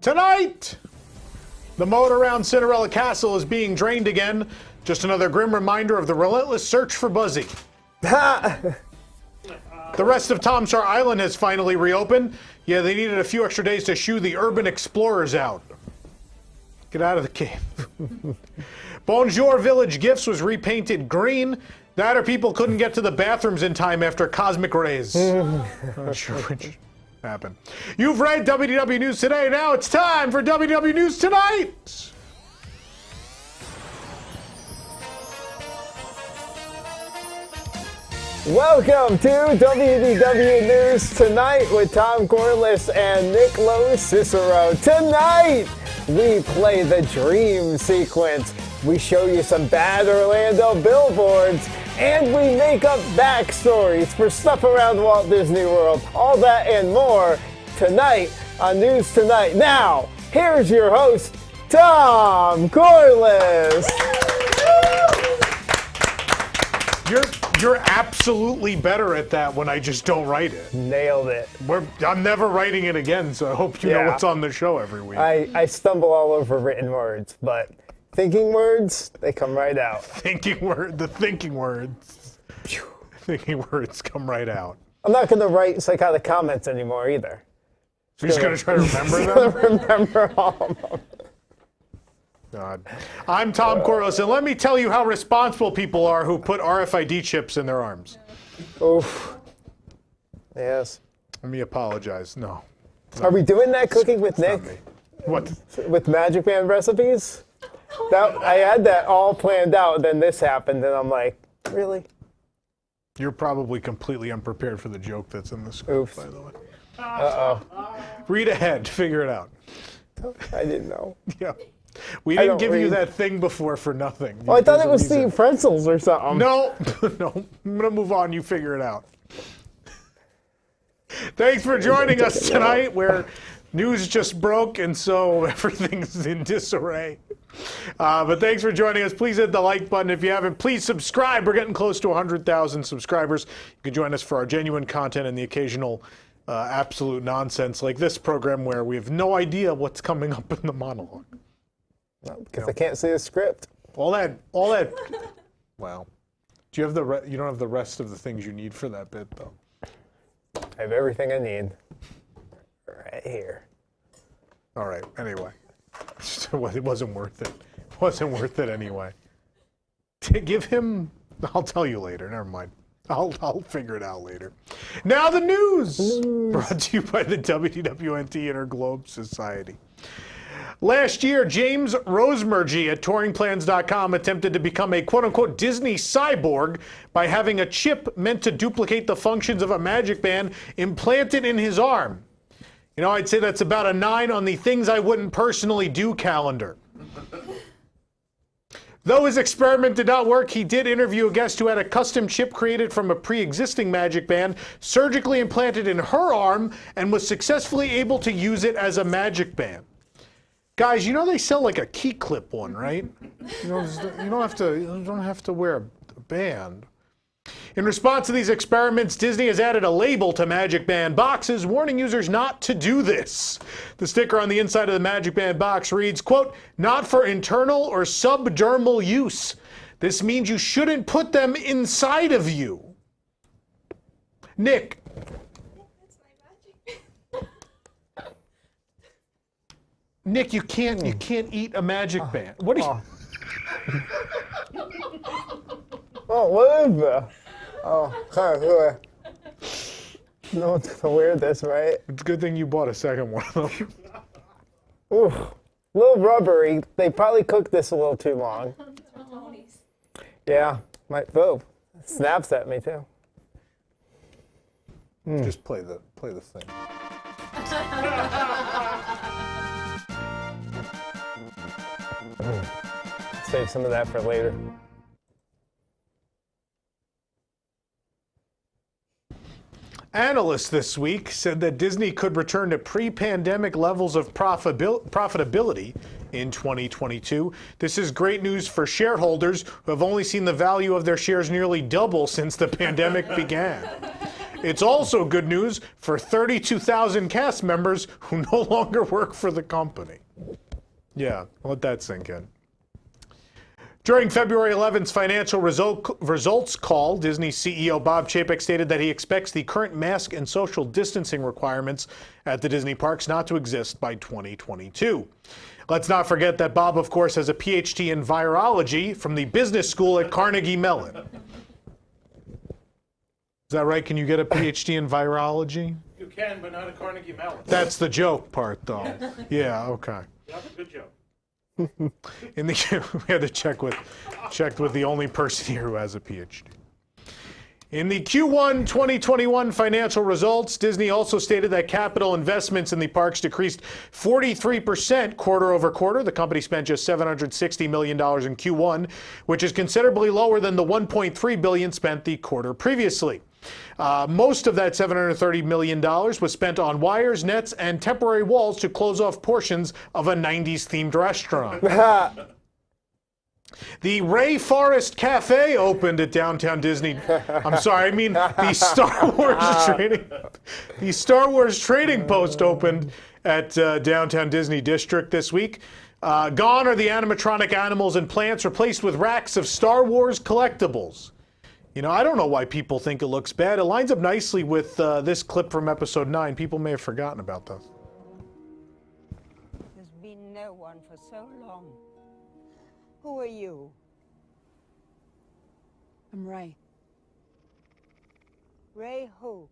Tonight, the moat around Cinderella Castle is being drained again. Just another grim reminder of the relentless search for Buzzy. The rest of Tom Sawyer Island has finally reopened. Yeah, they needed a few extra days to shoo the urban explorers out. Get out of the cave. Bonjour Village Gifts was repainted green. That or people couldn't get to the bathrooms in time after cosmic rays. Not sure which happened. You've read WDW News Today. Now it's time for WDW News Tonight. Welcome to WDW News Tonight with Tom Corliss and Nick Cicero. Tonight, we play the dream sequence. We show you some bad Orlando billboards, and we make up backstories for stuff around Walt Disney World. All that and more tonight on News Tonight. Now, here's your host, Tom Corliss. You're absolutely better at that when I just don't write it. Nailed it. I'm never writing it again, so I hope you know what's on the show every week. I stumble all over written words, but thinking words, they come right out. The thinking words come right out. I'm not going to write psychotic comments anymore either. You're just going to try to remember them? I'm going to remember all of them. God. I'm Tom Corliss, and let me tell you how responsible people are who put RFID chips in their arms. Oof. Yes. Let me apologize. No. Are we doing that cooking with Nick? What? With Magic Band recipes? I had that all planned out, then this happened, and I'm like, really? You're probably completely unprepared for the joke that's in the script, by the way. Uh-oh. Read ahead. Figure it out. I didn't know. Yeah. We didn't give you that thing before for nothing. Oh, I thought it was the pretzels or something. No, no. I'm going to move on. You figure it out. Thanks for joining us tonight, where news just broke, and so everything's in disarray. But thanks for joining us. Please hit the like button if you haven't. Please subscribe. We're getting close to 100,000 subscribers. You can join us for our genuine content and the occasional absolute nonsense like this program where we have no idea what's coming up in the monologue. No, because I can't see the script. All that. Well, do you have you don't have the rest of the things you need for that bit, though. I have everything I need right here. All right. Anyway, it wasn't worth it. It wasn't worth it anyway. To give him, I'll tell you later. Never mind. I'll figure it out later. Now the news. Brought to you by the WDWNT Interglobe Society. Last year, James Rosemergy at touringplans.com attempted to become a quote-unquote Disney cyborg by having a chip meant to duplicate the functions of a magic band implanted in his arm. You know, I'd say that's about a 9 on the things I wouldn't personally do calendar. Though his experiment did not work, he did interview a guest who had a custom chip created from a pre-existing magic band, surgically implanted in her arm, and was successfully able to use it as a magic band. Guys, you know they sell like a key clip one, right? You don't have to wear a band. In response to these experiments, Disney has added a label to Magic Band boxes, warning users not to do this. The sticker on the inside of the Magic Band box reads, quote, "Not for internal or subdermal use. This means you shouldn't put them inside of you." Nick. Nick, you can't eat a magic band. What are you? Oh, what is that? Oh, sorry. No one's gonna wear this, right? It's a good thing you bought a second one of them. Ooh, a little rubbery. They probably cooked this a little too long. Yeah, it snaps at me too. Just play the thing. Save some of that for later. Analysts this week said that Disney could return to pre-pandemic levels of profitability in 2022. This is great news for shareholders who have only seen the value of their shares nearly double since the pandemic began. It's also good news for 32,000 cast members who no longer work for the company. Yeah, let that sink in. During February 11th's financial results call, Disney CEO Bob Chapek stated that he expects the current mask and social distancing requirements at the Disney parks not to exist by 2022. Let's not forget that Bob, of course, has a PhD in virology from the business school at Carnegie Mellon. Is that right? Can you get a PhD in virology? You can, but not at Carnegie Mellon. That's the joke part, though. Yeah, okay. That's a good joke. We had to checked with the only person here who has a PhD. In the Q1 2021 financial results, Disney also stated that capital investments in the parks decreased 43% quarter over quarter. The company spent just $760 million in Q1, which is considerably lower than the $1.3 billion spent the quarter previously. Most of that $730 million was spent on wires, nets, and temporary walls to close off portions of a 90s-themed restaurant. The Rainforest Cafe opened at downtown Disney. I'm sorry, I mean the Star Wars Trading Post opened at downtown Disney District this week. Gone are the animatronic animals and plants replaced with racks of Star Wars collectibles. You know, I don't know why people think it looks bad. It lines up nicely with this clip from episode 9. People may have forgotten about this. There's been no one for so long. Who are you? I'm Ray. Ray who?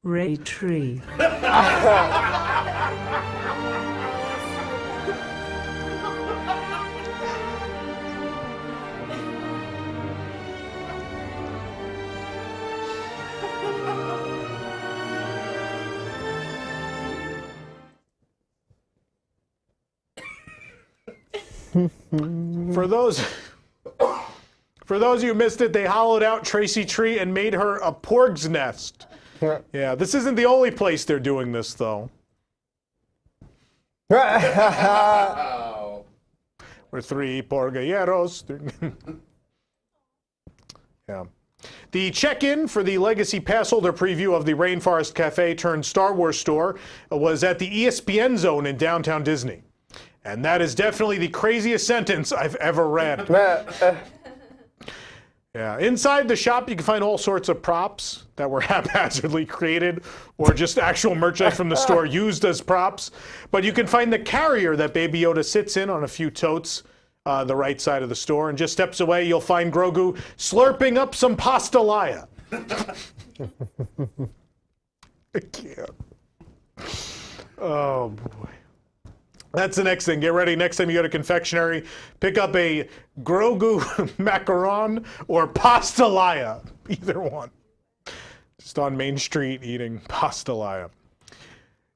Ray Tree. For those of you who missed it, they hollowed out Tracy Tree and made her a porg's nest. Yeah, this isn't the only place they're doing this, though. Oh. We're three porgalleros. Yeah. The check-in for the Legacy Passholder preview of the Rainforest Cafe turned Star Wars store was at the ESPN Zone in downtown Disney. And that is definitely the craziest sentence I've ever read. Yeah, inside the shop you can find all sorts of props that were haphazardly created or just actual merchandise from the store used as props. But you can find the carrier that Baby Yoda sits in on a few totes, the right side of the store. And just steps away you'll find Grogu slurping up some pastalaya. I can't. Oh boy. That's the next thing. Get ready. Next time you go to confectionery, pick up a Grogu macaron or pastalaya. Either one. Just on Main Street eating pastalaya.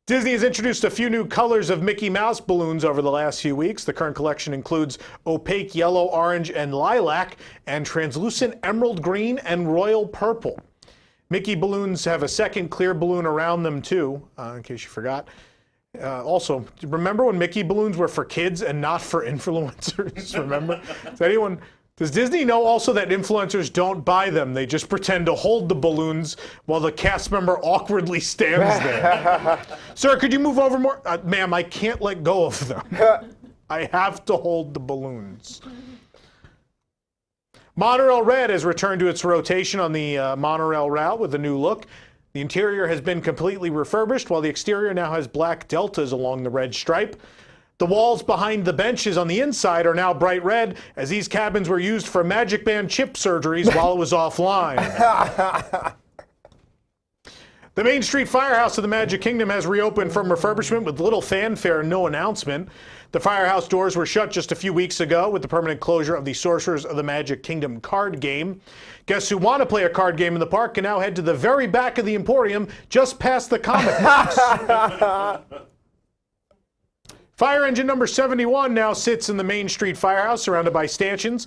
Disney has introduced a few new colors of Mickey Mouse balloons over the last few weeks. The current collection includes opaque yellow, orange, and lilac, and translucent emerald green and royal purple. Mickey balloons have a second clear balloon around them too, in case you forgot. Also, remember when Mickey balloons were for kids and not for influencers? Remember? Does Disney know also that influencers don't buy them? They just pretend to hold the balloons while the cast member awkwardly stands there. Sir, could you move over more? Ma'am, I can't let go of them. I have to hold the balloons. Monorail Red has returned to its rotation on the monorail route with a new look. The interior has been completely refurbished, while the exterior now has black deltas along the red stripe. The walls behind the benches on the inside are now bright red, as these cabins were used for Magic Band chip surgeries while it was offline. The Main Street Firehouse of the Magic Kingdom has reopened from refurbishment with little fanfare and no announcement. The Firehouse doors were shut just a few weeks ago with the permanent closure of the Sorcerers of the Magic Kingdom card game. Guests who want to play a card game in the park can now head to the very back of the Emporium, just past the comic books. Fire engine number 71 now sits in the Main Street Firehouse surrounded by stanchions.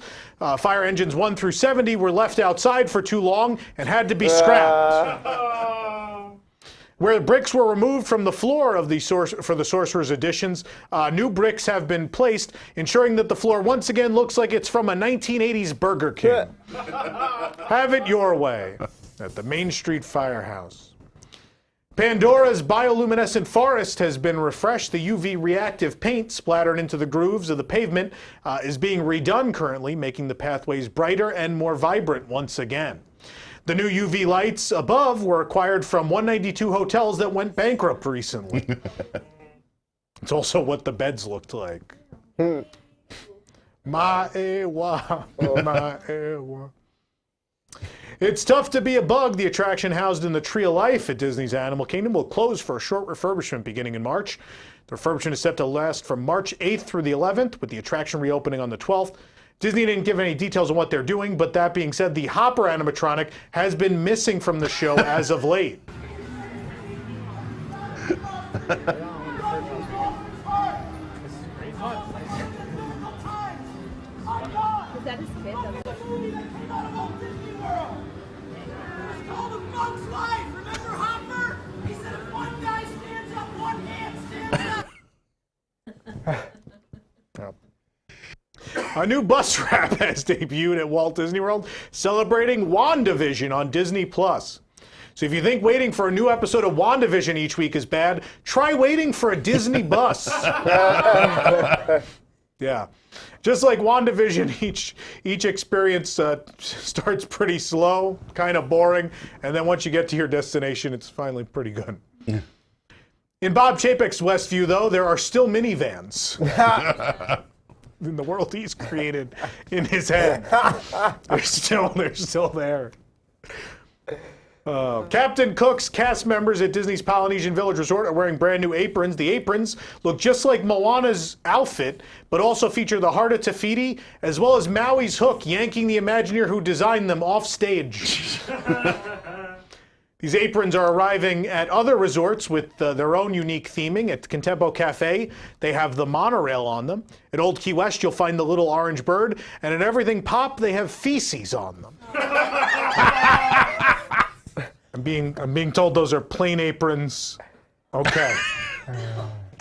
Fire engines 1 through 70 were left outside for too long and had to be scrapped. Where the bricks were removed from the floor of the for the Sorcerer's Editions, new bricks have been placed, ensuring that the floor once again looks like it's from a 1980s Burger King. Have it your way at the Main Street Firehouse. Pandora's bioluminescent forest has been refreshed. The UV reactive paint splattered into the grooves of the pavement is being redone currently, making the pathways brighter and more vibrant once again. The new UV lights above were acquired from 192 hotels that went bankrupt recently. It's also what the beds looked like. Maewa, maewa. It's tough to be a bug. The attraction housed in the Tree of Life at Disney's Animal Kingdom will close for a short refurbishment beginning in March. The refurbishment is set to last from March 8th through the 11th, with the attraction reopening on the 12th. Disney didn't give any details on what they're doing, but that being said, the Hopper animatronic has been missing from the show as of late. A new bus wrap has debuted at Walt Disney World, celebrating WandaVision on Disney+. So if you think waiting for a new episode of WandaVision each week is bad, try waiting for a Disney bus. Yeah. Just like WandaVision, each experience starts pretty slow, kind of boring, and then once you get to your destination, it's finally pretty good. Yeah. In Bob Chapek's Westview, though, there are still minivans. In the world he's created in his head. They're still there. Captain Cook's cast members at Disney's Polynesian Village Resort are wearing brand new aprons. The aprons look just like Moana's outfit, but also feature the heart of Te-Fiti, as well as Maui's hook, yanking the Imagineer who designed them off stage. These aprons are arriving at other resorts with their own unique theming. At Contempo Cafe, they have the monorail on them. At Old Key West, you'll find the little orange bird. And at Everything Pop, they have feces on them. I'm being told those are plain aprons. Okay.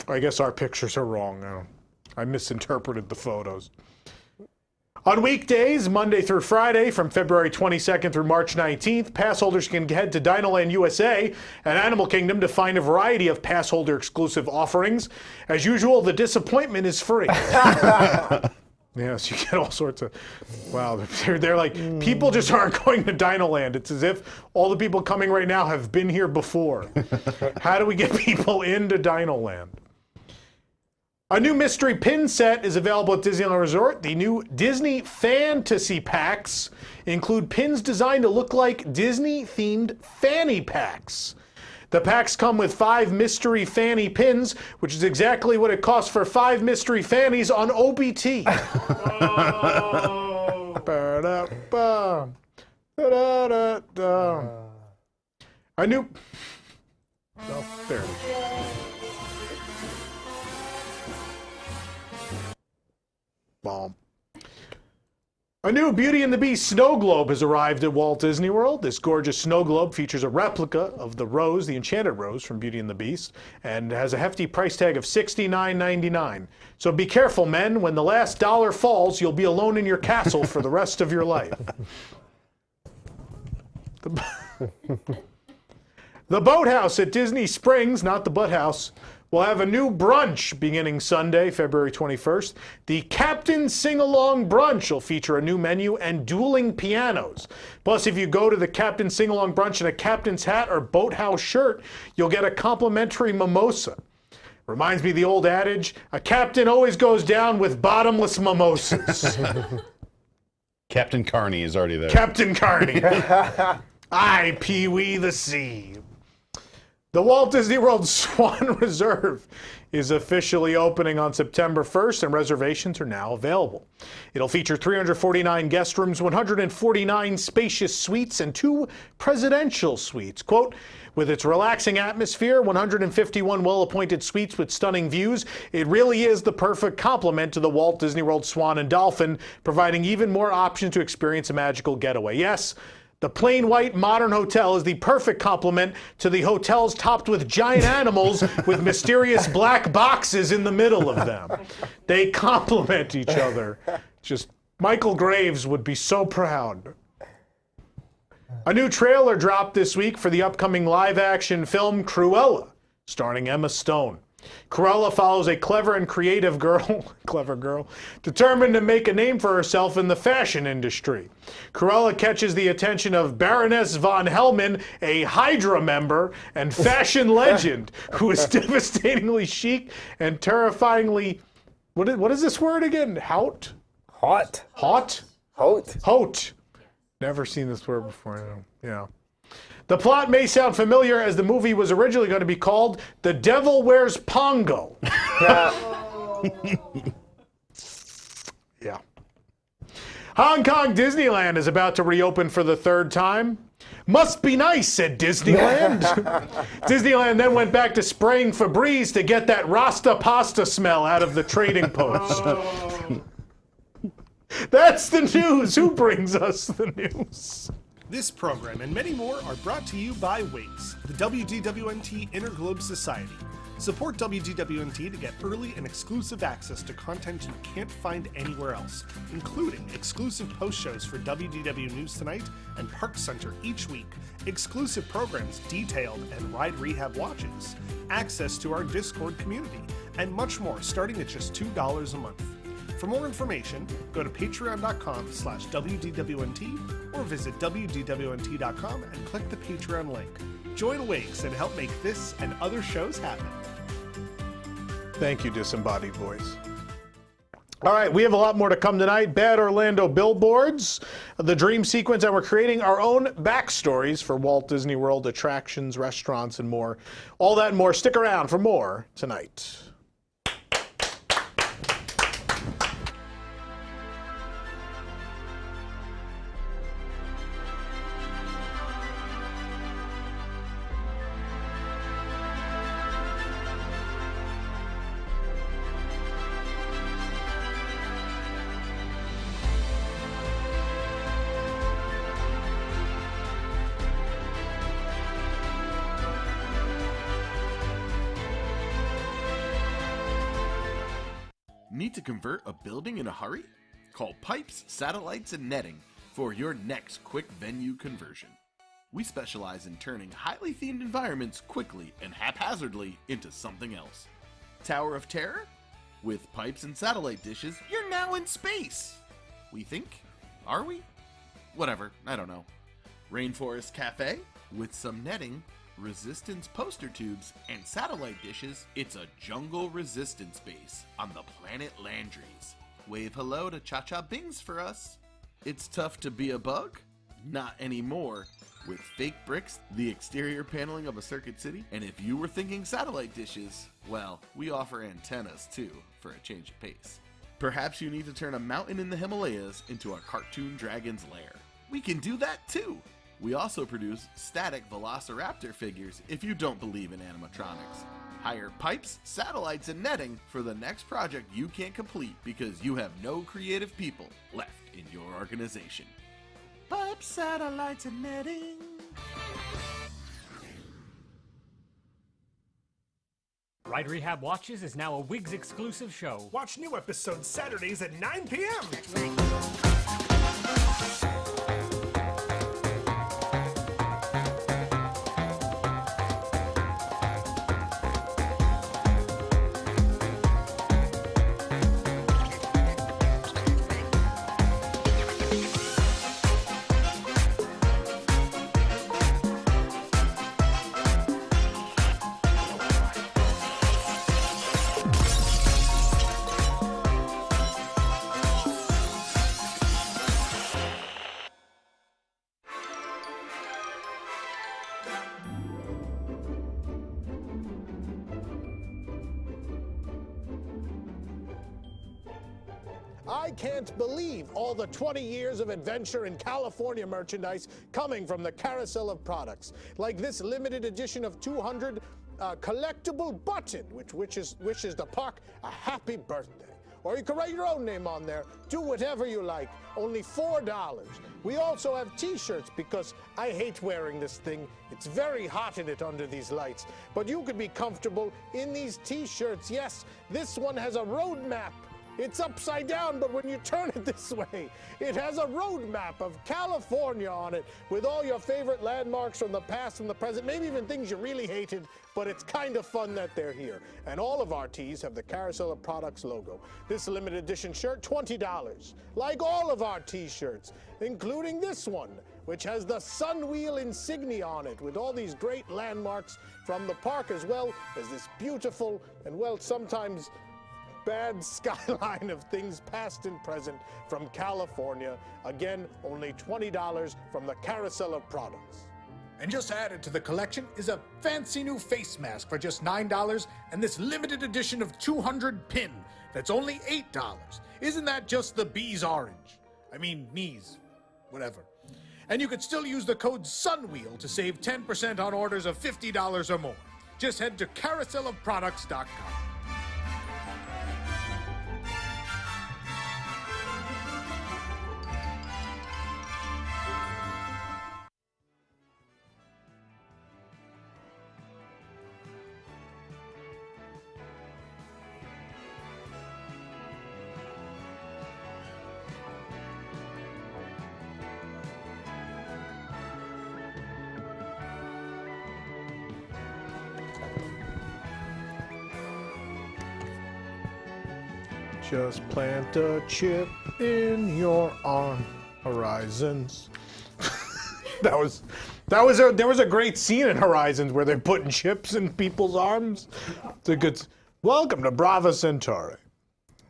I guess our pictures are wrong. I misinterpreted the photos. On weekdays, Monday through Friday, from February 22nd through March 19th, pass holders can head to Dinoland USA and Animal Kingdom to find a variety of pass holder exclusive offerings. As usual, the disappointment is free. Yes, you get all sorts of, wow, they're like, people just aren't going to Dinoland. It's as if all the people coming right now have been here before. How do we get people into Dinoland? A new mystery pin set is available at Disneyland Resort. The new Disney Fantasy Packs include pins designed to look like Disney-themed fanny packs. The packs come with 5 mystery fanny pins, which is exactly what it costs for 5 mystery fannies on OBT. Oh. A new... Oh, there it is. Bomb. A new Beauty and the Beast snow globe has arrived at Walt Disney World. This gorgeous snow globe features a replica of the Rose, the Enchanted Rose from Beauty and the Beast, and has a hefty price tag of $69.99. So be careful, men. When the last dollar falls, you'll be alone in your castle for the rest of your life. The Boathouse at Disney Springs, not the Butt House, will have a new brunch beginning Sunday, February 21st. The Captain Sing-Along Brunch will feature a new menu and dueling pianos. Plus, if you go to the Captain Sing-Along Brunch in a captain's hat or boathouse shirt, you'll get a complimentary mimosa. Reminds me of the old adage, a captain always goes down with bottomless mimosas. Captain Carney is already there. Captain Carney. I, Pee-wee the Sea. The Walt Disney World Swan Reserve is officially opening on September 1st, and reservations are now available. It'll feature 349 guest rooms, 149 spacious suites, and 2 presidential suites. Quote, with its relaxing atmosphere, 151 well-appointed suites with stunning views, it really is the perfect complement to the Walt Disney World Swan and Dolphin, providing even more options to experience a magical getaway. Yes, the plain white modern hotel is the perfect complement to the hotels topped with giant animals with mysterious black boxes in the middle of them. They complement each other. Just Michael Graves would be so proud. A new trailer dropped this week for the upcoming live-action film Cruella, starring Emma Stone. Cruella follows a clever and creative girl, determined to make a name for herself in the fashion industry. Cruella catches the attention of Baroness von Hellman, a Hydra member and fashion legend who is devastatingly chic and terrifyingly, what is this word again? Hot? Hot. Hot? Hot. Hot. Never seen this word before. Yeah. The plot may sound familiar, as the movie was originally going to be called The Devil Wears Pongo. Yeah. Hong Kong Disneyland is about to reopen for the 3rd time. Must be nice, said Disneyland. Disneyland then went back to spraying Febreze to get that Rasta pasta smell out of the trading post. That's the news. Who brings us the news? This program and many more are brought to you by WIGS, the WDWNT Interglobe Society. Support WDWNT to get early and exclusive access to content you can't find anywhere else, including exclusive post shows for WDW News Tonight and Park Center each week, exclusive programs detailed and ride rehab watches, access to our Discord community, and much more starting at just $2 a month. For more information, go to patreon.com/WDWNT or visit WDWNT.com and click the Patreon link. Join WIGS and help make this and other shows happen. Thank you, Disembodied Voice. All right, we have a lot more to come tonight. Bad Orlando Billboards, the dream sequence, and we're creating our own backstories for Walt Disney World attractions, restaurants, and more. All that and more. Stick around for more tonight. Need to convert a building in a hurry? Call Pipes, Satellites, and Netting for your next quick venue conversion. We specialize in turning highly themed environments quickly and haphazardly into something else. Tower of Terror? With pipes and satellite dishes, you're now in space! We think? Are we? Whatever, I don't know. Rainforest Cafe? With some netting, resistance poster tubes, and satellite dishes, it's a jungle resistance base on the planet Landry's. Wave hello to Cha-Cha Bings for us. It's tough to be a bug? Not anymore. With fake bricks, the exterior paneling of a circuit city, and if you were thinking satellite dishes, well, we offer antennas too, for a change of pace. Perhaps you need to turn a mountain in the Himalayas into a cartoon dragon's lair. We can do that too! We also produce static Velociraptor figures if you don't believe in animatronics. Hire pipes, satellites, and netting for the next project you can't complete because you have no creative people left in your organization. Pipes, satellites, and netting. Ride Rehab Watches is now a WIGS exclusive show. Watch new episodes Saturdays at 9 p.m. I can't believe all the 20 years of adventure in California merchandise coming from the Carousel of products, like this limited edition of 200 collectible button, which wishes the park a happy birthday. Or you can write your own name on there. Do whatever you like. Only $4. We also have t-shirts because I hate wearing this thing. It's very hot in it under these lights. But you could be comfortable in these t-shirts. Yes, this one has a road map. It's upside down, but when you turn it this way, it has a road map of California on it with all your favorite landmarks from the past and the present, maybe even things you really hated, but it's kind of fun that they're here. And all of our tees have the Carousel of Products logo. This limited edition shirt, $20, like all of our t-shirts, including this one, which has the Sunwheel insignia on it with all these great landmarks from the park, as well as this beautiful and, well, sometimes bad skyline of things past and present from California. Again, only $20 from the Carousel of Products. And just added to the collection is a fancy new face mask for just $9 and this limited edition of 200 pin that's only $8. Isn't that just the bee's orange? I mean, knees, whatever. And you could still use the code SUNWHEEL to save 10% on orders of $50 or more. Just head to carouselofproducts.com. Just plant a chip in your arm horizons. There was a great scene in Horizons where they're putting chips in people's arms. It's a good. Welcome to Brava Centauri,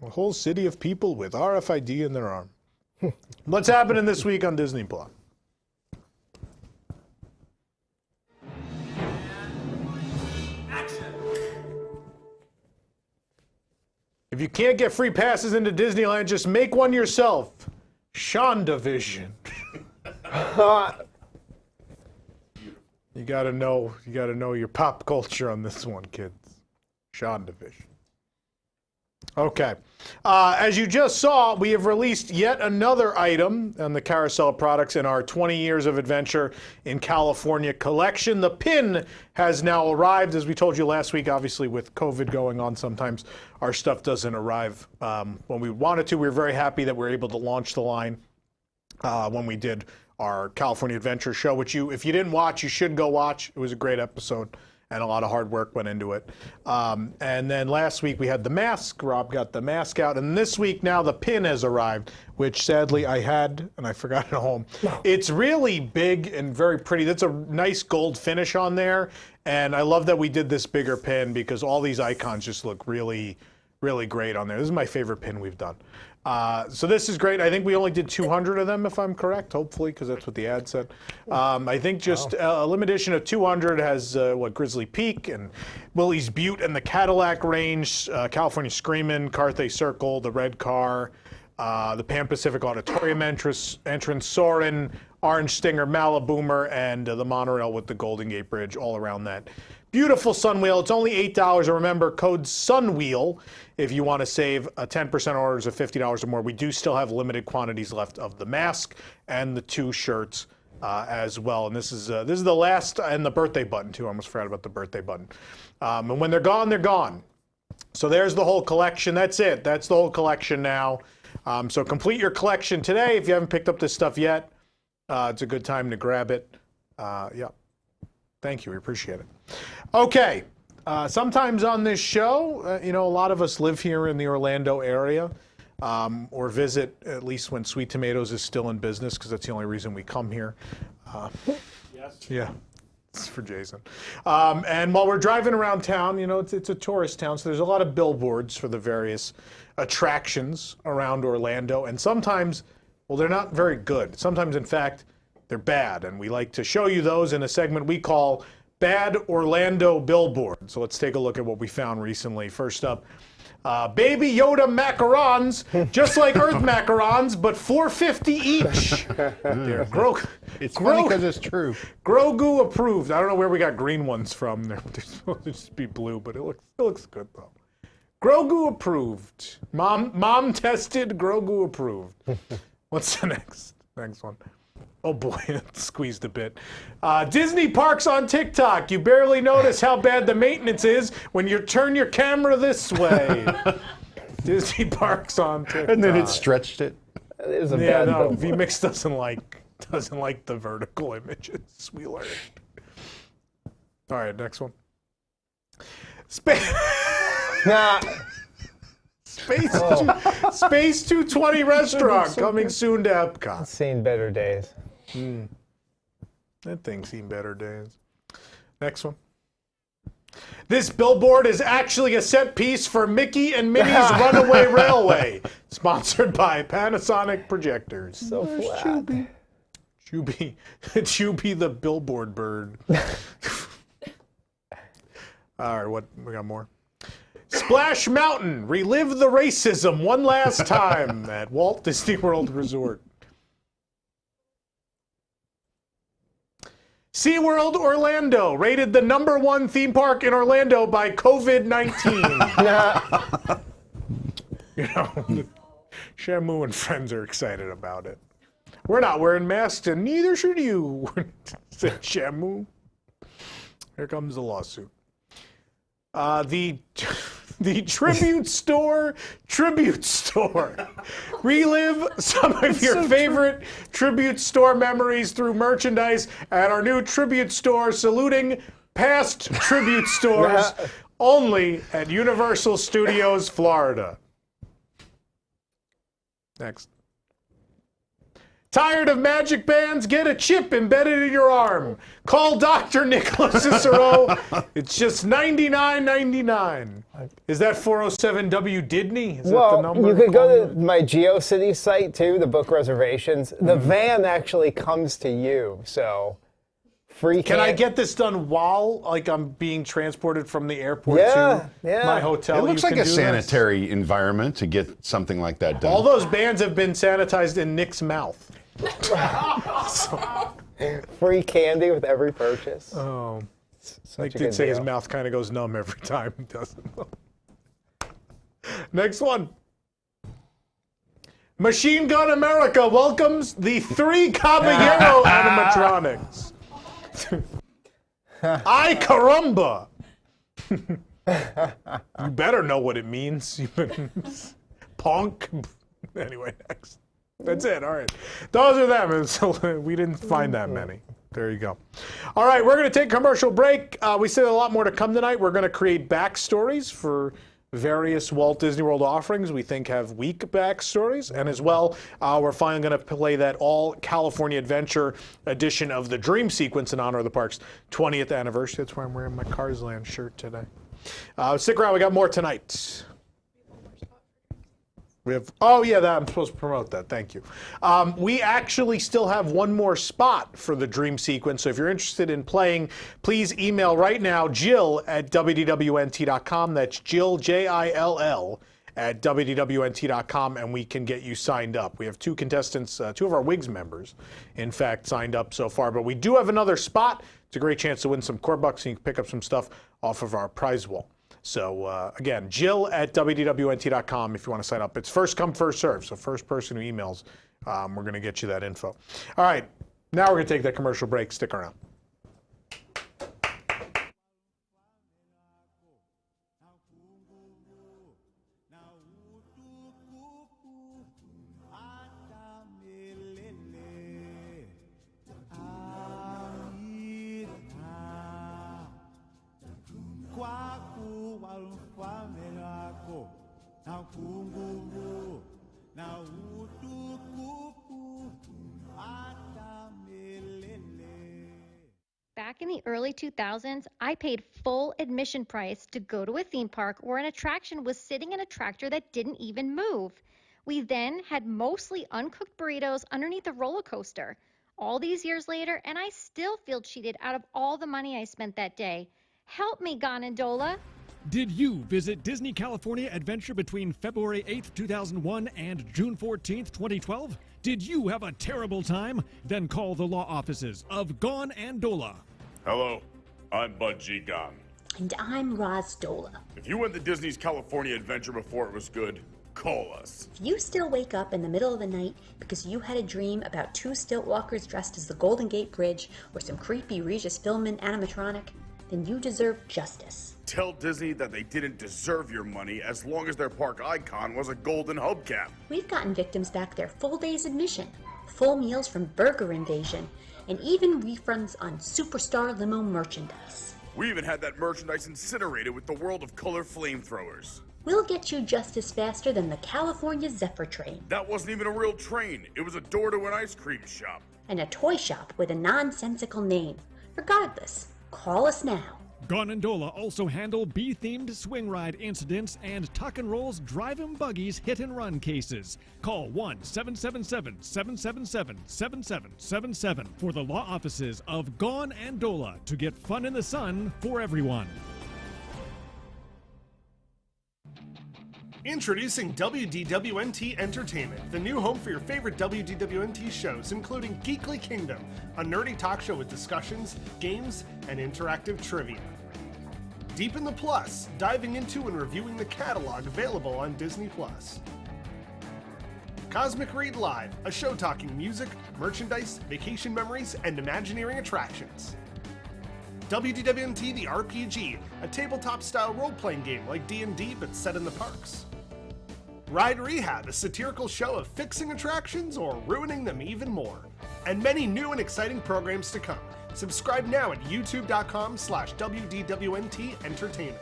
a whole city of people with RFID in their arm. What's happening this week on Disney Plus? If you can't get free passes into Disneyland, just make one yourself. Shondavision. You gotta know your pop culture on this one, kids. Shondavision. Okay. As you just saw, we have released yet another item on the Carousel products in our 20 Years of Adventure in California collection. The pin has now arrived. As we told you last week, obviously with COVID going on, sometimes our stuff doesn't arrive when we wanted to. We were very happy that we were able to launch the line when we did our California Adventure show, which if you didn't watch, you should go watch. It was a great episode. And a lot of hard work went into it. And then last week we had the mask. Rob got the mask out. And this week now the pin has arrived, which sadly I had, and I forgot it at home. It's really big and very pretty. That's a nice gold finish on there. And I love that we did this bigger pin because all these icons just look really, really great on there. This is my favorite pin we've done. So this is great. I think we only did 200 of them, if I'm correct, hopefully, because that's what the ad said. I think just a limited edition of 200 has Grizzly Peak and Willie's Butte and the Cadillac range, California Screamin', Carthay Circle, the Red Car, the Pan Pacific Auditorium entrance, Soarin', Orange Stinger, Maliboomer, and the Monorail with the Golden Gate Bridge all around that. Beautiful Sunwheel. It's only $8. And remember, code SUNWHEEL if you want to save 10% orders of $50 or more. We do still have limited quantities left of the mask and the 2 shirts as well. And this is the last, and the birthday button too. I almost forgot about the birthday button. And when they're gone, they're gone. So there's the whole collection. That's it. That's the whole collection now. So complete your collection today. If you haven't picked up this stuff yet, it's a good time to grab it. Yeah. Thank you. We appreciate it. Okay. Sometimes on this show, a lot of us live here in the Orlando area or visit at least when Sweet Tomatoes is still in business because that's the only reason we come here. Yes. Yeah. It's for Jason. And while we're driving around town, it's a tourist town, so there's a lot of billboards for the various attractions around Orlando. And sometimes, well, they're not very good. Sometimes, in fact, they're bad. And we like to show you those in a segment we call Bad Orlando Billboard. So let's take a look at what we found recently. First up, Baby Yoda macarons, just like Earth macarons, but $4.50 each. There, It's funny because it's true. Grogu approved. I don't know where we got green ones from. They're supposed to just be blue, but it looks good though. Grogu approved. Mom tested. Grogu approved. What's the next one? Oh boy, it squeezed a bit. Disney parks on TikTok. You barely notice how bad the maintenance is when you turn your camera this way. Disney parks on TikTok. And then it stretched it. That is a bad billboard. vMix doesn't like the vertical images. We learned. All right, next one. Space 220 restaurant coming soon to Epcot. Seen better days. That thing's seen better days. Next one. This billboard is actually a set piece for Mickey and Minnie's Runaway Railway, sponsored by Panasonic projectors. So flat. Chubby the billboard bird. All right, what we got more? Splash Mountain, relive the racism one last time at Walt Disney World Resort. SeaWorld Orlando, rated the #1 theme park in Orlando by COVID-19. You know, Shamu and friends are excited about it. We're not wearing masks, and neither should you, said Shamu. Here comes the lawsuit. The Tribute Store. Relive some of your favorite Tribute Store memories through merchandise at our new Tribute Store, saluting past Tribute Stores only at Universal Studios, Florida. Next. Tired of magic bands? Get a chip embedded in your arm. Call Dr. Nicholas Cicero. It's just $99.99. Is that 407 WDW? Is that the number? You could go to my GeoCity site too, the book reservations. The van actually comes to you, so free. Can I get this done while I'm being transported from the airport to my hotel? It looks like a sanitary environment to get something like that done. All those bands have been sanitized in Nick's mouth. Free candy with every purchase. Oh, Such Nick did say his mouth kind of goes numb every time he does it. Next one. Machine Gun America welcomes the 3 Caballero animatronics. Ay caramba! You better know what it means. Punk. Anyway, next. That's it. All right. Those are them. So we didn't find that many. There you go. All right, we're going to take a commercial break. We still have a lot more to come tonight. We're going to create backstories for various Walt Disney World offerings we think have weak backstories. And as well, we're finally going to play that all California Adventure edition of the Dream Sequence in honor of the park's 20th anniversary. That's why I'm wearing my Cars Land shirt today. Stick around. We got more tonight. We have, I'm supposed to promote that. Thank you. We actually still have one more spot for the Dream Sequence. So if you're interested in playing, please email right now, Jill at WDWNT.com. That's Jill, Jill, at WDWNT.com, and we can get you signed up. We have 2 contestants, 2 of our WIGS members, in fact, signed up so far. But we do have another spot. It's a great chance to win some core bucks, and you can pick up some stuff off of our prize wall. So again, Jill at WDWNT.com if you want to sign up. It's first come, first serve. So first person who emails, we're going to get you that info. All right, now we're going to take that commercial break. Stick around. Back in the early 2000s, I paid full admission price to go to a theme park where an attraction was sitting in a tractor that didn't even move. We then had mostly uncooked burritos underneath a roller coaster. All these years later, and I still feel cheated out of all the money I spent that day. Help me, Gonondola. Did you visit Disney California Adventure between February 8th, 2001 and June 14th, 2012? Did you have a terrible time? Then call the law offices of Gonondola. Hello, I'm Bud G. Gon. And I'm Roz Dola. If you went to Disney's California Adventure before it was good, call us. If you still wake up in the middle of the night because you had a dream about two stilt walkers dressed as the Golden Gate Bridge or some creepy Regis Philbin animatronic, then you deserve justice. Tell Disney that they didn't deserve your money as long as their park icon was a golden hubcap. We've gotten victims back their full day's admission, full meals from Burger Invasion, and even refunds on Superstar Limo merchandise. We even had that merchandise incinerated with the World of Color flamethrowers. We'll get you justice faster than the California Zephyr train. That wasn't even a real train. It was a door to an ice cream shop. And a toy shop with a nonsensical name. Regardless, call us now. Gonondola also handle bee-themed swing ride incidents and Tuck and Roll's drive-in buggies hit-and-run cases. Call 1-777-777-7777 for the law offices of Gonondola to get fun in the sun for everyone. Introducing WDWNT Entertainment, the new home for your favorite WDWNT shows, including Geekly Kingdom, a nerdy talk show with discussions, games, and interactive trivia. Deep in the Plus, diving into and reviewing the catalog available on Disney+. Cosmic Read Live, a show talking music, merchandise, vacation memories, and Imagineering attractions. WDWNT The RPG, a tabletop-style role-playing game like D&D but set in the parks. Ride Rehab, a satirical show of fixing attractions or ruining them even more. And many new and exciting programs to come. Subscribe now at youtube.com/WDWNT Entertainment.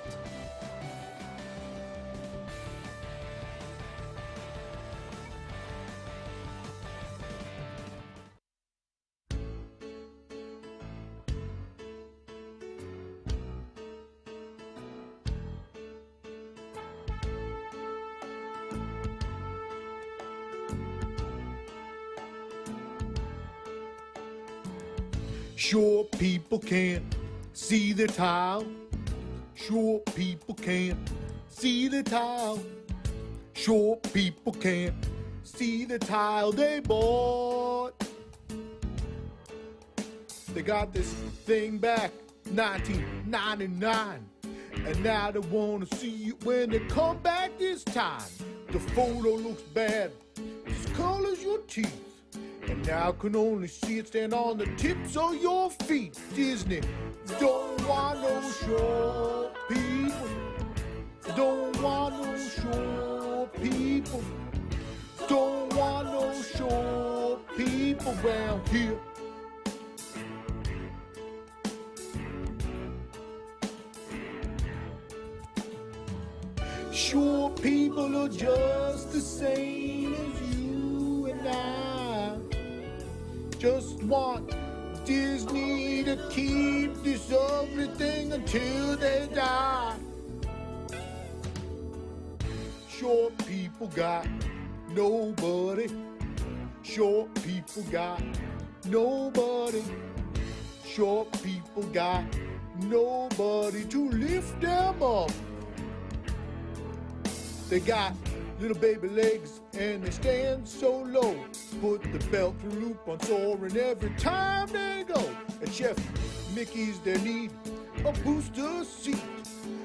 Sure, people can't see the tile. Sure, people can't see the tile. Sure, people can't see the tile they bought. They got this thing back 1999, and now they wanna see it when they come back this time. The photo looks bad, discolors your teeth. And now can only see it stand on the tips of your feet. Disney don't want no short people. Don't want no short people. Don't want no short people around here. Short people are just the same as you and I. Just want Disney to keep this ugly thing until they die. Short people got nobody. Short people got nobody. Short people got nobody to lift them up. They got little baby legs and they stand so low. Put the belt through loop on soaring every time they go. At Chef Mickey's they need a booster seat.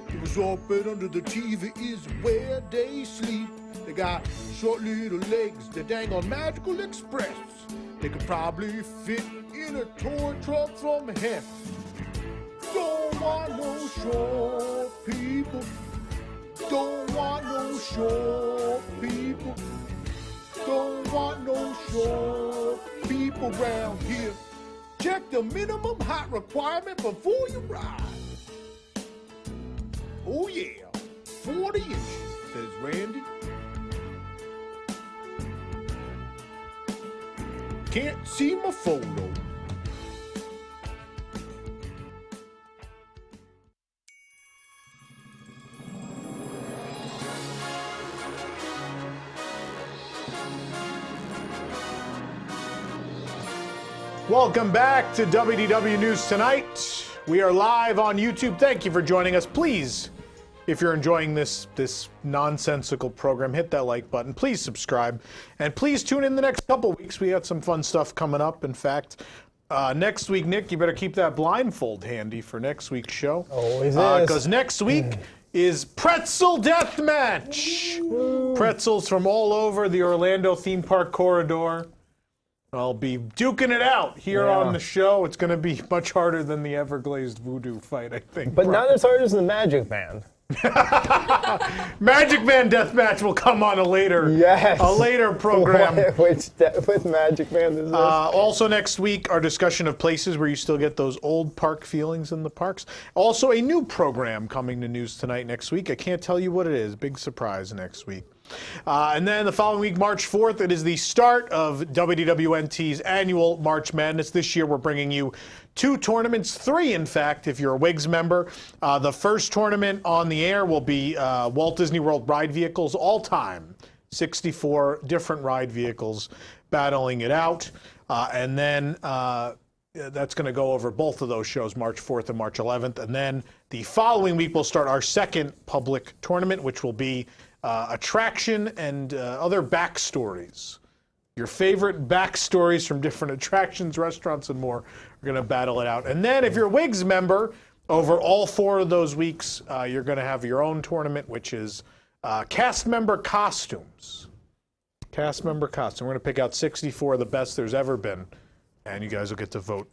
The resort bed under the TV is where they sleep. They got short little legs that dang on Magical Express. They could probably fit in a toy truck from heaven. Don't want no short people. Don't want no short people. Don't want no short people around here. Check the minimum height requirement before you ride. Oh yeah, 40 inches, says Randy. Can't see my photo. Welcome back to WDW News Tonight. We are live on YouTube. Thank you for joining us. Please, if you're enjoying this nonsensical program, hit that like button. Please subscribe. And please tune in the next couple weeks. We got some fun stuff coming up. In fact, next week, Nick, you better keep that blindfold handy for next week's show. Always is. Because next week is Pretzel Deathmatch. Pretzels from all over the Orlando theme park corridor. I'll be duking it out here on the show. It's going to be much harder than the Everglazed Voodoo fight, I think. But not as hard as the Magic Band. Magic Man Deathmatch will come on a later program. With Magic Man is this? Also next week, our discussion of places where you still get those old park feelings in the parks. Also a new program coming to News Tonight next week. I can't tell you what it is. Big surprise next week. And then the following week, March 4th, it is the start of WDWNT's annual March Madness. This year we're bringing you 2 tournaments, 3 in fact, if you're a WIGS member. The first tournament on the air will be Walt Disney World ride vehicles all time. 64 different ride vehicles battling it out. And then that's going to go over both of those shows, March 4th and March 11th. And then the following week we'll start our second public tournament, which will be attraction and other backstories. Your favorite backstories from different attractions, restaurants, and more. We're going to battle it out. And then if you're a WIGS member, over all 4 of those weeks, you're going to have your own tournament, which is cast member costumes. Cast member costume. We're going to pick out 64 of the best there's ever been. And you guys will get to vote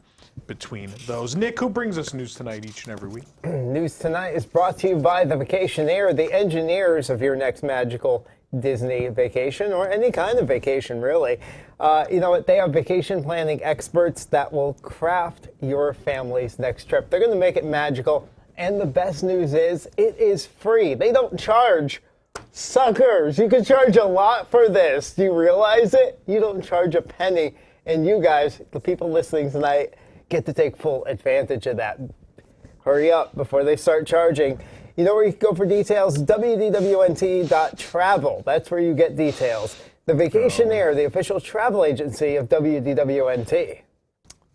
between those. Nick, who brings us News Tonight each and every week? News Tonight is brought to you by the Vacationaire, the engineers of your next magical Disney vacation, or any kind of vacation, really. You know what? They are vacation planning experts that will craft your family's next trip. They're going to make it magical. And the best news is, it is free. They don't charge. Suckers, you can charge a lot for this. Do you realize it? You don't charge a penny. And you guys, the people listening tonight, get to take full advantage of that. Hurry up before they start charging. You know where you can go for details? WDWNT.travel. That's where you get details. The Vacationaire, the official travel agency of WDWNT.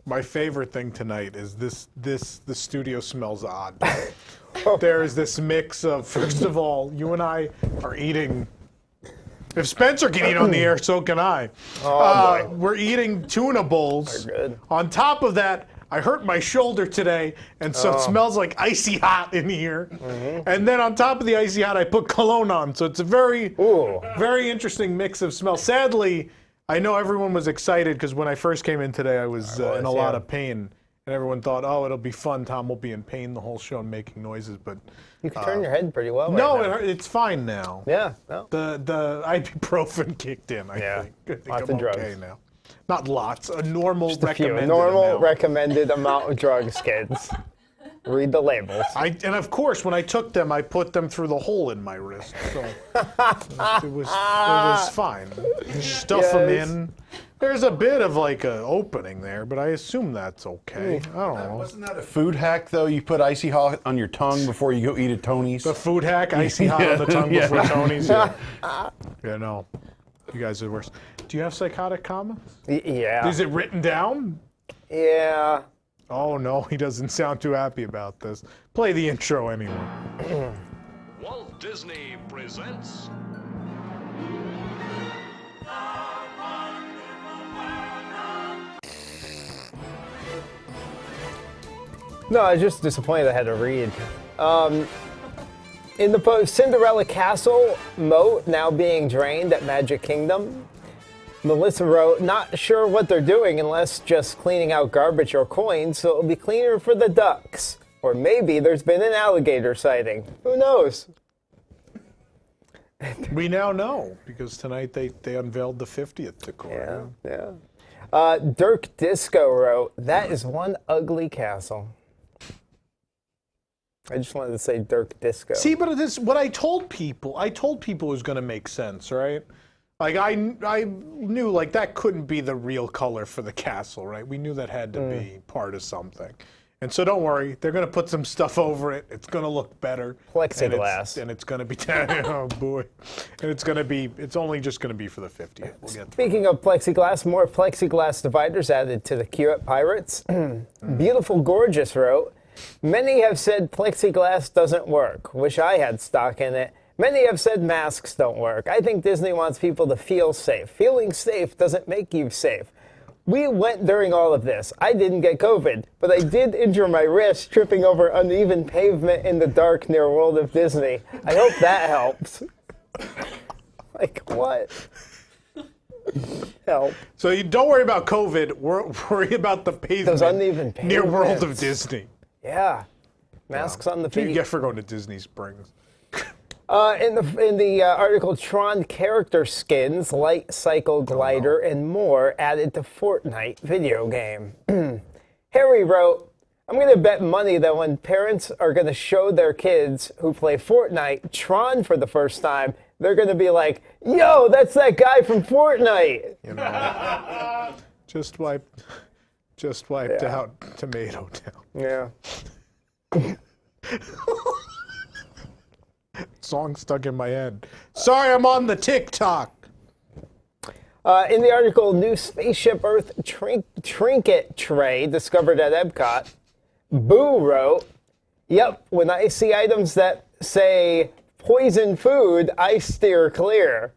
My favorite thing tonight is the studio smells odd. There is this mix of, first of all, you and I are eating. If Spencer can eat on the air, so can I. We're eating tuna bowls. They're good. On top of that, I hurt my shoulder today, and so it smells like icy hot in here. And then on top of the icy hot, I put cologne on. So it's a very interesting mix of smells. Sadly, I know everyone was excited because when I first came in today, I was in a lot of pain. And everyone thought, oh, it'll be fun. Tom will be in pain the whole show and making noises. But you can turn your head pretty well. No, right now. it's fine now. Yeah. No. The ibuprofen kicked in. I think. Lots I'm of drugs. okay now. Not lots. A normal Just a few. recommended Normal amount. recommended amount of drugs, kids. Read the labels. And of course, when I took them, I put them through the hole in my wrist. So it was fine. Stuff them in. There's a bit of like an opening there, but I assume that's okay. I don't know. Wasn't that a food hack, though? You put icy hot on your tongue before you go eat at Tony's? The food hack, icy hot on the tongue before Tony's? Yeah, no. You guys are worse. Do you have psychotic comments? Yeah. Is it written down? Yeah. Oh, no, he doesn't sound too happy about this. Play the intro anyway. Walt Disney presents... No, I was just disappointed I had to read. In the post, Cinderella Castle moat now being drained at Magic Kingdom. Melissa wrote, not sure what they're doing unless just cleaning out garbage or coins, so it'll be cleaner for the ducks. Or maybe there's been an alligator sighting. Who knows? We now know, because tonight they unveiled the 50th decor. Yeah. Dirk Disco wrote, that is one ugly castle. I just wanted to say Dirk Disco. See, but this what I told people it was going to make sense, right? Like I knew like that couldn't be the real color for the castle, right? We knew that had to be part of something. And so don't worry, they're going to put some stuff over it. It's going to look better. Plexiglass. And it's going to be, oh boy. And it's only just going to be for the 50th. We'll get Speaking of plexiglass, more plexiglass dividers added to the queue at Pirates. Beautiful Gorgeous wrote, Many have said plexiglass doesn't work. Wish I had stock in it. Many have said masks don't work. I think Disney wants people to feel safe. Feeling safe doesn't make you safe. We went during all of this. I didn't get COVID, but I did injure my wrist tripping over uneven pavement in the dark near World of Disney. I hope that helps. Like, what? Help. So you don't worry about COVID. Worry about the pavement. Those uneven pavements. Near World of Disney. Yeah. Masks on the feet. You get for going to Disney Springs. In the article, Tron character skins, light cycle glider, and more added to Fortnite video game. Harry wrote, I'm going to bet money that when parents are going to show their kids who play Fortnite Tron for the first time, they're going to be like, yo, that's that guy from Fortnite. You know, just wiped out Tomato Town. Yeah. Song stuck in my head. Sorry, I'm on the TikTok. In the article, new Spaceship Earth trinket tray discovered at Epcot. Boo wrote, yep, when I see items that say poison food, I steer clear.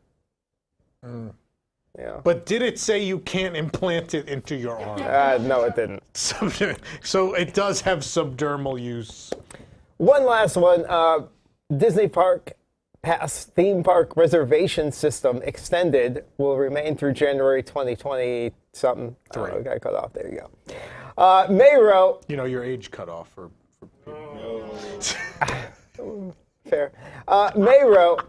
Yeah. But did it say you can't implant it into your arm? No, it didn't. So it does have subdermal use. One last one. Disney Park Pass theme park reservation system extended will remain through January 2020 something. I got cut off. There you go. May wrote. You know your age cut off for Fair. May wrote,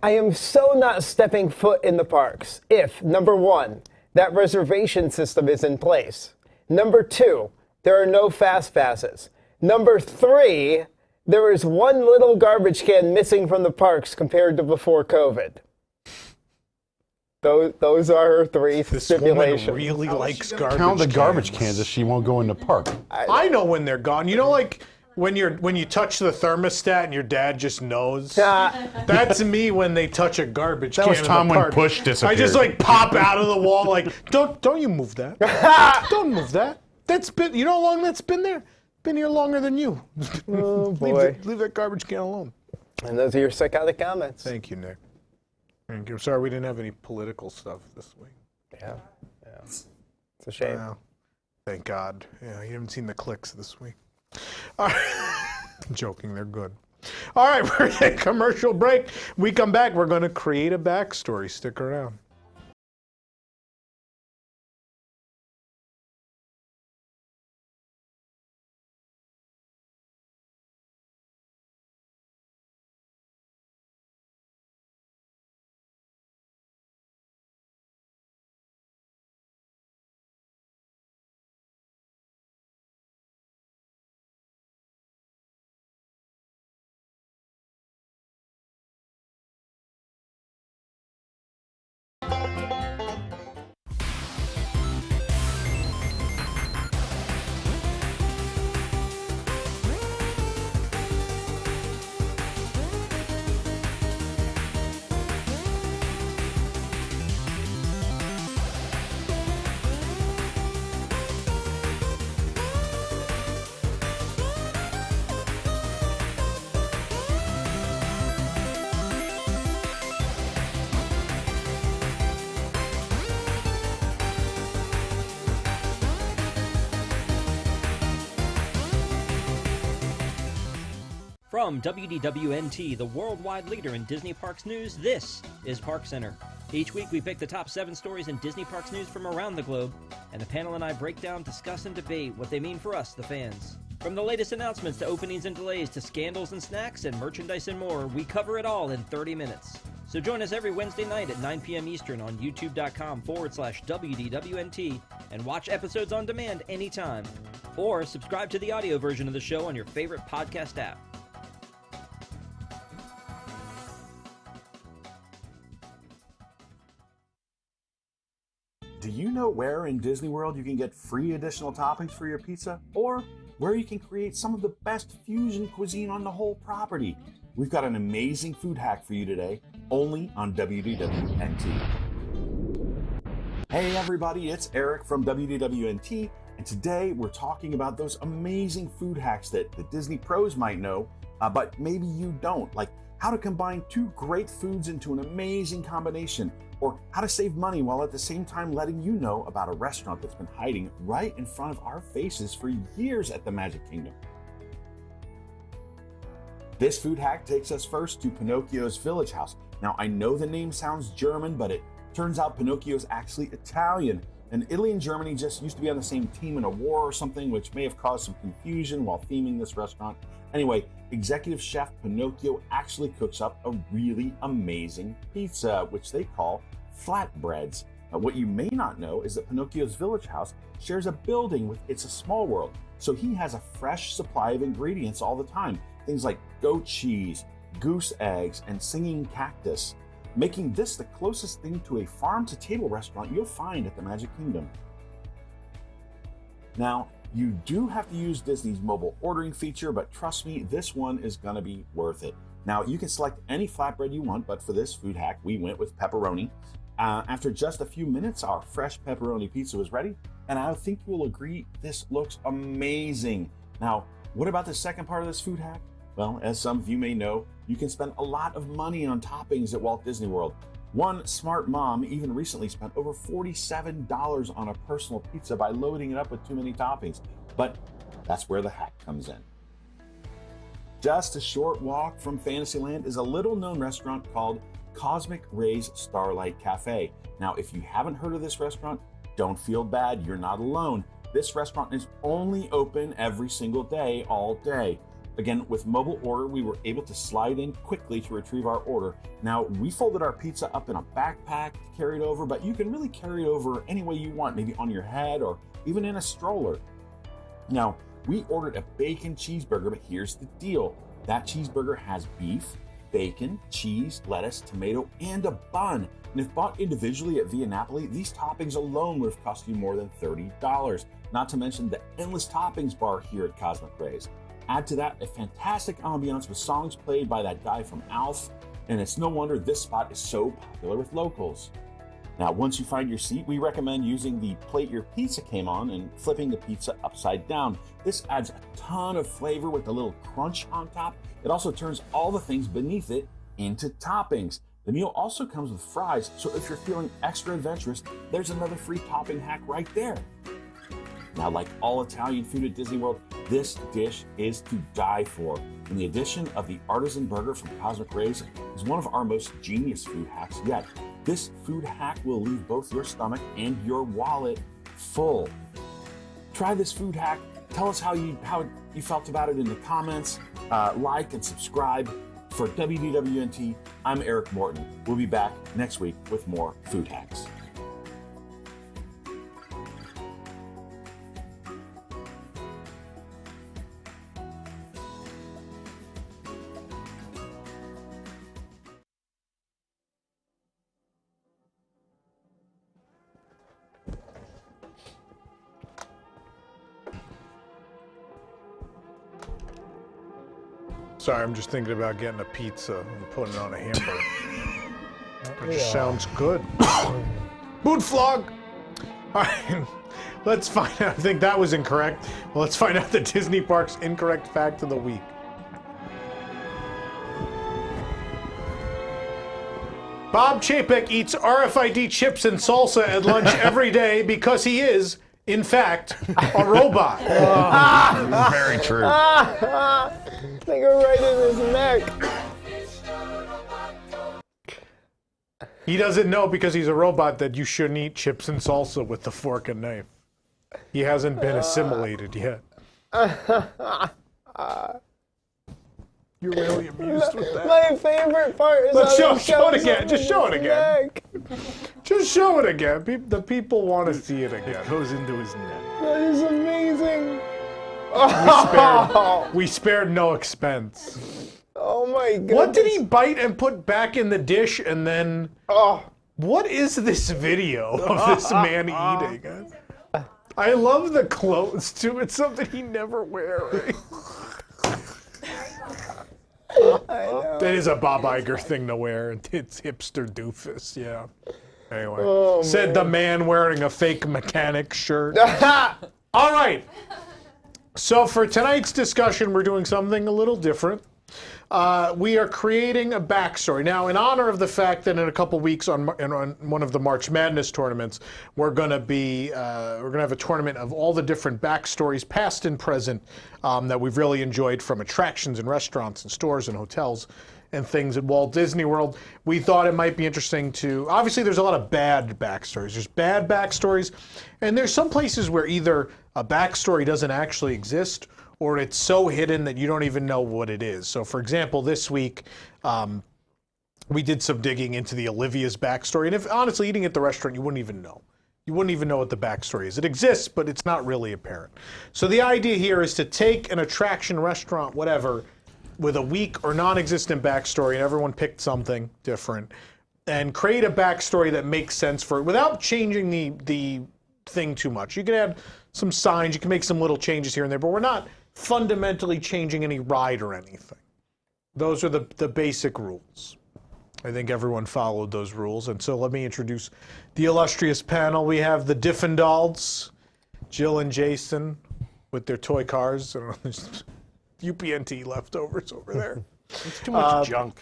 I am so not stepping foot in the parks if, number one, that reservation system is in place. Number two, there are no fast passes. Number three, there is one little garbage can missing from the parks compared to before COVID. Those are her three stipulations. Woman really likes garbage Count the garbage cans. cans if she won't go in the park. I know when they're gone. You know, like when you touch the thermostat and your dad just knows. That's me when they touch a garbage can. That was Tom in the when park. Push disappeared. I just like pop out of the wall like, don't you move that? Don't move that. That's been. You know how long that's been there? Been here longer than you. Oh boy. Leave that garbage can alone. And those are your psychotic comments. Thank you, Nick. Thank you. Sorry we didn't have any political stuff this week. Yeah. It's a shame. Wow. Thank God. Yeah, you haven't seen the clicks this week. All right. I'm joking, they're good. All right, we're at a commercial break. We come back, we're going to create a backstory. Stick around. From WDWNT, the worldwide leader in Disney Parks news, this is Park Center. Each week we pick the top 7 stories in Disney Parks news from around the globe, and the panel and I break down, discuss, and debate what they mean for us, the fans. From the latest announcements to openings and delays to scandals and snacks and merchandise and more, we cover it all in 30 minutes. So join us every Wednesday night at 9 p.m. Eastern on youtube.com/WDWNT and watch episodes on demand anytime. Or subscribe to the audio version of the show on your favorite podcast app. Do you know where in Disney World you can get free additional toppings for your pizza? Or where you can create some of the best fusion cuisine on the whole property? We've got an amazing food hack for you today, only on WDWNT. Hey everybody, it's Eric from WDWNT, And today we're talking about those amazing food hacks that the Disney pros might know, but maybe you don't, like how to combine two great foods into an amazing combination, or how to save money while at the same time letting you know about a restaurant that's been hiding right in front of our faces for years at the Magic Kingdom. This food hack takes us first to Pinocchio's Village House. Now, I know the name sounds German, but it turns out Pinocchio's actually Italian. And Italy and Germany just used to be on the same team in a war or something, which may have caused some confusion while theming this restaurant. Anyway, executive chef Pinocchio actually cooks up a really amazing pizza, which they call flatbreads. Now, what you may not know is that Pinocchio's Village House shares a building with It's a Small World, so he has a fresh supply of ingredients all the time. Things like goat cheese, goose eggs, and singing cactus, making this the closest thing to a farm-to-table restaurant you'll find at the Magic Kingdom. Now, you do have to use Disney's mobile ordering feature, but trust me, this one is gonna be worth it. Now, you can select any flatbread you want, but for this food hack, we went with pepperoni. After just a few minutes, our fresh pepperoni pizza was ready, and I think you will agree this looks amazing. Now, what about the second part of this food hack? Well, as some of you may know, you can spend a lot of money on toppings at Walt Disney World. One smart mom even recently spent over $47 on a personal pizza by loading it up with too many toppings. But that's where the hack comes in. Just a short walk from Fantasyland is a little-known restaurant called Cosmic Rays Starlight Cafe. Now, if you haven't heard of this restaurant, don't feel bad, you're not alone. This restaurant is only open every single day, all day. Again, with mobile order, we were able to slide in quickly to retrieve our order. Now, we folded our pizza up in a backpack to carry it over, but you can really carry it over any way you want, maybe on your head or even in a stroller. Now, we ordered a bacon cheeseburger, but here's the deal. That cheeseburger has beef, bacon, cheese, lettuce, tomato, and a bun. And if bought individually at Via Napoli, these toppings alone would have cost you more than $30. Not to mention the endless toppings bar here at Cosmic Rays. Add to that a fantastic ambiance with songs played by that guy from Alf, and it's no wonder this spot is so popular with locals. Now, once you find your seat, we recommend using the plate your pizza came on and flipping the pizza upside down. This adds a ton of flavor with a little crunch on top. It also turns all the things beneath it into toppings. The meal also comes with fries, so if you're feeling extra adventurous, there's another free topping hack right there. Now, like all Italian food at Disney World, this dish is to die for. And the addition of the artisan burger from Cosmic Rays is one of our most genius food hacks yet. This food hack will leave both your stomach and your wallet full. Try this food hack. Tell us how you felt about it in the comments. Like and subscribe. For WDWNT, I'm Eric Morton. We'll be back next week with more food hacks. Sorry, I'm just thinking about getting a pizza and putting it on a hamburger. It just sounds good. Boot flog! All right, let's find out. I think that was incorrect. Well, let's find out the Disney Parks incorrect fact of the week. Bob Chapek eats RFID chips and salsa at lunch every day because he is, in fact, a robot. Very true. Finger right in his neck. He doesn't know because he's a robot that you shouldn't eat chips and salsa with the fork and knife. He hasn't been assimilated yet. You're really amused with that. My favorite part is Let's how show it he again. shoves Just show it his again. neck. Just show it again. The people want to see it again. It goes into his neck. That is amazing. We spared no expense. Oh my god. What did he bite and put back in the dish and then... What is this video of this man eating? I love the clothes too. It's something he never wears. That is a Bob Iger thing to wear. It's hipster doofus, yeah. Anyway, said the man wearing a fake mechanic shirt. All right. So for tonight's discussion, we're doing something a little different. We are creating a backstory. Now, in honor of the fact that in a couple weeks on one of the March Madness tournaments, we're going to have a tournament of all the different backstories, past and present, that we've really enjoyed from attractions and restaurants and stores and hotels and things at Walt Disney World. We thought it might be interesting to, obviously there's a lot of bad backstories. There's bad backstories, and there's some places where either a backstory doesn't actually exist or it's so hidden that you don't even know what it is. So for example, this week, we did some digging into the Olivia's backstory, and if honestly eating at the restaurant, you wouldn't even know. You wouldn't even know what the backstory is. It exists, but it's not really apparent. So the idea here is to take an attraction, restaurant, whatever, with a weak or non-existent backstory, and everyone picked something different, and create a backstory that makes sense for it without changing the thing too much. You can add some signs, you can make some little changes here and there, but we're not fundamentally changing any ride or anything. Those are the basic rules. I think everyone followed those rules, and so let me introduce the illustrious panel. We have the Diffendals, Jill and Jason, with their toy cars. I don't know, there's UPNT leftovers over there. It's too much junk.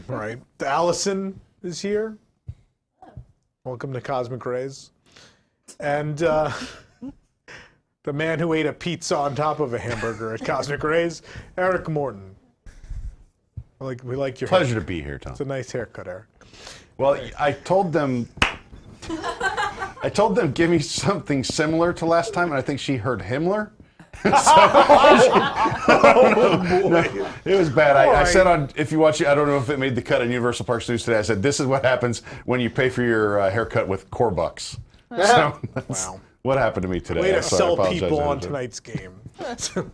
Right. Allison is here. Welcome to Cosmic Rays. And the man who ate a pizza on top of a hamburger at Cosmic Rays, Eric Morton. We like your Pleasure hair. to be here, Tom. It's a nice haircut, Eric. Well, I told them give me something similar to last time, and I think she heard Himmler. No, it was bad. I said on, if you watch it, I don't know if it made the cut on Universal Parks News today. I said, this is what happens when you pay for your haircut with core bucks. So that's what happened to me today. Way to So I sell apologize, people on editor. tonight's game. So,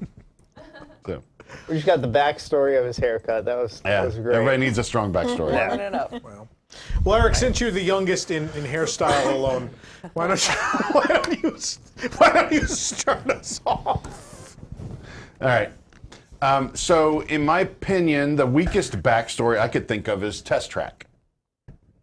We just got the backstory of his haircut. That was great. everybody needs a strong backstory. Warming it up. Well, Eric, since you're the youngest in hairstyle alone, why don't you start us off? All right. So, in my opinion, the weakest backstory I could think of is Test Track.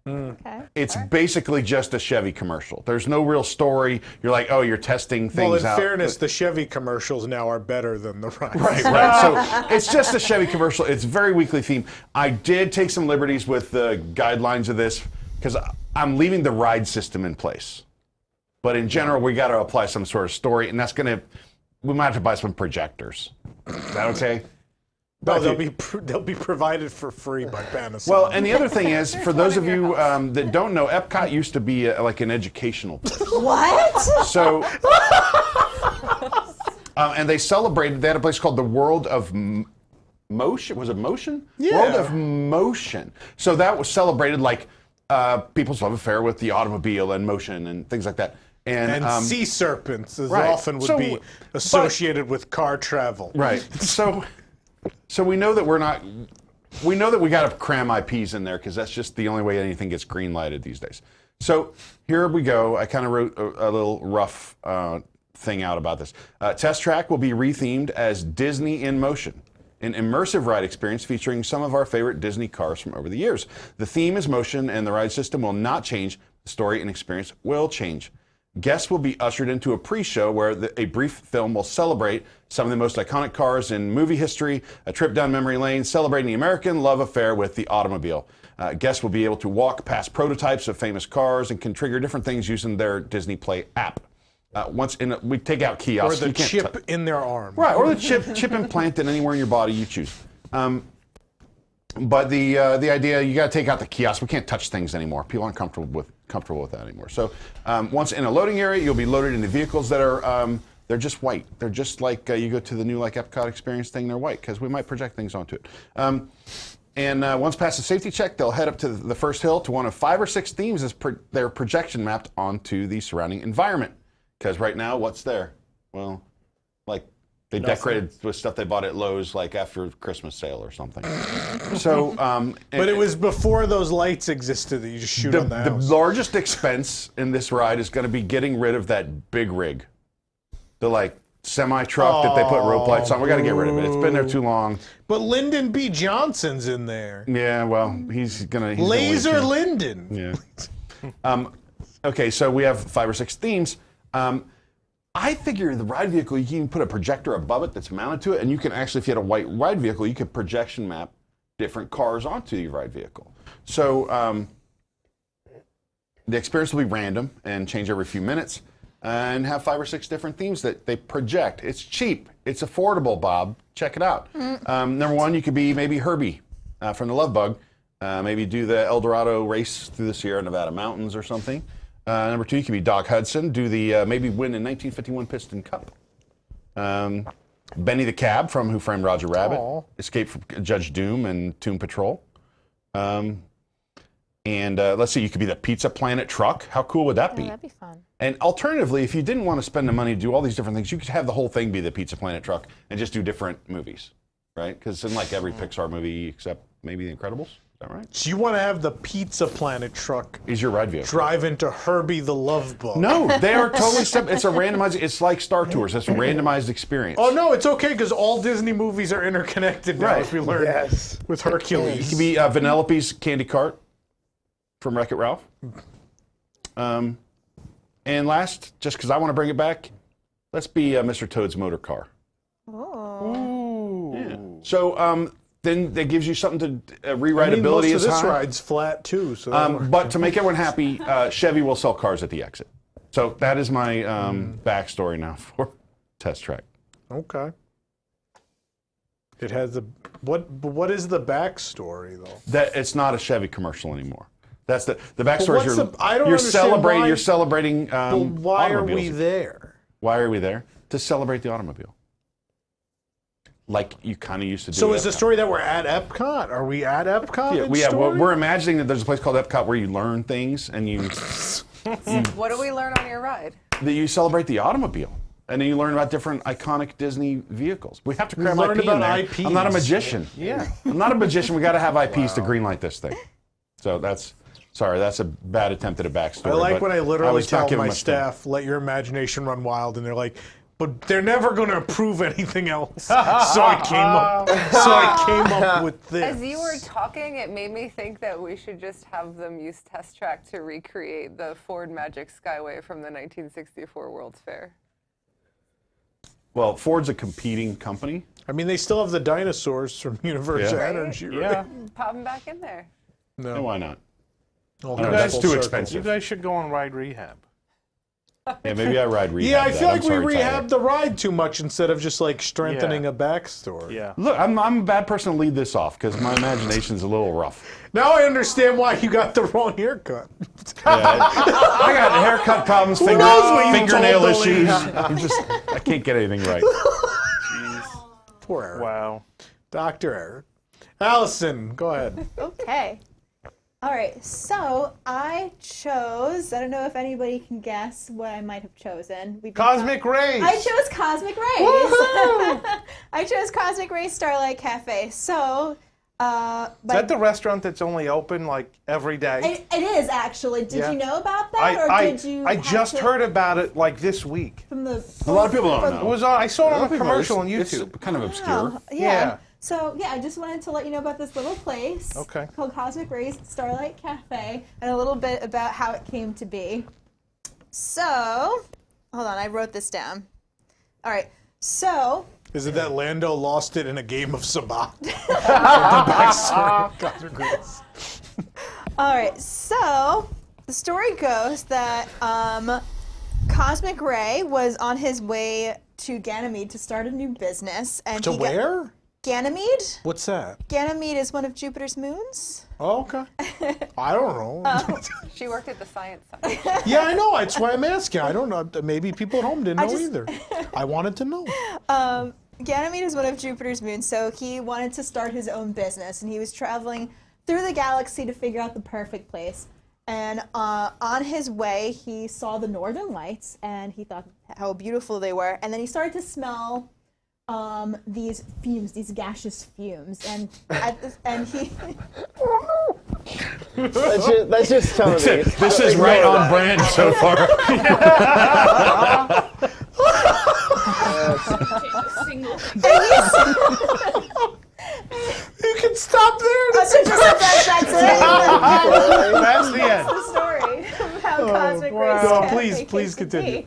Okay. It's basically just a Chevy commercial. There's no real story. You're like, oh, you're testing things Well, in out. fairness, the Chevy commercials now are better than the rides. Right. So it's just a Chevy commercial. It's very weekly themed. I did take some liberties with the guidelines of this because I'm leaving the ride system in place. But in general, we got to apply some sort of story, and we might have to buy some projectors. Is that okay? No, they'll be provided for free by Panasonic. Well, and the other thing is, for those of you that don't know, Epcot used to be like an educational place. What? So, and they celebrated, they had a place called the World of Motion. Was it Motion? Yeah. World of Motion. So that was celebrated like people's love affair with the automobile and motion and things like that. And sea serpents as right. often would be associated with car travel. Right. So we know that we know that we got to cram IPs in there because that's just the only way anything gets green lighted these days. So here we go. I kind of wrote a little rough thing out about this. Test Track will be rethemed as Disney in Motion, an immersive ride experience featuring some of our favorite Disney cars from over the years. The theme is motion and the ride system will not change. The story and experience will change. Guests will be ushered into a pre-show where a brief film will celebrate some of the most iconic cars in movie history, a trip down memory lane, celebrating the American love affair with the automobile. Guests will be able to walk past prototypes of famous cars and can trigger different things using their Disney Play app. We take out kiosks. Or the chip in their arm. Right, or the chip implanted anywhere in your body you choose. But the idea, you got to take out the kiosk. We can't touch things anymore. People aren't comfortable with that anymore. So once in a loading area, you'll be loaded into vehicles that are they're just white. They're just like you go to the new Epcot experience thing. They're white because we might project things onto it. And once past the safety check, they'll head up to the first hill to one of 5 or 6 themes as their projection mapped onto the surrounding environment. Because right now, what's there? Well, like they decorated with stuff they bought at Lowe's like after Christmas sale or something. So, but it was before those lights existed that you just shoot on the house. The largest expense in this ride is going to be getting rid of that big rig. The semi-truck that they put rope lights on. We got to get rid of it. It's been there too long. But Lyndon B. Johnson's in there. Yeah, well, he's gonna Laser Lyndon. Yeah. Okay, so we have 5 or 6 themes. I figure the ride vehicle, you can even put a projector above it that's mounted to it, and you can actually, if you had a white ride vehicle, you could projection map different cars onto your ride vehicle. So the experience will be random and change every few minutes, and have 5 or 6 different themes that they project. It's cheap. It's affordable, Bob. Check it out. Number 1, you could be maybe Herbie from the Love Bug. Maybe do the El Dorado race through the Sierra Nevada mountains or something. Number 2, you could be Doc Hudson. Do the maybe win a 1951 Piston Cup. Benny the Cab from Who Framed Roger Rabbit. Aww. Escape from Judge Doom and Tomb Patrol. And let's see, you could be the Pizza Planet truck. How cool would that be? That'd be fun. And alternatively, if you didn't want to spend the money to do all these different things, you could have the whole thing be the Pizza Planet truck and just do different movies, right? Because in like every Pixar movie except maybe The Incredibles. Is that right? So you want to have the Pizza Planet truck Is your ride vehicle? drive into Herbie the Love Bug? No, they are totally separate. It's a randomized, it's like Star Tours. It's a randomized experience. Oh no, it's okay because all Disney movies are interconnected now, Right. as we learned with You Hercules. could be Vanellope's Candy Cart from Wreck-It Ralph. And last, just because I want to bring it back, let's be Mr. Toad's motor car. Oh. Yeah. So then that gives you something to rewritability most of is this high. ride's flat too. So that works. But to make everyone happy, Chevy will sell cars at the exit. So that is my backstory now for Test Track. Okay. It has the what is the backstory though? That it's not a Chevy commercial anymore. That's the backstory. what's Is the- I don't you're understand celebrating. why- You're celebrating. But why are we automobiles. there? Why are we there? To celebrate the automobile. Like you kind of used to do. So at is the Epcot. story that we're at Epcot? Are we at Epcot? Yeah, in we're, story? we're imagining that there's a place called Epcot where you learn things and you What do we learn on your ride? that you celebrate the automobile. And then you learn about different iconic Disney vehicles. We have to We cram learn IP in about there. IPs. I'm not a magician. Yeah. I'm not a magician. We got to have IPs to greenlight this thing. So that's a bad attempt at a backstory. I like but when I literally was not tell given my much time. staff, let your imagination run wild, and they're like, but they're never going to approve anything else. So I came up with this. As you were talking, it made me think that we should just have them use Test Track to recreate the Ford Magic Skyway from the 1964 World's Fair. Well, Ford's a competing company. I mean, they still have the dinosaurs from Universal Yeah. Energy, right? Yeah. Pop them back in there. No, why not? Oh, No, that's too expensive. You guys should go on Ride Rehab. Yeah, maybe I ride rehab. Yeah, I that. feel I'm like we sorry, Tyler. rehab the ride too much instead of just like strengthening a backstory. Yeah. Look, I'm a bad person to lead this off because my imagination's a little rough. Now I understand why you got the wrong haircut. I got haircut problems, Who knows what you fingernail told the issues. lady? I can't get anything right. Poor Eric. Wow. Dr. Eric. Allison, go ahead. Okay. All right, so I chose, I don't know if anybody can guess what I might have chosen. Cosmic Rays! I chose Cosmic Rays. I chose Cosmic Rays Starlight Cafe. So, Is that the restaurant that's only open like every day? it is actually. Did Yeah. you know about that, or did you? I have just to- heard about it like this week. from the. A lot of people don't from- know. It was on, I saw it A lot on of a people- commercial on it's YouTube. kind of obscure. Oh, yeah. So yeah, I just wanted to let you know about this little place called Cosmic Rays Starlight Cafe and a little bit about how it came to be. So, hold on, I wrote this down. All right, so. Is it that Lando lost it in a game of Sabat? All right, so the story goes that Cosmic Ray was on his way to Ganymede to start a new business, and To where? Ganymede. What's that? Ganymede is one of Jupiter's moons. Oh, okay. I don't know. She worked at the Science Center. Yeah, I know. That's why I'm asking. I don't know. Maybe people at home didn't know just- either. I wanted to know. Ganymede is one of Jupiter's moons, so he wanted to start his own business, and he was traveling through the galaxy to figure out the perfect place. And on his way, he saw the Northern Lights, and he thought how beautiful they were. And then he started to smell these fumes, these gaseous fumes, and he. That's just Tony. This is right on brand so far. You can stop there. That's it. That's the end. That's the story of how Cosmic Rays No, Cafe please came to continue. be.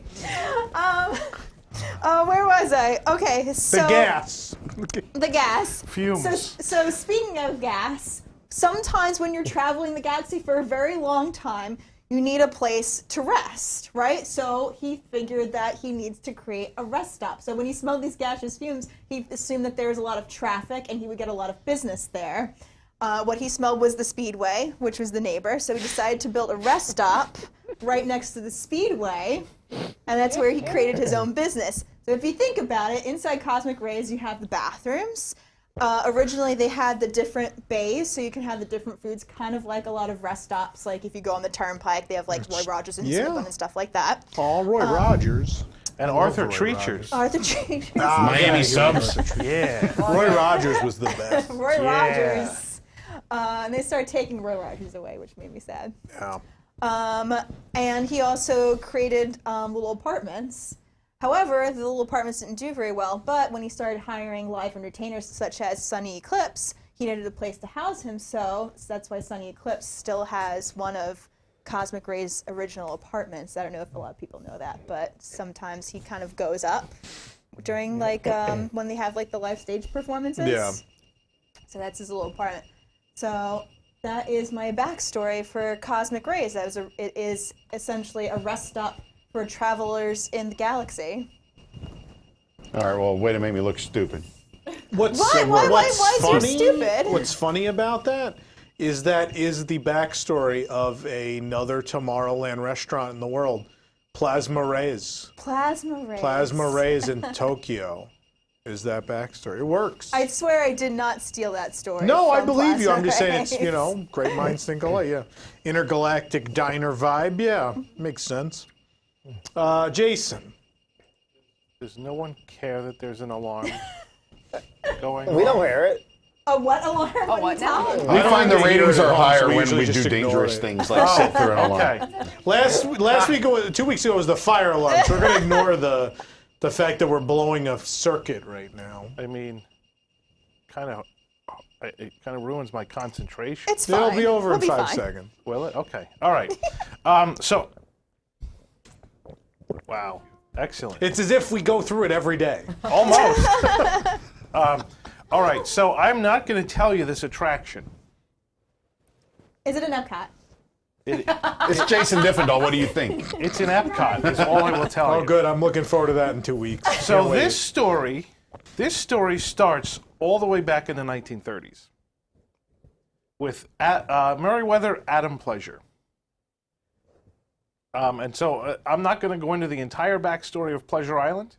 Where was I? Okay, so The gas. The gas. Fumes. So speaking of gas, sometimes when you're traveling the galaxy for a very long time, you need a place to rest, right? So he figured that he needs to create a rest stop. So when he smelled these gaseous fumes, he assumed that there was a lot of traffic and he would get a lot of business there. What he smelled was the Speedway, which was the neighbor. So he decided to build a rest stop right next to the Speedway, and that's where he created his own business. So if you think about it, inside Cosmic Rays, you have the bathrooms. Originally, they had the different bays, so you can have the different foods, kind of like a lot of rest stops. Like if you go on the Turnpike, they have like Roy Rogers and Cinnabon and stuff like that. Oh, Roy Rogers. And Arthur Treacher's. Arthur Treacher's. Miami Subs. Yeah. Roy Rogers was the best. Roy Rogers. And they started taking Roy Rogers away, which made me sad. Yeah. And he also created little apartments. However, the little apartments didn't do very well, but when he started hiring live entertainers such as Sunny Eclipse, he needed a place to house him, so that's why Sunny Eclipse still has one of Cosmic Ray's original apartments. I don't know if a lot of people know that, but sometimes he kind of goes up during like when they have like the live stage performances. Yeah. So that's his little apartment. So that is my backstory for Cosmic Rays. It is essentially a rest stop for travelers in the galaxy. All right, well, way to make me look stupid. What's Why is funny, you stupid? What's funny about that is the backstory of another Tomorrowland restaurant in the world, Plasma Rays. Plasma Rays. Plasma Rays in Tokyo is that backstory. It works. I swear I did not steal that story. No, I from believe you. Plasma I'm just saying it's, Rays. great minds think alike. Yeah. Intergalactic diner vibe. Yeah, makes sense. Jason. Does no one care that there's an alarm going on? We don't hear it. A what alarm? What are you talking about? We find the ratings are higher so we when usually we just do ignore dangerous it. things like sit through an alarm. Okay. Last week, 2 weeks ago, was the fire alarm, so we're going to ignore the fact that we're blowing a circuit right now. I mean, it kind of ruins my concentration. It's fine. It'll be over in We'll be 5 fine. seconds. Will it? Okay. All right. Wow. Excellent. It's as if we go through it every day. Almost. All right. So I'm not going to tell you this attraction. Is it an Epcot? It's Jason Diffendahl. What do you think? It's an Epcot. Is all I will tell you. Oh, good. I'm looking forward to that in 2 weeks. So Can't wait. this story starts all the way back in the 1930s with Meriwether Adam Pleasure. And so I'm not going to go into the entire backstory of Pleasure Island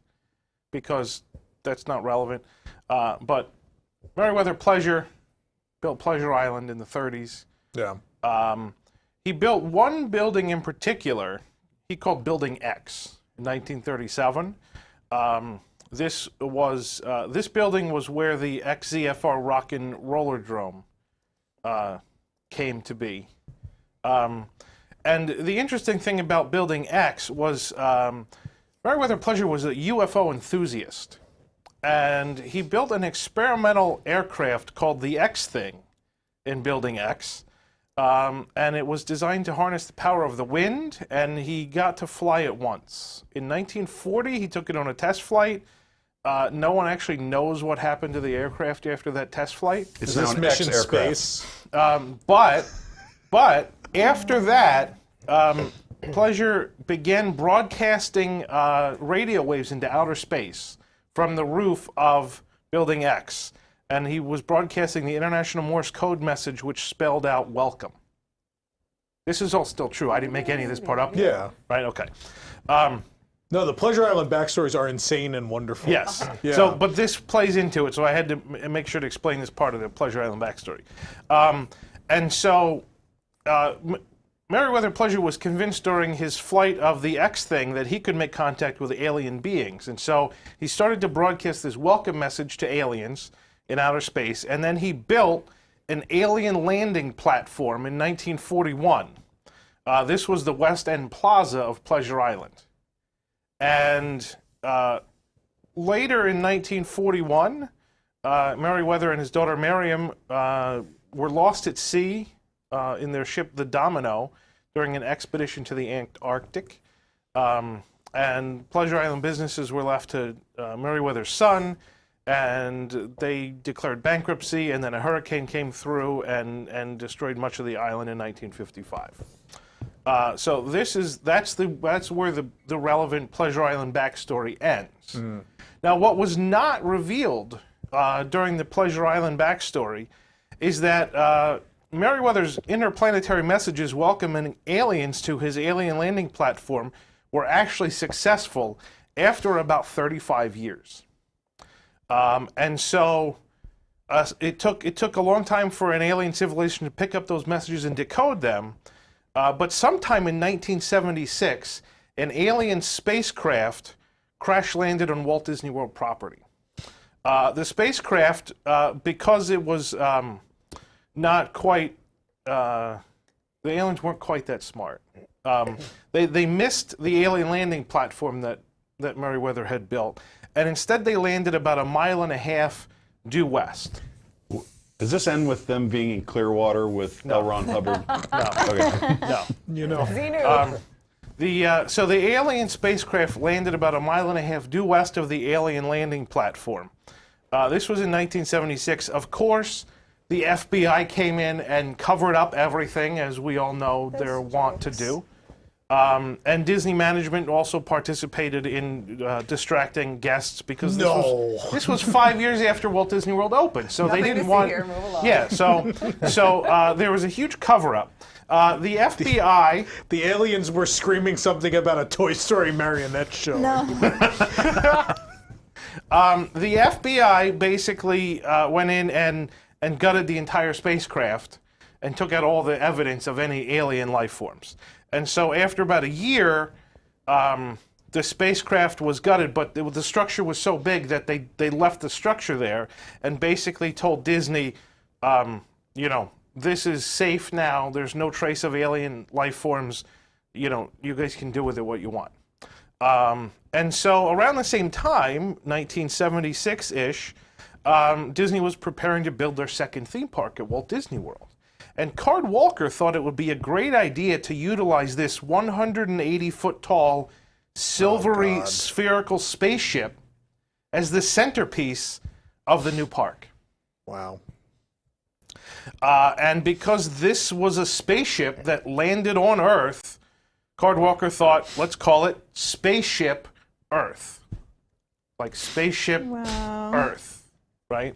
because that's not relevant. But Meriwether Pleasure built Pleasure Island in the 30s. Yeah. He built one building in particular he called Building X in 1937. This building was where the XZFR Rockin' Rollerdrome came to be. And the interesting thing about Building X was Meriwether Pleasure was a UFO enthusiast. And he built an experimental aircraft called the X-Thing in Building X. And it was designed to harness the power of the wind, and he got to fly it once. In 1940, he took it on a test flight. No one actually knows what happened to the aircraft after that test flight. Is this mission space? But after that, Pleasure began broadcasting radio waves into outer space from the roof of Building X. And he was broadcasting the International Morse code message, which spelled out welcome. This is all still true. I didn't make any of this part up. Yeah. Right, okay. No, the Pleasure Island backstories are insane and wonderful. Yes. Yeah. So, but this plays into it, so I had to make sure to explain this part of the Pleasure Island backstory. And so, Meriwether Pleasure was convinced during his flight of the X-Thing that he could make contact with alien beings. And so, he started to broadcast this welcome message to aliens in outer space, and then he built an alien landing platform in 1941. This was the West End Plaza of Pleasure Island. And later in 1941, Meriwether and his daughter Miriam were lost at sea in their ship, the Domino, during an expedition to the Antarctic. and Pleasure Island businesses were left to Meriwether's son, and they declared bankruptcy, and then a hurricane came through and destroyed much of the island in 1955. So that's where the relevant Pleasure Island backstory ends. Now, what was not revealed during the Pleasure Island backstory is that Meriwether's interplanetary messages welcoming aliens to his alien landing platform were actually successful after about 35 years. And so it took a long time for an alien civilization to pick up those messages and decode them. But sometime in 1976, an alien spacecraft crash-landed on Walt Disney World property. The spacecraft, because it was not quite, the aliens weren't quite that smart. They missed the alien landing platform that Meriwether had built, and instead they landed about 1.5 miles due west. Does this end with them being in Clearwater with L. Ron Hubbard? No. Okay. No. You know. So the alien spacecraft landed about 1.5 miles due west of the alien landing platform. This was in 1976. Of course, the FBI came in and covered up everything, as we all know their wont to do. And Disney management also participated in distracting guests because this was 5 years after Walt Disney World opened, so they didn't want. Here, move along. Yeah, so there was a huge cover-up. The FBI, the aliens were screaming something about a Toy Story marionette show. No. The FBI basically went in and gutted the entire spacecraft and took out all the evidence of any alien life forms. And so after about a year, the spacecraft was gutted, but the structure was so big that they left the structure there and basically told Disney, you know, this is safe now. There's no trace of alien life forms. You know, you guys can do with it what you want. And so around the same time, 1976-ish, Disney was preparing to build their second theme park at Walt Disney World. And Card Walker thought it would be a great idea to utilize this 180-foot tall, silvery, spherical spaceship as the centerpiece of the new park. Wow. And because this was a spaceship that landed on Earth, Card Walker thought, let's call it Spaceship Earth. Like Spaceship Earth, right?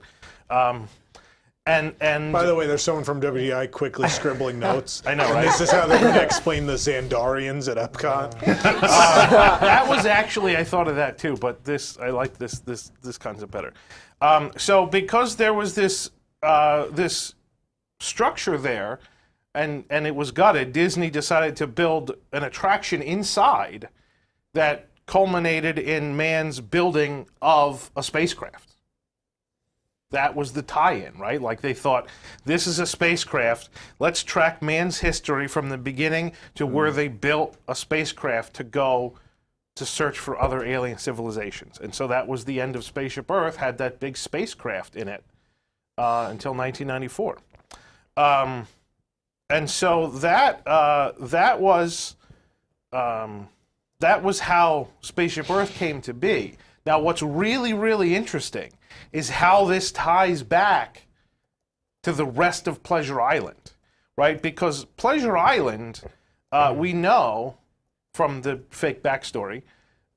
And by the way, there's someone from WDI quickly scribbling notes. I know, and right? This is how they're going to explain the Xandarians at Epcot. That was actually, I thought of that too, but I like this concept better. So because there was this structure there, and it was gutted, Disney decided to build an attraction inside that culminated in man's building of a spacecraft. That was the tie-in, right? Like they thought, this is a spacecraft. Let's track man's history from the beginning to where they built a spacecraft to go to search for other alien civilizations. And so that was the end of Spaceship Earth, had that big spacecraft in it until 1994. And so that was how Spaceship Earth came to be. Now, what's really, really interesting is how this ties back to the rest of Pleasure Island, right? Because Pleasure Island, we know from the fake backstory,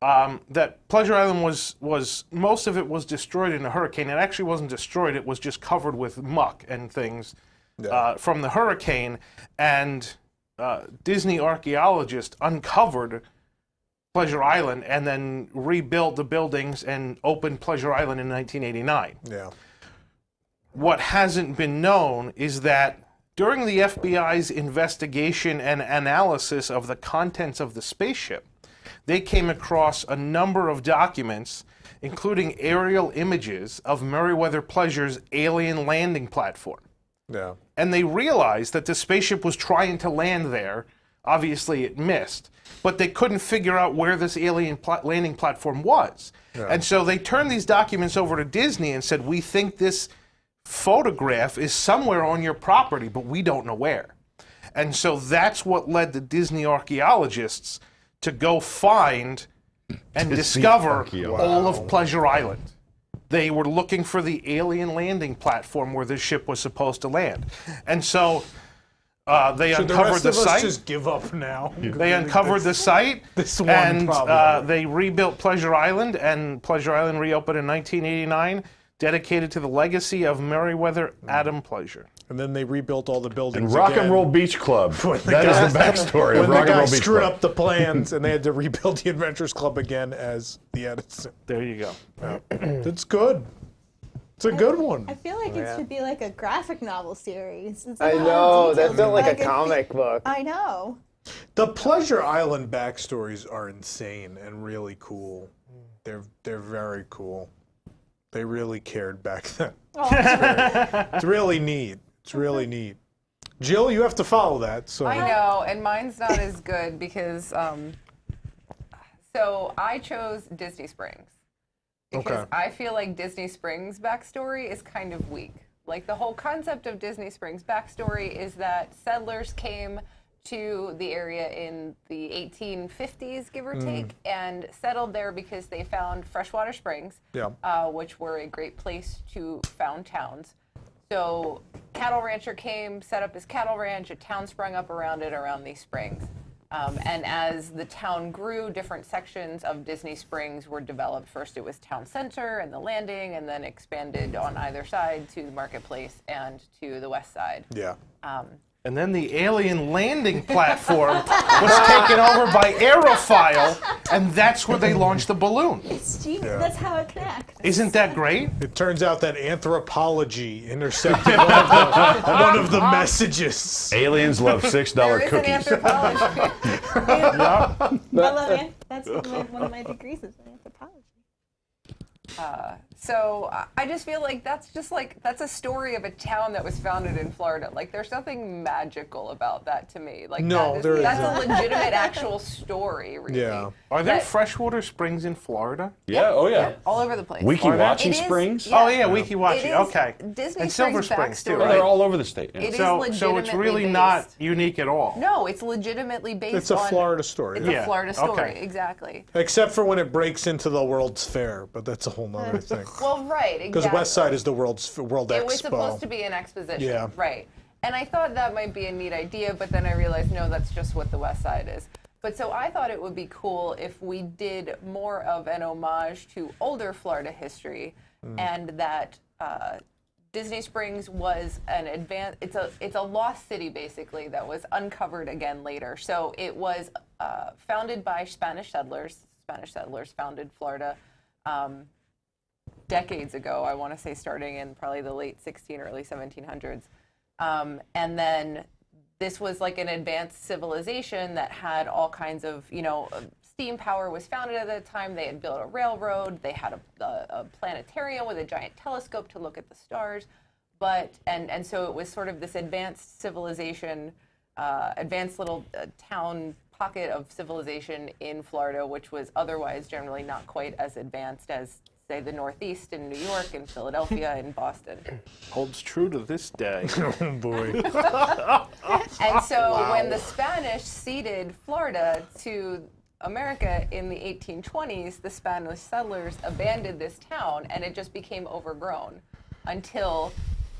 that Pleasure Island was most of it was destroyed in a hurricane. It actually wasn't destroyed, it was just covered with muck and things from the hurricane. And Disney archaeologists uncovered Pleasure Island and then rebuilt the buildings and opened Pleasure Island in 1989. Yeah. What hasn't been known is that during the FBI's investigation and analysis of the contents of the spaceship, they came across a number of documents, including aerial images of Meriwether Pleasure's alien landing platform. Yeah. And they realized that the spaceship was trying to land there. Obviously, it missed. But they couldn't figure out where this alien landing platform was. Yeah. And so they turned these documents over to Disney and said, we think this photograph is somewhere on your property, but we don't know where. And so that's what led the Disney archaeologists to go find and Disney discover Parky, all wow. of Pleasure Island. They were looking for the alien landing platform where this ship was supposed to land. And so they Should uncovered the rest of us site. just give up now? They uncovered the site, This one and probably. they rebuilt Pleasure Island, and Pleasure Island reopened in 1989, dedicated to the legacy of Meriwether Adam Pleasure. And then they rebuilt all the buildings And Rock again. and Roll Beach Club. When That is the backstory of when Rock the and guy Roll Beach screwed Club. up the plans and they had to rebuild the Adventures Club again as the Edison. There you go. It's good. It's a good one. I feel like it should be like a graphic novel series. It's I like a lot know, of that's details. not like a it fe- comic book. I know. The Pleasure Island backstories are insane and really cool. They're very cool. They really cared back then. Oh, It's really neat. It's really neat. Jill, you have to follow that. So I know, and mine's not as good because, so I chose Disney Springs. Because I feel like Disney Springs' backstory is kind of weak. Like the whole concept of Disney Springs' backstory is that settlers came to the area in the 1850s, give or take, and settled there because they found freshwater springs, which were a great place to found towns. So cattle rancher came, set up his cattle ranch, a town sprung up around it, around these springs. And as the town grew, different sections of Disney Springs were developed. First it was town center and the landing, and then expanded on either side to the marketplace and to the west side. Yeah. And then the alien landing platform was taken over by Aerophile, and that's where they launched the balloon. It's genius. That's how it connects. Isn't that great? It turns out that anthropology intercepted one of the messages. Aliens love $6 There is an cookies. anthropology. I love it. That's one of my degrees is in anthropology. So I just feel like that's a story of a town that was founded in Florida. Like there's nothing magical about that to me. Like No, that's a legitimate actual story, really. Yeah. Are there That- freshwater springs in Florida? Yeah, oh yeah. all over the place. Weeki-Wachi It is- Springs? yeah. Oh yeah, Weeki-Wachi. It is Okay. Disney And Silver Springs Springs too, backstory. Oh, right? they're all over the state. yeah. It is So it's legitimately really based. not unique at all. No, it's legitimately based It's a on. Florida story. It's yeah. a Florida story, okay. exactly. Except for when it breaks into the World's Fair, but that's a whole nother thing. Well, right, Because exactly. West Side is the World Expo. It was supposed to be an exposition, Yeah. right? And I thought that might be a neat idea, but then I realized no, that's just what the West Side is. But so I thought it would be cool if we did more of an homage to older Florida history, and that Disney Springs was an it's a lost city basically that was uncovered again later. So it was founded by Spanish settlers. Spanish settlers founded Florida decades ago. I want to say starting in probably the late 1600s, early 1700s. And then this was like an advanced civilization that had all kinds of, steam power was founded at the time. They had built a railroad. They had a planetarium with a giant telescope to look at the stars. And so it was sort of this advanced civilization, advanced little town pocket of civilization in Florida, which was otherwise generally not quite as advanced as, say, the Northeast in New York and Philadelphia and Boston. Holds true to this day. Oh boy. And so when the Spanish ceded Florida to America in the 1820s, the Spanish settlers abandoned this town and it just became overgrown until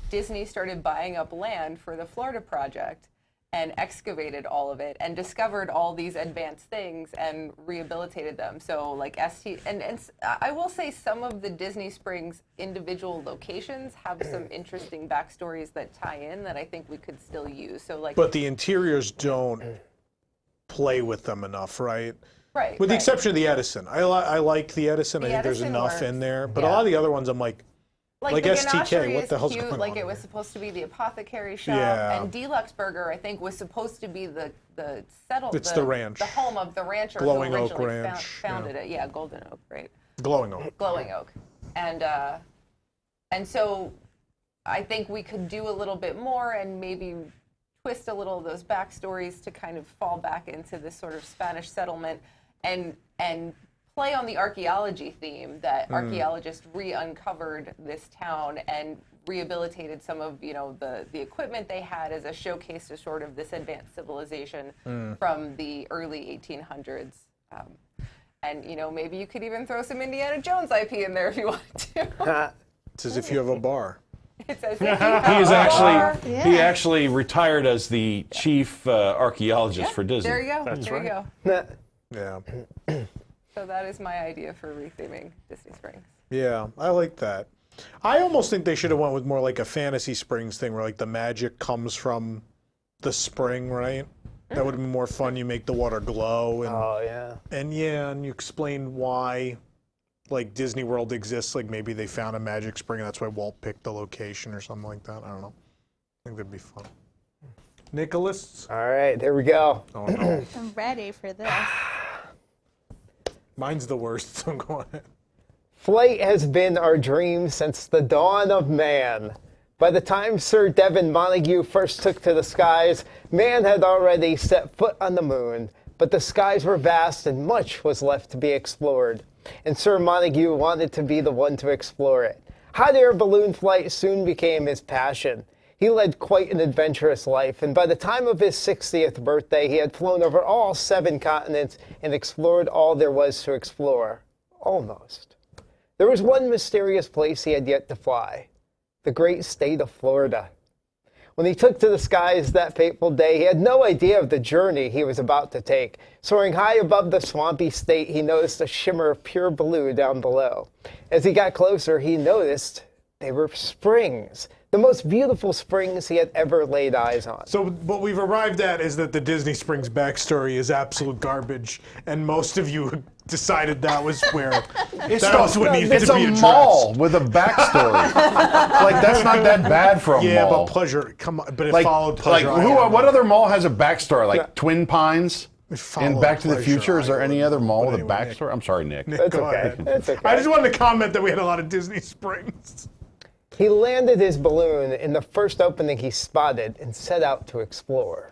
Disney started buying up land for the Florida project and excavated all of it and discovered all these advanced things and rehabilitated them. So like and I will say some of the Disney Springs individual locations have some interesting backstories that tie in that I think we could still use. So like, But the interiors don't play with them enough, right? Right. With the exception of the Edison. I like the Edison. I think there's Edison enough works. in there. But Yeah. a lot of the other ones I'm like the STK, Ganachery what is the hell's cute. going Like on? it was supposed to be the apothecary shop, Yeah. and Deluxe Burger I think was supposed to be the It's the ranch. the home of the rancher Glowing who Oak originally Ranch, founded it. Yeah, Golden Oak, right? Glowing Oak. Glowing Oak, and so I think we could do a little bit more and maybe twist a little of those backstories to kind of fall back into this sort of Spanish settlement and play on the archaeology theme that archaeologists re-uncovered this town and rehabilitated some of the equipment they had as a showcase to sort of this advanced civilization from the early 1800s. And, maybe you could even throw some Indiana Jones IP in there if you wanted to. It's as if you have a bar. It's as if you have He a bar. he actually retired as the chief archaeologist for Disney. There you go. That's there right. you go. Yeah. So that is my idea for retheming Disney Springs. Yeah, I like that. I almost think they should have went with more like a Fantasy Springs thing where like the magic comes from the spring, right? That would have been more fun. You make the water glow. And, Oh, yeah. And you explain why like Disney World exists. Like maybe they found a magic spring and that's why Walt picked the location or something like that. I don't know. I think that'd be fun. Nicholas? All right, there we go. Oh, no. I'm ready for this. Mine's the worst, so go ahead. Flight has been our dream since the dawn of man. By the time Sir Devon Montague first took to the skies, man had already set foot on the moon. But the skies were vast and much was left to be explored. And Sir Montague wanted to be the one to explore it. Hot air balloon flight soon became his passion. He led quite an adventurous life, and by the time of his 60th birthday, he had flown over all 7 continents and explored all there was to explore. Almost. There was one mysterious place he had yet to fly. The great state of Florida. When he took to the skies that fateful day, he had no idea of the journey he was about to take. Soaring high above the swampy state, he noticed a shimmer of pure blue down below. As he got closer, he noticed they were springs. The most beautiful springs he had ever laid eyes on. So what we've arrived at is that the Disney Springs backstory is absolute garbage, and most of you decided that was where It's what needed it's to be a addressed. mall with a backstory. Like that's not that bad for a Yeah, mall. but Pleasure, come on, but it like, followed Pleasure like Island. what other mall has a backstory? Like Twin Pines and followed Back to the Pleasure Future. Is there any other mall with a anyway, backstory? I'm sorry, Nick. Nick, go ahead. That's okay. I just wanted to comment that we had a lot of Disney Springs. He landed his balloon in the first opening he spotted and set out to explore.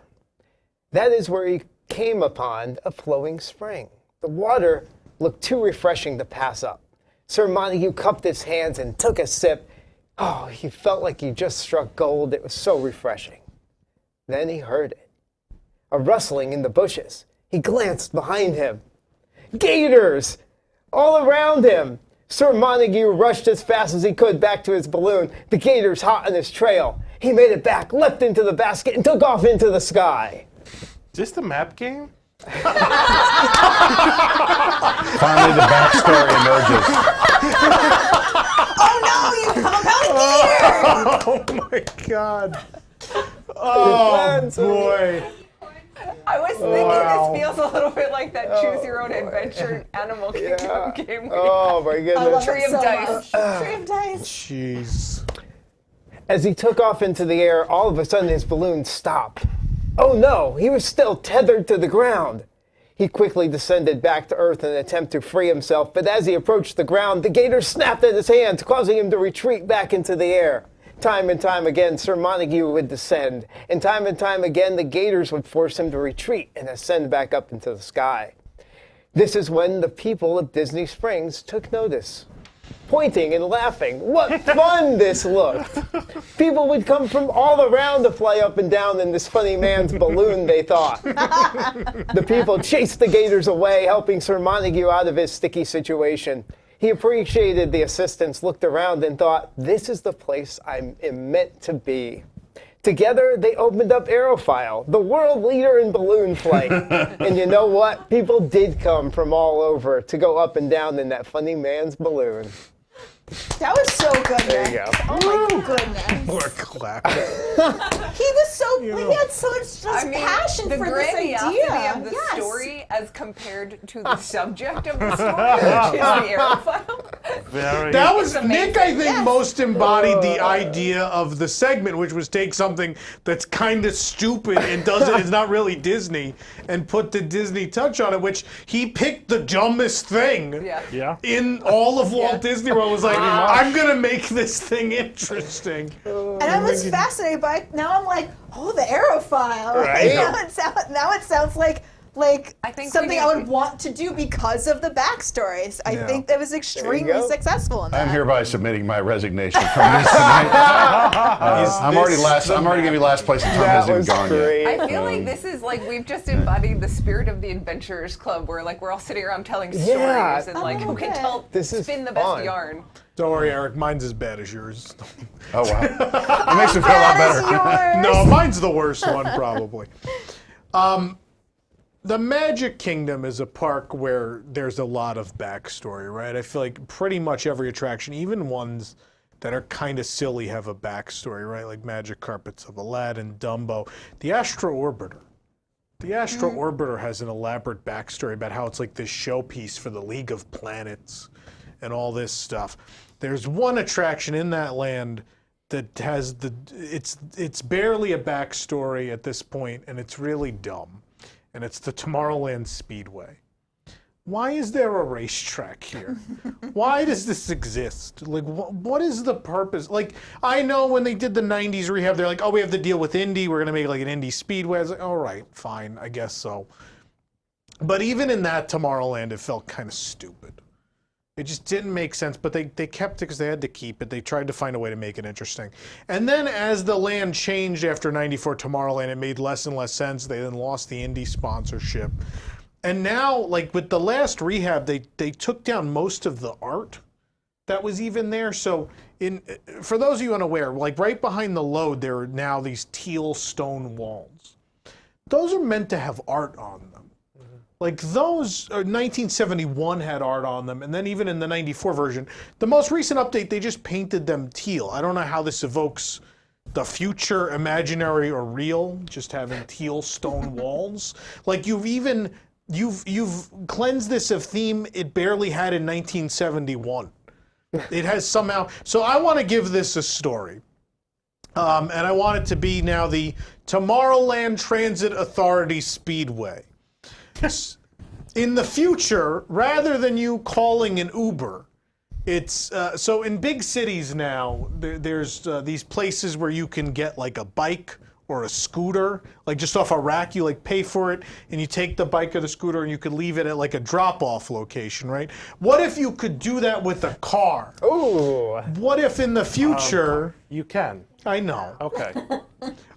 That is where he came upon a flowing spring. The water looked too refreshing to pass up. Sir Montague cupped his hands and took a sip. Oh, he felt like he just struck gold. It was so refreshing. Then he heard it. A rustling in the bushes. He glanced behind him. Gators! All around him! Sir Montague rushed as fast as he could back to his balloon, the gators hot on his trail. He made it back, leapt into the basket, and took off into the sky. Is this the map game? Finally, the backstory emerges. Oh no, you compound gator! Oh my God. Oh boy. I was thinking this feels a little bit like that Choose Your Own Adventure Animal Kingdom game. Oh my goodness. Tree of Dice. Tree of Dice. Jeez. As he took off into the air, all of a sudden his balloon stopped. Oh no, he was still tethered to the ground. He quickly descended back to earth in an attempt to free himself, but as he approached the ground, the gator snapped at his hands, causing him to retreat back into the air. Time and time again, Sir Montague would descend, and time again, the gators would force him to retreat and ascend back up into the sky. This is when the people of Disney Springs took notice. Pointing and laughing. What fun this looked! People would come from all around to fly up and down in this funny man's balloon, they thought. The people chased the gators away, helping Sir Montague out of his sticky situation. He appreciated the assistance, looked around, and thought, this is the place I am meant to be. Together, they opened up Aerophile, the world leader in balloon flight. And you know what? People did come from all over to go up and down in that funny man's balloon. That was so good. There you go. Oh my goodness. We're clapping. He was so, he had so much just passion the for this grandiosity idea. of the Yes. story as compared to the subject of the story, which is the Aerophile. Very. That was It's Nick. I think amazing. most embodied the idea of the segment, which was take something that's kind of stupid and doesn't is not really Disney, and put the Disney touch on it. Which he picked the dumbest thing Yeah. in all of Walt Disney World. Was like, I'm gonna make this thing interesting. And I was fascinated by it. Now I'm like, oh, the Aerophile. Right. Now it sounds like like I think something we I need would want to do because of the backstories. I Yeah. think that was extremely successful in that. I'm hereby submitting my resignation from this tonight. I'm already going to be last place, and Tom hasn't even gone yet. I feel like this is like we've just embodied the spirit of the Adventurers Club, where like we're all sitting around telling Yeah. stories and like who can spin the fun. best yarn. Don't worry, Eric. Mine's as bad as yours. Oh wow, that makes me feel a lot better. No, mine's the worst one probably. The Magic Kingdom is a park where there's a lot of backstory, right? I feel like pretty much every attraction, even ones that are kind of silly, have a backstory, right? Like Magic Carpets of Aladdin, Dumbo. The Astro Orbiter. The Astro Orbiter has an elaborate backstory about how it's like this showpiece for the League of Planets and all this stuff. There's one attraction in that land that has it's barely a backstory at this point, and it's really dumb. And it's the Tomorrowland Speedway. Why is there a racetrack here? Why does this exist? Like, what is the purpose? Like, I know when they did the 90s rehab, they're like, oh, we have to deal with Indy. We're going to make like an Indy Speedway. I was like, all right, fine, I guess so. But even in that Tomorrowland, it felt kind of stupid. It just didn't make sense, but they kept it because they had to keep it. They tried to find a way to make it interesting. And then as the land changed after 94 Tomorrowland, it made less and less sense. They then lost the Indy sponsorship. And now, like with the last rehab, they took down most of the art that was even there. So for those of you unaware, like right behind the load, there are now these teal stone walls. Those are meant to have art on them. Like those, 1971 had art on them, and then even in the 94 version, the most recent update, they just painted them teal. I don't know how this evokes the future, imaginary or real, just having teal stone walls. Like you've cleansed this of theme it barely had in 1971. It has somehow, so I want to give this a story. And I want it to be now the Tomorrowland Transit Authority Speedway. In the future, rather than you calling an Uber, it's so in big cities now, there's these places where you can get like a bike or a scooter, like just off a rack. You like pay for it, and you take the bike or the scooter, and you could leave it at like a drop-off location, right? What if you could do that with a car? Ooh. What if in the future you can? I know. Okay.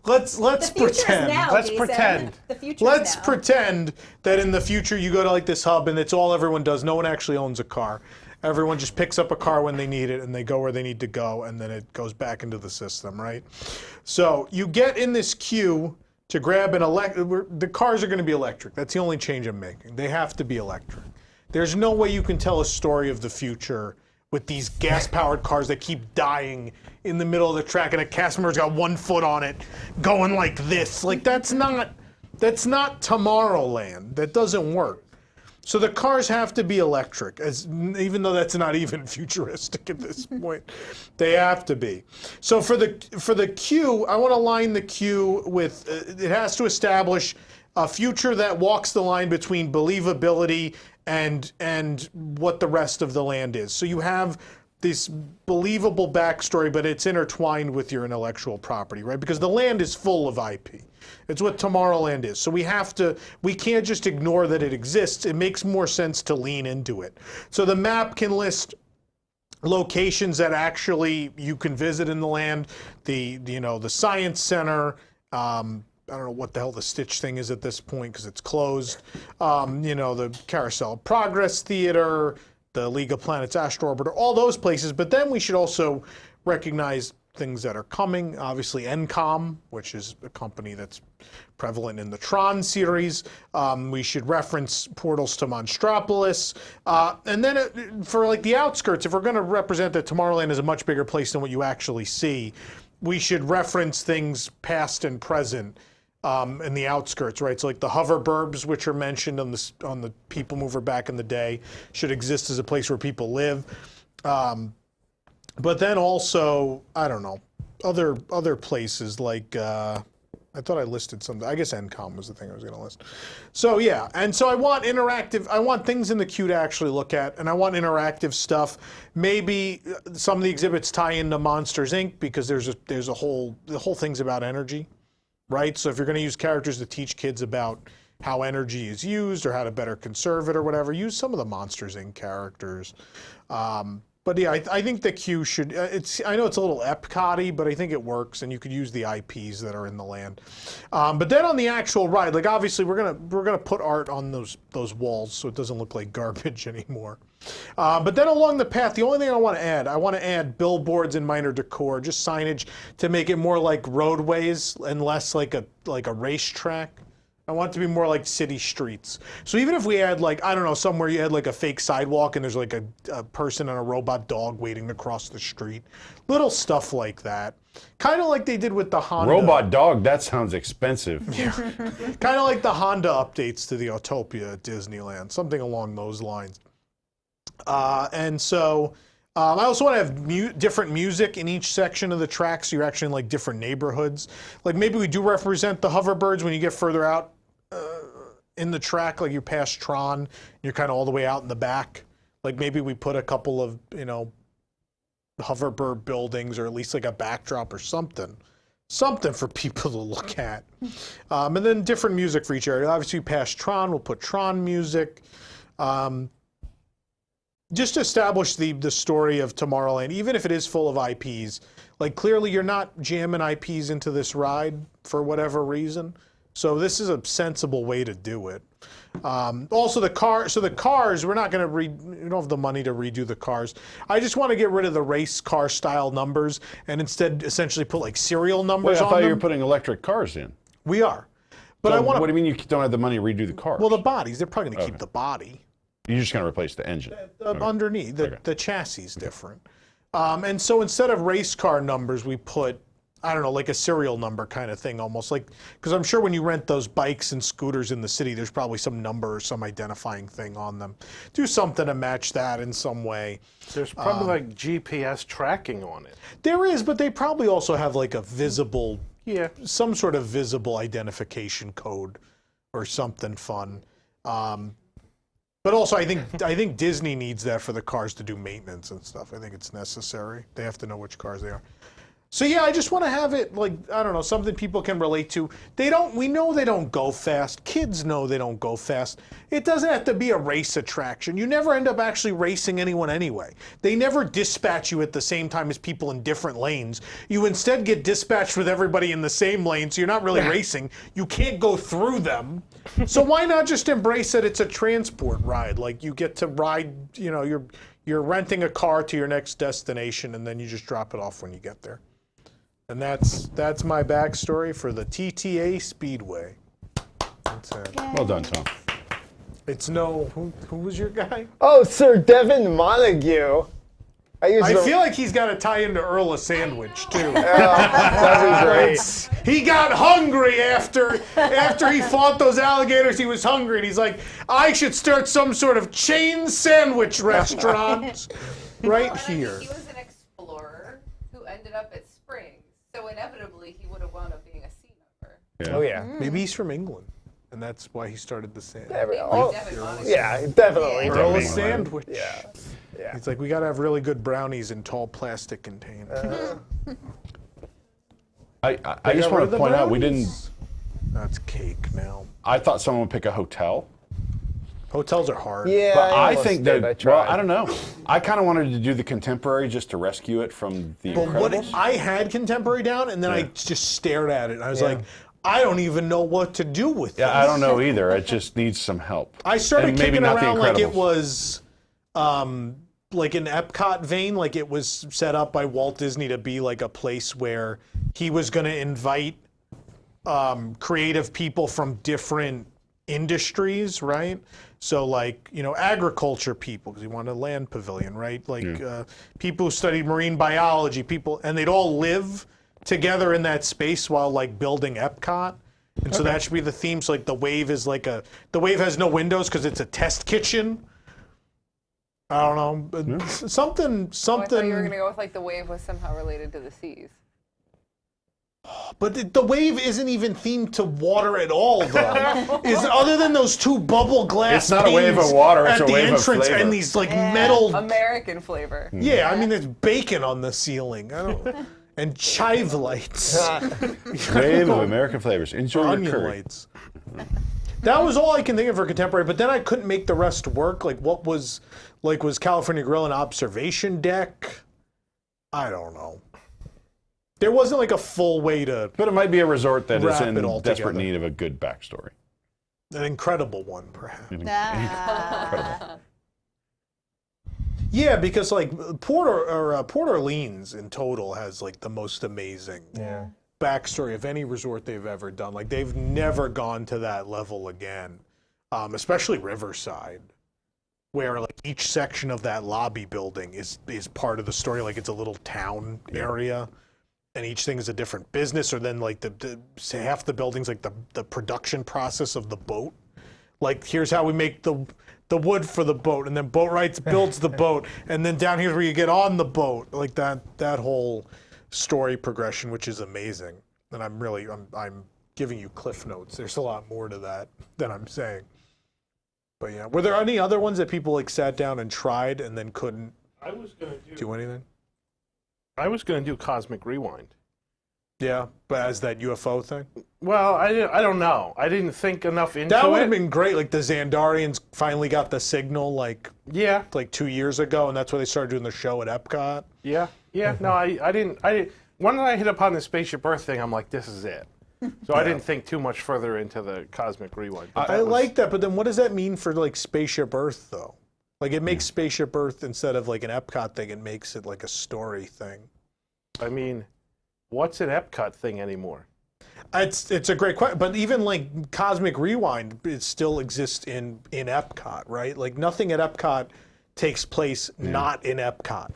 Let's future's pretend. now, Let's Jason. pretend. The future's Let's now. pretend that in the future you go to like this hub and it's all everyone does. No one actually owns a car. Everyone just picks up a car when they need it and they go where they need to go, and then it goes back into the system, right? So you get in this queue to grab an the cars are going to be electric. That's the only change I'm making. They have to be electric. There's no way you can tell a story of the future with these gas-powered cars that keep dying in the middle of the track, and a cast member's got 1 foot on it going like this. Like that's not Tomorrowland. That doesn't work. So the cars have to be electric, even though that's not even futuristic at this point. They have to be. So for the queue, I want to line the queue with, it has to establish a future that walks the line between believability and what the rest of the land is. So you have this believable backstory, but it's intertwined with your intellectual property, right? Because the land is full of IP. It's what Tomorrowland is. So we can't just ignore that it exists. It makes more sense to lean into it. So the map can list locations that actually you can visit in the land. The Science Center, I don't know what the hell the Stitch thing is at this point because it's closed. The Carousel Progress Theater, the League of Planets Astro Orbiter, all those places. But then we should also recognize things that are coming. Obviously, NCOM, which is a company that's prevalent in the Tron series. We should reference portals to Monstropolis. And then for like the outskirts, if we're going to represent that Tomorrowland is a much bigger place than what you actually see, we should reference things past and present in the outskirts, right? So like the hoverburbs, which are mentioned on the People Mover back in the day, should exist as a place where people live. But then also, I don't know, other places like, I thought I listed some, I guess NCOM was the thing I was going to list. So yeah, and so I want things in the queue to actually look at, and I want interactive stuff. Maybe some of the exhibits tie into Monsters, Inc. because the whole thing's about energy, right? So if you're going to use characters to teach kids about how energy is used or how to better conserve it or whatever. Use some of the Monsters Inc. characters. But yeah, I think the queue should. I know it's a little Epcot-y, but I think it works, and you could use the IPs that are in the land. But then on the actual ride, like obviously we're gonna put art on those walls so it doesn't look like garbage anymore. But then along the path, the only thing I want to add billboards and minor decor, just signage to make it more like roadways and less like a racetrack. I want it to be more like city streets. So even if we add like, I don't know, somewhere you had like a fake sidewalk and there's like a person and a robot dog waiting to cross the street. Little stuff like that. Kind of like they did with the Honda. Robot dog, that sounds expensive. Yeah. Kind of like the Honda updates to the Autopia at Disneyland. Something along those lines. And so I also want to have different music in each section of the track, so you're actually in like different neighborhoods. Like maybe we do represent the hoverbirds when you get further out in the track, like you pass Tron, you're kind of all the way out in the back. Like maybe we put a couple of, hoverbird buildings or at least like a backdrop or something. Something for people to look at. And then different music for each area. Obviously, we pass Tron, we'll put Tron music. Just to establish the story of Tomorrowland, even if it is full of IPs, like clearly you're not jamming IPs into this ride for whatever reason. So this is a sensible way to do it. Also the cars, we're not going to we don't have the money to redo the cars. I just want to get rid of the race car style numbers and instead essentially put like serial numbers on them. I thought you were putting electric cars in. We are. But so what do you mean you don't have the money to redo the cars? Well, the bodies, they're probably going to keep the body. You're just going to replace the engine. Underneath, the chassis is different. And so instead of race car numbers, we put, I don't know, like a serial number kind of thing almost. Like, because I'm sure when you rent those bikes and scooters in the city, there's probably some number or some identifying thing on them. Do something to match that in some way. There's probably like GPS tracking on it. There is, but they probably also have like a visible, some sort of visible identification code or something fun. But also, I think Disney needs that for the cars to do maintenance and stuff. I think it's necessary. They have to know which cars they are. So yeah, I just want to have it like, I don't know, something people can relate to. We know they don't go fast. Kids know they don't go fast. It doesn't have to be a race attraction. You never end up actually racing anyone anyway. They never dispatch you at the same time as people in different lanes. You instead get dispatched with everybody in the same lane, so you're not really racing. You can't go through them. So why not just embrace that it's a transport ride? Like you get to ride, you're renting a car to your next destination and then you just drop it off when you get there. And that's my backstory for the TTA Speedway. That's it. Well done, Tom. It's who was your guy? Oh, Sir Devin Montague. I feel like he's got to tie into Earl of Sandwich too. That'd be great. He got hungry after he fought those alligators. He was hungry, and he's like, I should start some sort of chain sandwich restaurant right here. He was an explorer who ended up at Springs, so inevitably he would have wound up being a C member. Yeah. Oh yeah. Maybe he's from England, and that's why he started the sandwich. Yeah, definitely. Earl of Sandwich. Yeah. Yeah. It's like we got to have really good brownies in tall plastic containers. I just want to point out we didn't. That's cake now. I thought someone would pick a hotel. Hotels are hard. Yeah, but I think that. I I don't know. I kind of wanted to do the contemporary just to rescue it from the Incredibles. I had contemporary down, and then I just stared at it. And I was like, I don't even know what to do with this. I don't know either. It just needs some help. I started and maybe kicking not around the like it Incredibles. was. Like an Epcot vein, like it was set up by Walt Disney to be like a place where he was going to invite creative people from different industries, right? So like, agriculture people, because he wanted a land pavilion, right? Like people who studied marine biology, and they'd all live together in that space while like building Epcot. And so that should be the theme. So like the Wave is like the Wave has no windows because it's a test kitchen. I don't know, but something. I thought you were going to go with like the Wave was somehow related to the seas. But the Wave isn't even themed to water at all, though. Other than those two bubble glass. It's not a wave of water. It's at a the wave of entrance flavor. and these like metal. American flavor. Yeah, I mean there's bacon on the ceiling. I don't. And chive lights. Wave of American flavors. Enjoy your Onion curry. lights. That was all I can think of for contemporary, but then I couldn't make the rest work. Like, was California Grill an observation deck? I don't know. There wasn't like a full way to. But it might be a resort that is in all desperate together. need of a good backstory. An incredible one, perhaps. Incredible. Yeah, because like Port Orleans in total has like the most amazing backstory of any resort they've ever done. Like they've never gone to that level again, especially Riverside, where like each section of that lobby building is part of the story. Like it's a little town area, and each thing is a different business. Or then like say half the buildings like the production process of the boat. Like here's how we make the wood for the boat, and then Boatwrights builds the boat, and then down here's where you get on the boat. Like that whole story progression, which is amazing. And I'm giving you cliff notes. There's a lot more to that than I'm saying. But yeah, were there any other ones that people like sat down and tried and then couldn't do anything? I was going to do Cosmic Rewind. Yeah, but as that UFO thing? Well, I don't know. I didn't think enough into it. That would have been great. Like the Xandarians finally got the signal like 2 years ago, and that's why they started doing the show at Epcot. Yeah. No, I didn't. When I hit upon the Spaceship Earth thing, I'm like, this is it. So I didn't think too much further into the Cosmic Rewind. I like that, but then what does that mean for like Spaceship Earth though? Like it makes Spaceship Earth instead of like an Epcot thing, it makes it like a story thing. I mean, what's an Epcot thing anymore? It's a great question, but even like Cosmic Rewind, it still exists in Epcot, right? Like nothing at Epcot takes place not in Epcot.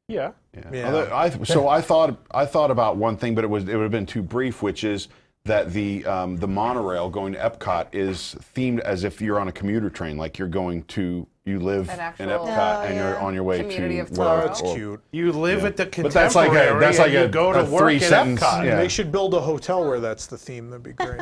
Yeah. Although I thought about one thing, but it would have been too brief, which is that the monorail going to Epcot is themed as if you're on a commuter train, like you live in Epcot and you're on your way community to of where. tomorrow. That's cute. You live at the But that's like Contemporary, a you go to a work at 3-sentence. Epcot. Yeah. They should build a hotel where that's the theme. That'd be great.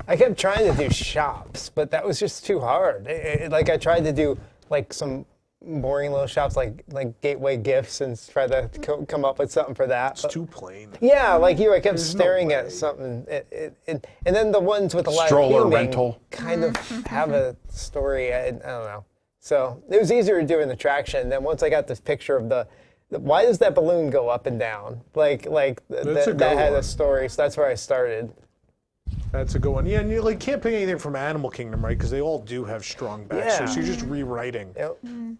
I kept trying to do shops, but that was just too hard. Like I tried to do like some boring little shops like Gateway Gifts and try to come up with something for that. It's too plain. Yeah, like you, I kept staring at something. And then the ones with the live Stroller filming rental. kind of have a story. I don't know. So it was easier to do an attraction. Then once I got this picture of why does that balloon go up and down? Like that had a story. So that's where I started. That's a good one. Yeah, and you like can't pick anything from Animal Kingdom, right? Because they all do have strong backstories. So you're just rewriting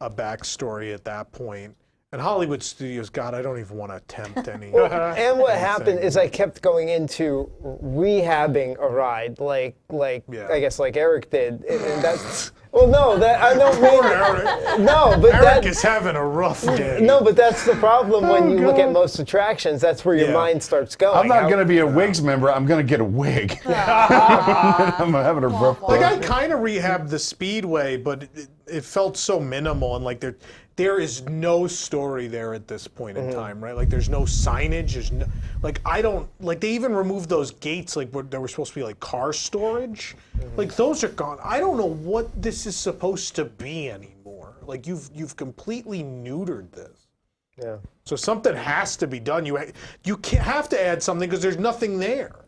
a backstory at that point. And Hollywood Studios, God, I don't even want to attempt any. And what happened is I kept going into rehabbing a ride, like I guess like Eric did, and that's. Well, no, that I don't mean. Eric. No, but Eric is having a rough day. No, but that's the problem when you look at most attractions. That's where your mind starts going. I'm not going to be a Wigs member. I'm going to get a wig. I'm having a rough day. Like I kind of rehabbed the Speedway, but it felt so minimal, and like there is no story there at this point in time, right? Like there's no signage. There's no they even removed those gates like where there were supposed to be like car storage. Like those are gone. I don't know what this is supposed to be anymore. Like you've completely neutered this. Yeah. So something has to be done. You have to add something because there's nothing there.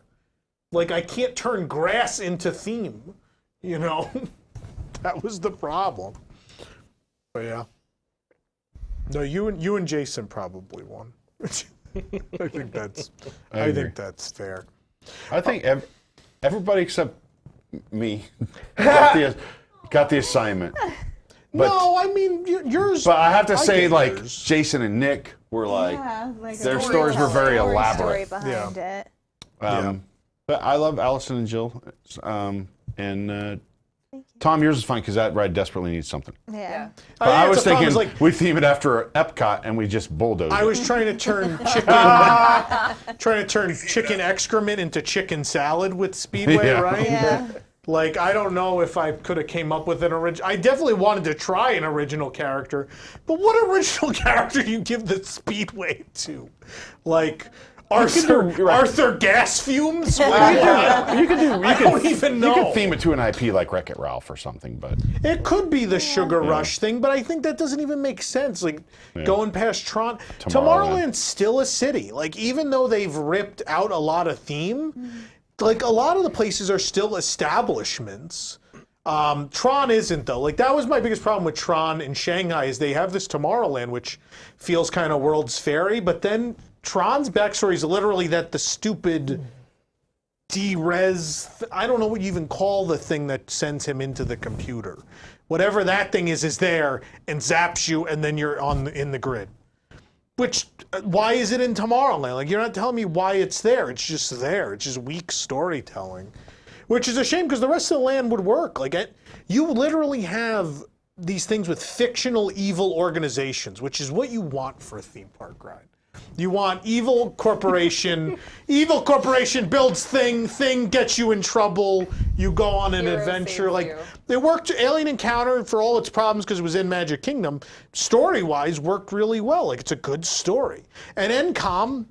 Like I can't turn grass into theme, you know? That was the problem. But yeah. No, you and Jason probably won. I think that's fair. I think everybody except me got the assignment. But, no, I mean yours. But I have to say, like yours. Jason and Nick were like their stories were very elaborate. Story behind it. But I love Allison and Jill, and Tom, yours is fine because that ride desperately needs something. Yeah. But I was thinking we theme it after Epcot and we just bulldoze it. I was trying to turn chicken excrement into chicken salad with Speedway, right? Yeah. Like I don't know if I could have came up with an original. I definitely wanted to try an original character, but what original character do you give the Speedway to? Like Arthur Gas Fumes? You don't even know. You could theme it to an IP like Wreck-It Ralph or something, but it could be the Sugar Rush thing, but I think that doesn't even make sense. Like going past Tomorrowland's still a city. Like even though they've ripped out a lot of theme, like a lot of the places are still establishments. Tron isn't though. Like that was my biggest problem with Tron in Shanghai is they have this Tomorrowland which feels kind of World's Fairy, but then Tron's backstory is literally that the stupid D-Res, I don't know what you even call the thing that sends him into the computer. Whatever that thing is there and zaps you and then you're in the grid. Which, why is it in Tomorrowland? Like, you're not telling me why it's there. It's just there. It's just weak storytelling. Which is a shame because the rest of the land would work. Like, you literally have these things with fictional evil organizations, which is what you want for a theme park ride. You want evil corporation. Evil corporation builds thing gets you in trouble. You go on an adventure. Like it worked. Alien Encounter, for all its problems because it was in Magic Kingdom, story-wise worked really well. Like it's a good story. And NCOM,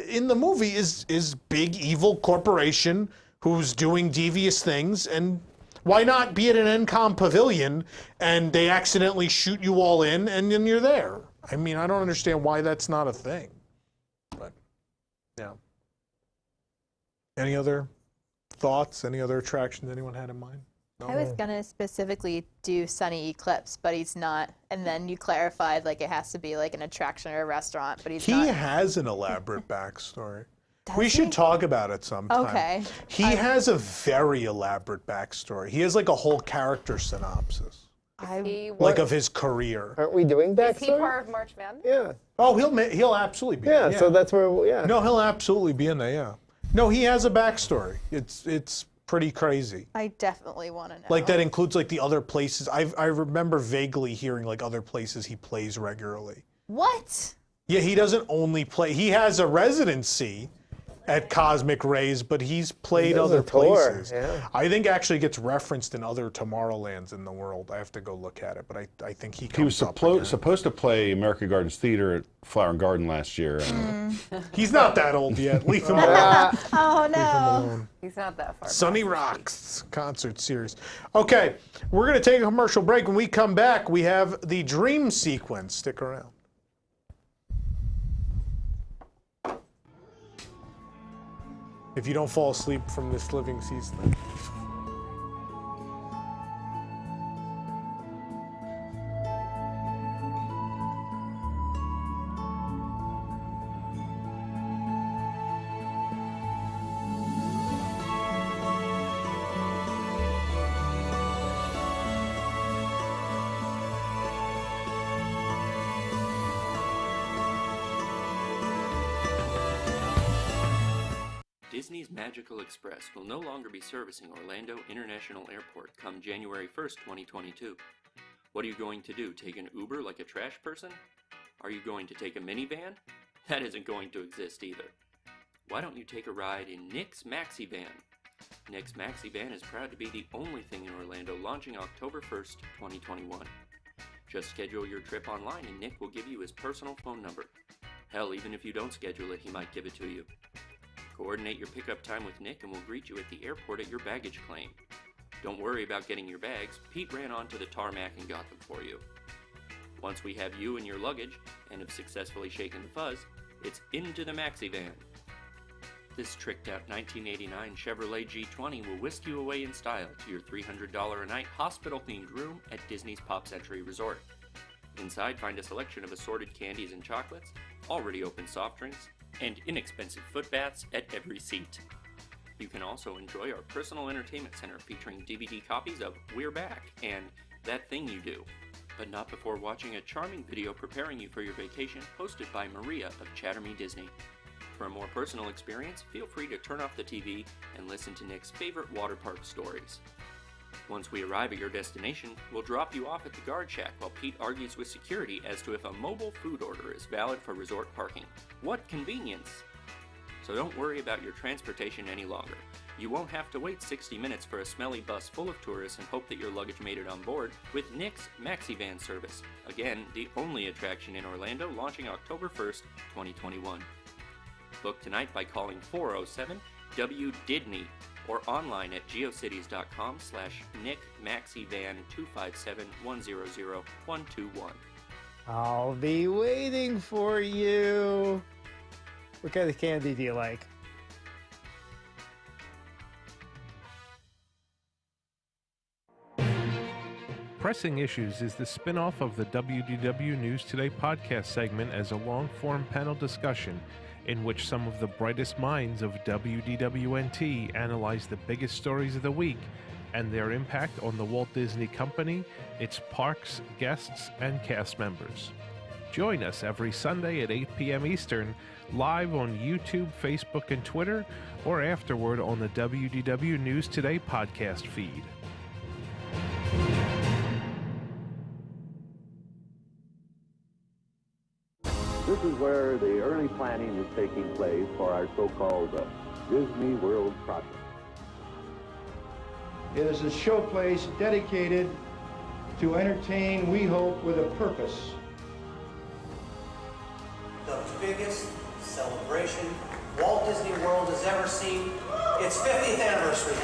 in the movie, is big evil corporation who's doing devious things. And why not be at an NCOM pavilion and they accidentally shoot you all in and then you're there? I mean, I don't understand why that's not a thing. But, yeah. Any other thoughts? Any other attractions anyone had in mind? No? I was gonna specifically do Sunny Eclipse, but he's not. And then you clarified like it has to be like an attraction or a restaurant, but he's not. He has an elaborate backstory. We should talk about it sometime. Okay. He has a very elaborate backstory. He has like a whole character synopsis. Like of his career. Aren't we doing backstory? Is he part of March Madness? Yeah. Oh, he'll absolutely be. Yeah, in, so that's where, yeah. No, he'll absolutely be in there, yeah. No, he has a backstory. It's pretty crazy. I definitely want to know. Like that includes like the other places. I remember vaguely hearing like other places he plays regularly. What? Yeah, he doesn't only play. He has a residency at Cosmic Rays, but he's played other places. Yeah. I think actually gets referenced in other Tomorrowlands in the world. I have to go look at it, but I think he comes was up again. supposed to play American Gardens Theater at Flower and Garden last year. He's not that old yet. Leave him alone. Oh no. He's not that far. Sunny Rocks concert series. Okay, we're going to take a commercial break. When we come back, we have the dream sequence. Stick around. If you don't fall asleep from this living season. Disney's Magical Express will no longer be servicing Orlando International Airport come January 1st, 2022. What are you going to do, take an Uber like a trash person? Are you going to take a minivan? That isn't going to exist either. Why don't you take a ride in Nick's Maxi Van? Nick's Maxi Van is proud to be the only thing in Orlando launching October 1st, 2021. Just schedule your trip online and Nick will give you his personal phone number. Hell, even if you don't schedule it, he might give it to you. Coordinate your pickup time with Nick and we'll greet you at the airport at your baggage claim. Don't worry about getting your bags, Pete ran onto the tarmac and got them for you. Once we have you and your luggage, and have successfully shaken the fuzz, it's into the Maxi Van. This tricked out 1989 Chevrolet G20 will whisk you away in style to your $300 a night hospital-themed room at Disney's Pop Century Resort. Inside, find a selection of assorted candies and chocolates, already open soft drinks, and inexpensive foot baths at every seat. You can also enjoy our personal entertainment center featuring DVD copies of We're Back and That Thing You Do, but not before watching a charming video preparing you for your vacation hosted by Maria of Chatter Me Disney. For a more personal experience, feel free to turn off the TV and listen to Nick's favorite water park stories. Once we arrive at your destination, we'll drop you off at the guard shack while Pete argues with security as to if a mobile food order is valid for resort parking. What convenience! So don't worry about your transportation any longer. You won't have to wait 60 minutes for a smelly bus full of tourists and hope that your luggage made it on board with Nick's Maxi Van service. Again, the only attraction in Orlando launching October 1st, 2021. Book tonight by calling 407-WDIDNEY or online at geocities.com/NickMaxiVan257100-121. I'll be waiting for you. What kind of candy do you like? Pressing Issues is the spin-off of the WDW News Today podcast segment as a long-form panel discussion in which some of the brightest minds of WDWNT analyze the biggest stories of the week and their impact on the Walt Disney Company, its parks, guests, and cast members. Join us every Sunday at 8 p.m. Eastern, live on YouTube, Facebook, and Twitter, or afterward on the WDW News Today podcast feed. This is where the early planning is taking place for our so-called Disney World project. It is a showplace dedicated to entertain, we hope, with a purpose. The biggest celebration Walt Disney World has ever seen. Its 50th anniversary.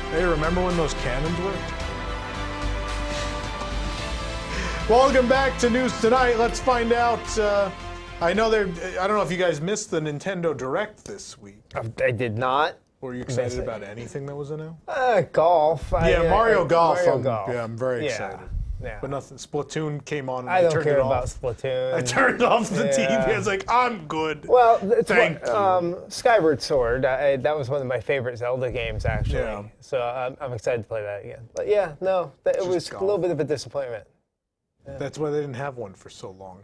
Hey, remember when those cannons worked? Welcome back to News Tonight. Let's find out. I know I don't know if you guys missed the Nintendo Direct this week. I did not. Were you excited about anything that was announced? Golf. Mario Golf. Golf. Yeah, I'm very Yeah. excited. Yeah. But nothing. Splatoon came on and I I don't turned care it about off. Splatoon. I turned off the TV. I was like, I'm good. Well, it's Thank you. Skyward Sword. That was one of my favorite Zelda games, actually. Yeah. So I'm excited to play that again. But yeah, no, it was a little bit of a disappointment. That's why they didn't have one for so long.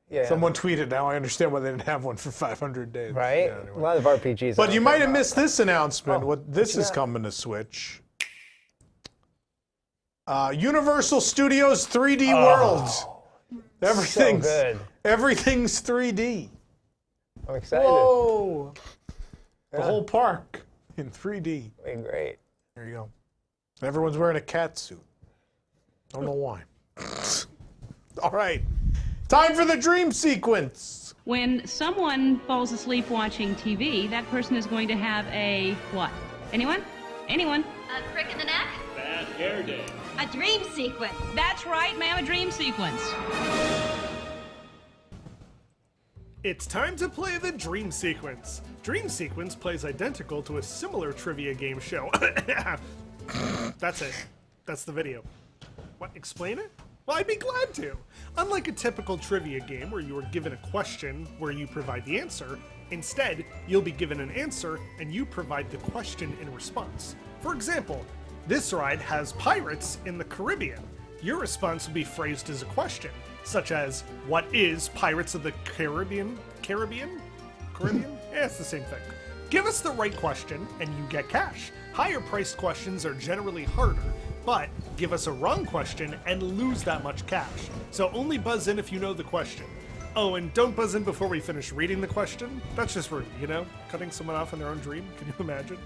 Yeah. Someone tweeted, now I understand why they didn't have one for 500 days. Right? Yeah, anyway. A lot of RPGs. But I you don't might care have about. missed this announcement. This is that? coming to Switch. Universal Studios 3D World. Everything's so good. Everything's 3D. I'm excited. Whoa! The Yeah. whole park in 3D. Great. There you go. Everyone's wearing a cat suit. Don't know why. All right. Time for the dream sequence. When someone falls asleep watching TV, that person is going to have a what? Anyone? Anyone? A crick in the neck? Bad hair day. A dream sequence. That's right, ma'am, a dream sequence. It's time to play the Dream Sequence. Dream Sequence plays identical to a similar trivia game show. That's it. That's the video. What, explain it? Well, I'd be glad to. Unlike a typical trivia game where you are given a question where you provide the answer, instead, you'll be given an answer and you provide the question in response. For example, this ride has pirates in the Caribbean. Your response will be phrased as a question, such as, what is Pirates of the Caribbean? Caribbean? Yeah, it's the same thing. Give us the right question and you get cash. Higher priced questions are generally harder, but give us a wrong question and lose that much cash. So only buzz in if you know the question. Oh, and don't buzz in before we finish reading the question. That's just rude, you know? Cutting someone off in their own dream, can you imagine?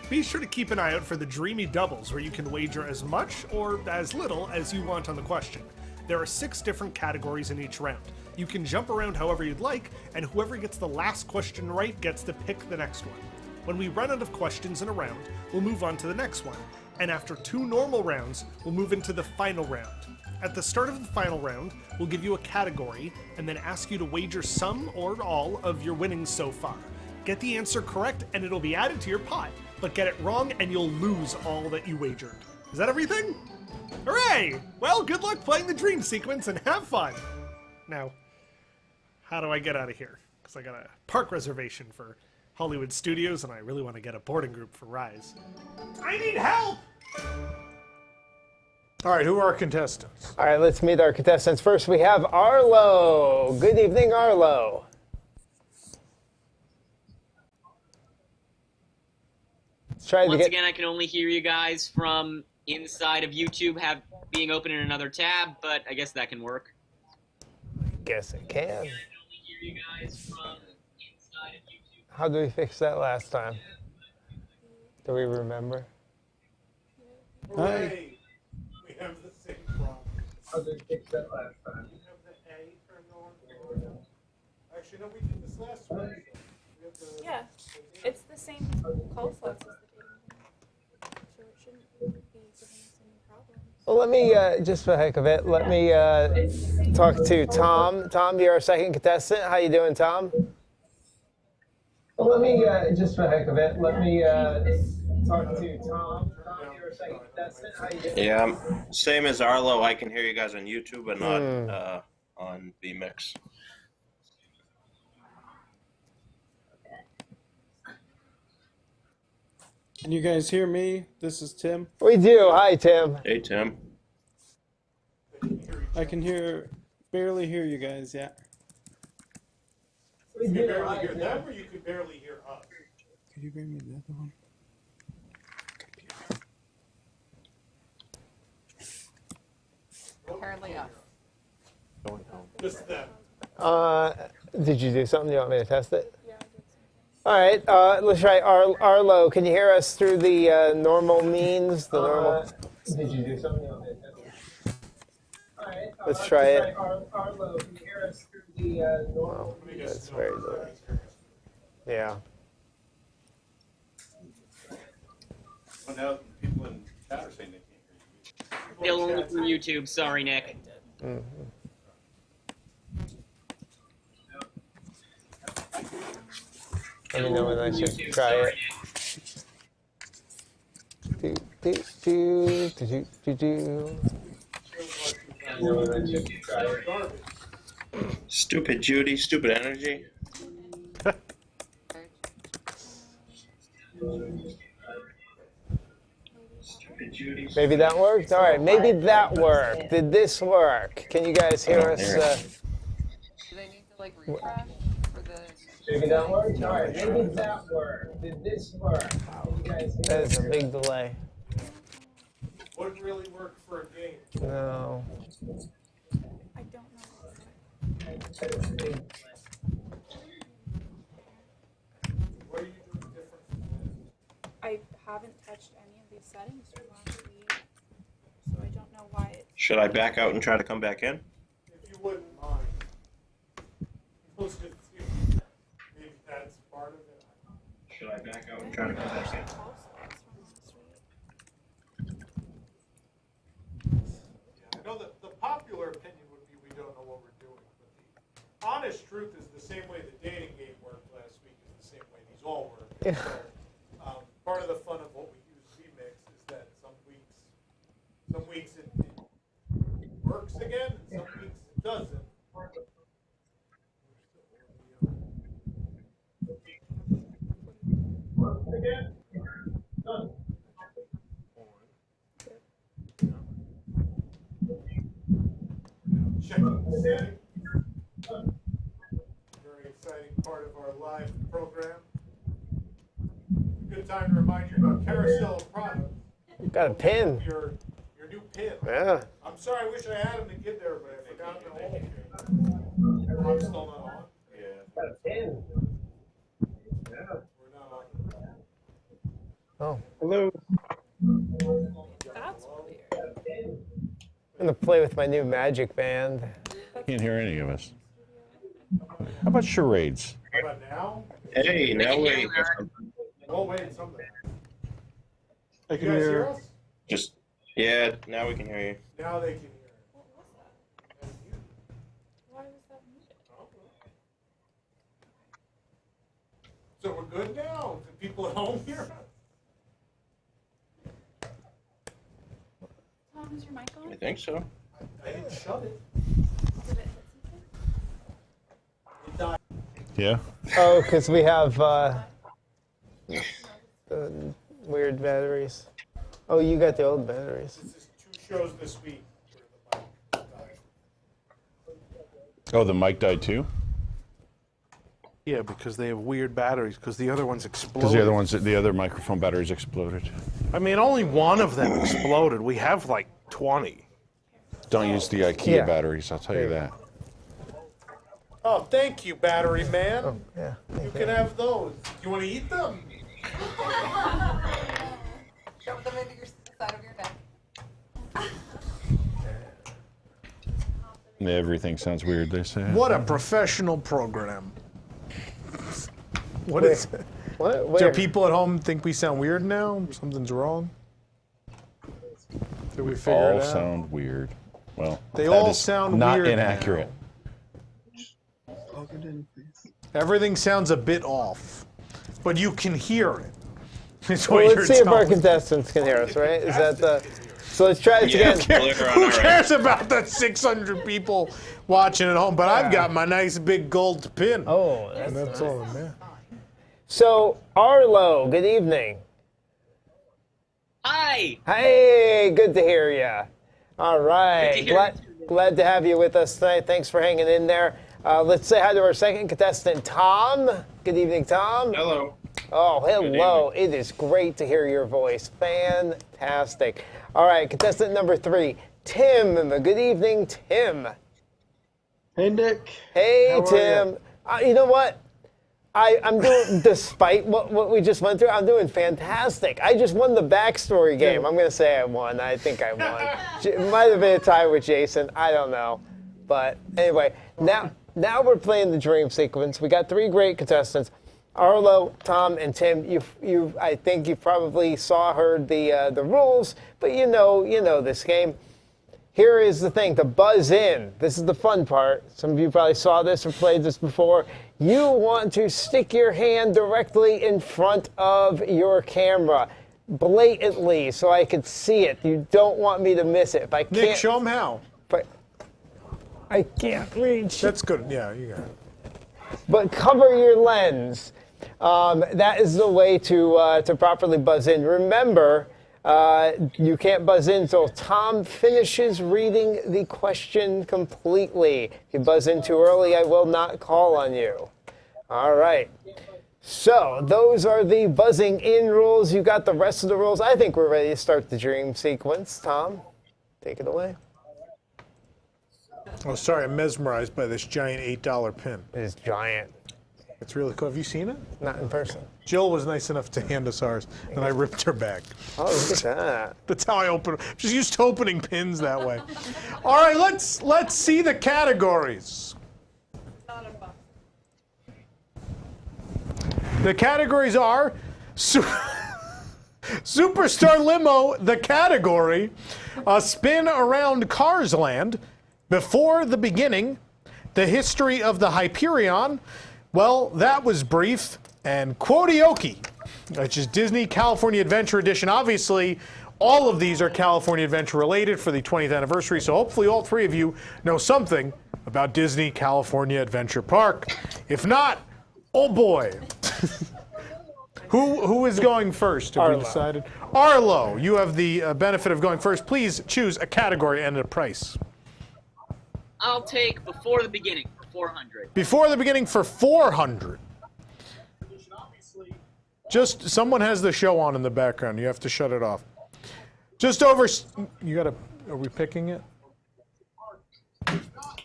Be sure to keep an eye out for the Dreamy Doubles, where you can wager as much or as little as you want on the question. There are 6 different categories in each round. You can jump around however you'd like, and whoever gets the last question right gets to pick the next one. When we run out of questions in a round, we'll move on to the next one. And after 2 normal rounds, we'll move into the final round. At the start of the final round, we'll give you a category and then ask you to wager some or all of your winnings so far. Get the answer correct and it'll be added to your pot, but get it wrong and you'll lose all that you wagered. Is that everything? Hooray! Well, good luck playing the dream sequence and have fun! Now, how do I get out of here? Because I got a park reservation for Hollywood Studios and I really want to get a boarding group for Rise. I need help! All right, who are our contestants? All right, let's meet our contestants. First, we have Arlo. Good evening, Arlo. Let's try Once again, I can only hear you guys from inside of YouTube being open in another tab, but I guess that can work. Guess it can. I can only hear you guys from inside of YouTube. How did we fix that last time? Do we remember? Hi. We have the same problem. How did we fix that last time? You have the A for we did this last week. Yeah, it's the same call slots as the dating, so it shouldn't be giving us any problems. Well, let me, just for the heck of it, let me talk to Tom. Tom, you're our second contestant. How you doing, Tom? Well, let me, just for the heck of it, let me talk to Tom. Tom, you're our second contestant. How you doing? Yeah, same as Arlo. I can hear you guys on YouTube, but not on vMix. Can you guys hear me? This is Tim. We do. Hi, Tim. Hey, Tim. I can barely hear you guys, yeah. You can barely hear them, or you can barely hear us. Could you bring me the other one? Apparently us. Just them. Did you do something? Do you want me to test it? All right, let's try Arlo. Can you hear us through the normal means? The normal. Did you do something? All right, let's try it. Arlo, can you hear us through the normal? That's very low. Yeah. Well, now people in chat are saying they can't hear you. Still only through YouTube. Sorry, Nick. Mm-hmm. Let me know when I should try it. Stupid Judy, stupid energy. Maybe that worked? All right, maybe that worked. Did this work? Can you guys hear us? Do they need to like refresh for the? Maybe that worked? All right, maybe that worked. Did this work? That is a big delay. Wouldn't really work for a game. No. I don't know. What are you doing different from that? I haven't touched any of these settings from last week, so I don't know why it. Should I back out and try to come back in? If you wouldn't mind. Maybe that's part of it. Should I back out and try to come back in? I know that the popular opinion would be we don't know what we're doing, but the honest truth is the same way the dating game worked last week is the same way these all work. Yeah. So, part of the fun of what we use vMix is that some weeks it works again, and some weeks it doesn't. Checking the setting. Very exciting part of our live program. Good time to remind you about Carousel products. Got a pin. Your new pin. Yeah. I'm sorry, I wish I had him to get there, but I forgot the whole pin. I'm still not on. Yeah. Got a pin. Yeah. We're not on. Oh. Hello. That's weird. I'm gonna play with my new Magic Band. Can't hear any of us. How about charades? How about now? Hey, now wait. Oh, wait, something. I You can guys hear hear. us? Just, yeah, now we can hear you. Now they can hear. Why was that muted? So we're good now? Do people at home hear us? Tom, is your mic on? I think so. I didn't shut it. Did it hit something? It died. Yeah. Oh, because we have weird batteries. Oh, you got the old batteries. This is 2 shows this week where the mic died. Oh, the mic died too? Yeah, because they have weird batteries, because the other ones exploded. Because the other microphone batteries exploded. I mean, only one of them exploded. We have like 20. Don't use the IKEA batteries, I'll tell you that. Oh, thank you, battery man. Oh, yeah. You can have those. You want to eat them? Shove them into your side of your neck. Everything sounds weird, they say. What a professional program. What is it? What? Do Where? people at home think we sound weird now? Something's wrong? Did we figure all it out? sound weird. Well, They that all is sound not weird inaccurate. Plug it in, please. Everything sounds a bit off, but you can hear it. It's Well, what let's you're see if our telling me. contestants can hear us, right? Is that the... So let's try it again. Who cares about the 600 people watching at home? But I've got my nice big gold pin. Oh, and that's all that matters. So, Arlo, good evening. Hi. Hey, good to hear you. All right, Good to hear glad to have you with us tonight. Thanks for hanging in there. Let's say hi to our second contestant, Tom. Good evening, Tom. Hello. Oh, hello. It is great to hear your voice. Fantastic. All right, contestant number 3, Tim. Good evening, Tim. Hey, Nick. Hey, How are Tim. You know what? I'm doing, despite what we just went through, I'm doing fantastic. I just won the backstory game. I'm going to say I won. I think I won. It might have been a tie with Jason. I don't know. But anyway, now we're playing the dream sequence. We got 3 great contestants. Arlo, Tom, and Tim. I think you probably heard the rules, but you know this game. Here is the thing, to buzz in. This is the fun part. Some of you probably saw this or played this before. You want to stick your hand directly in front of your camera, blatantly, so I could see it. You don't want me to miss it. If I can't, Nick, show them how. But I can't reach. That's good. Yeah, you got it. But cover your lens. That is the way to properly buzz in. Remember, you can't buzz in until Tom finishes reading the question completely. If you buzz in too early, I will not call on you. All right. So those are the buzzing in rules. You got the rest of the rules. I think we're ready to start the dream sequence. Tom, take it away. Oh, sorry, I'm mesmerized by this giant $8 pin. It is giant. It's really cool. Have you seen it? Not in person. Jill was nice enough to hand us ours, and I ripped her back. Oh, look at that. That's how I open. Just used to opening pins that way. All right, let's see the categories. The categories are Superstar Limo, the category, a spin around Cars Land, Before the Beginning, the history of the Hyperion. Well, that was brief. And Quoteoke, which is Disney California Adventure Edition. Obviously, all of these are California Adventure related for the 20th anniversary, so hopefully all 3 of you know something about Disney California Adventure Park. If not, oh boy. Who is going first? Have we decided? Arlo, you have the benefit of going first. Please choose a category and a price. I'll take Before the Beginning for 400. Before the Beginning for 400. Just someone has the show on in the background. You have to shut it off. Just over. You gotta. Are we picking it?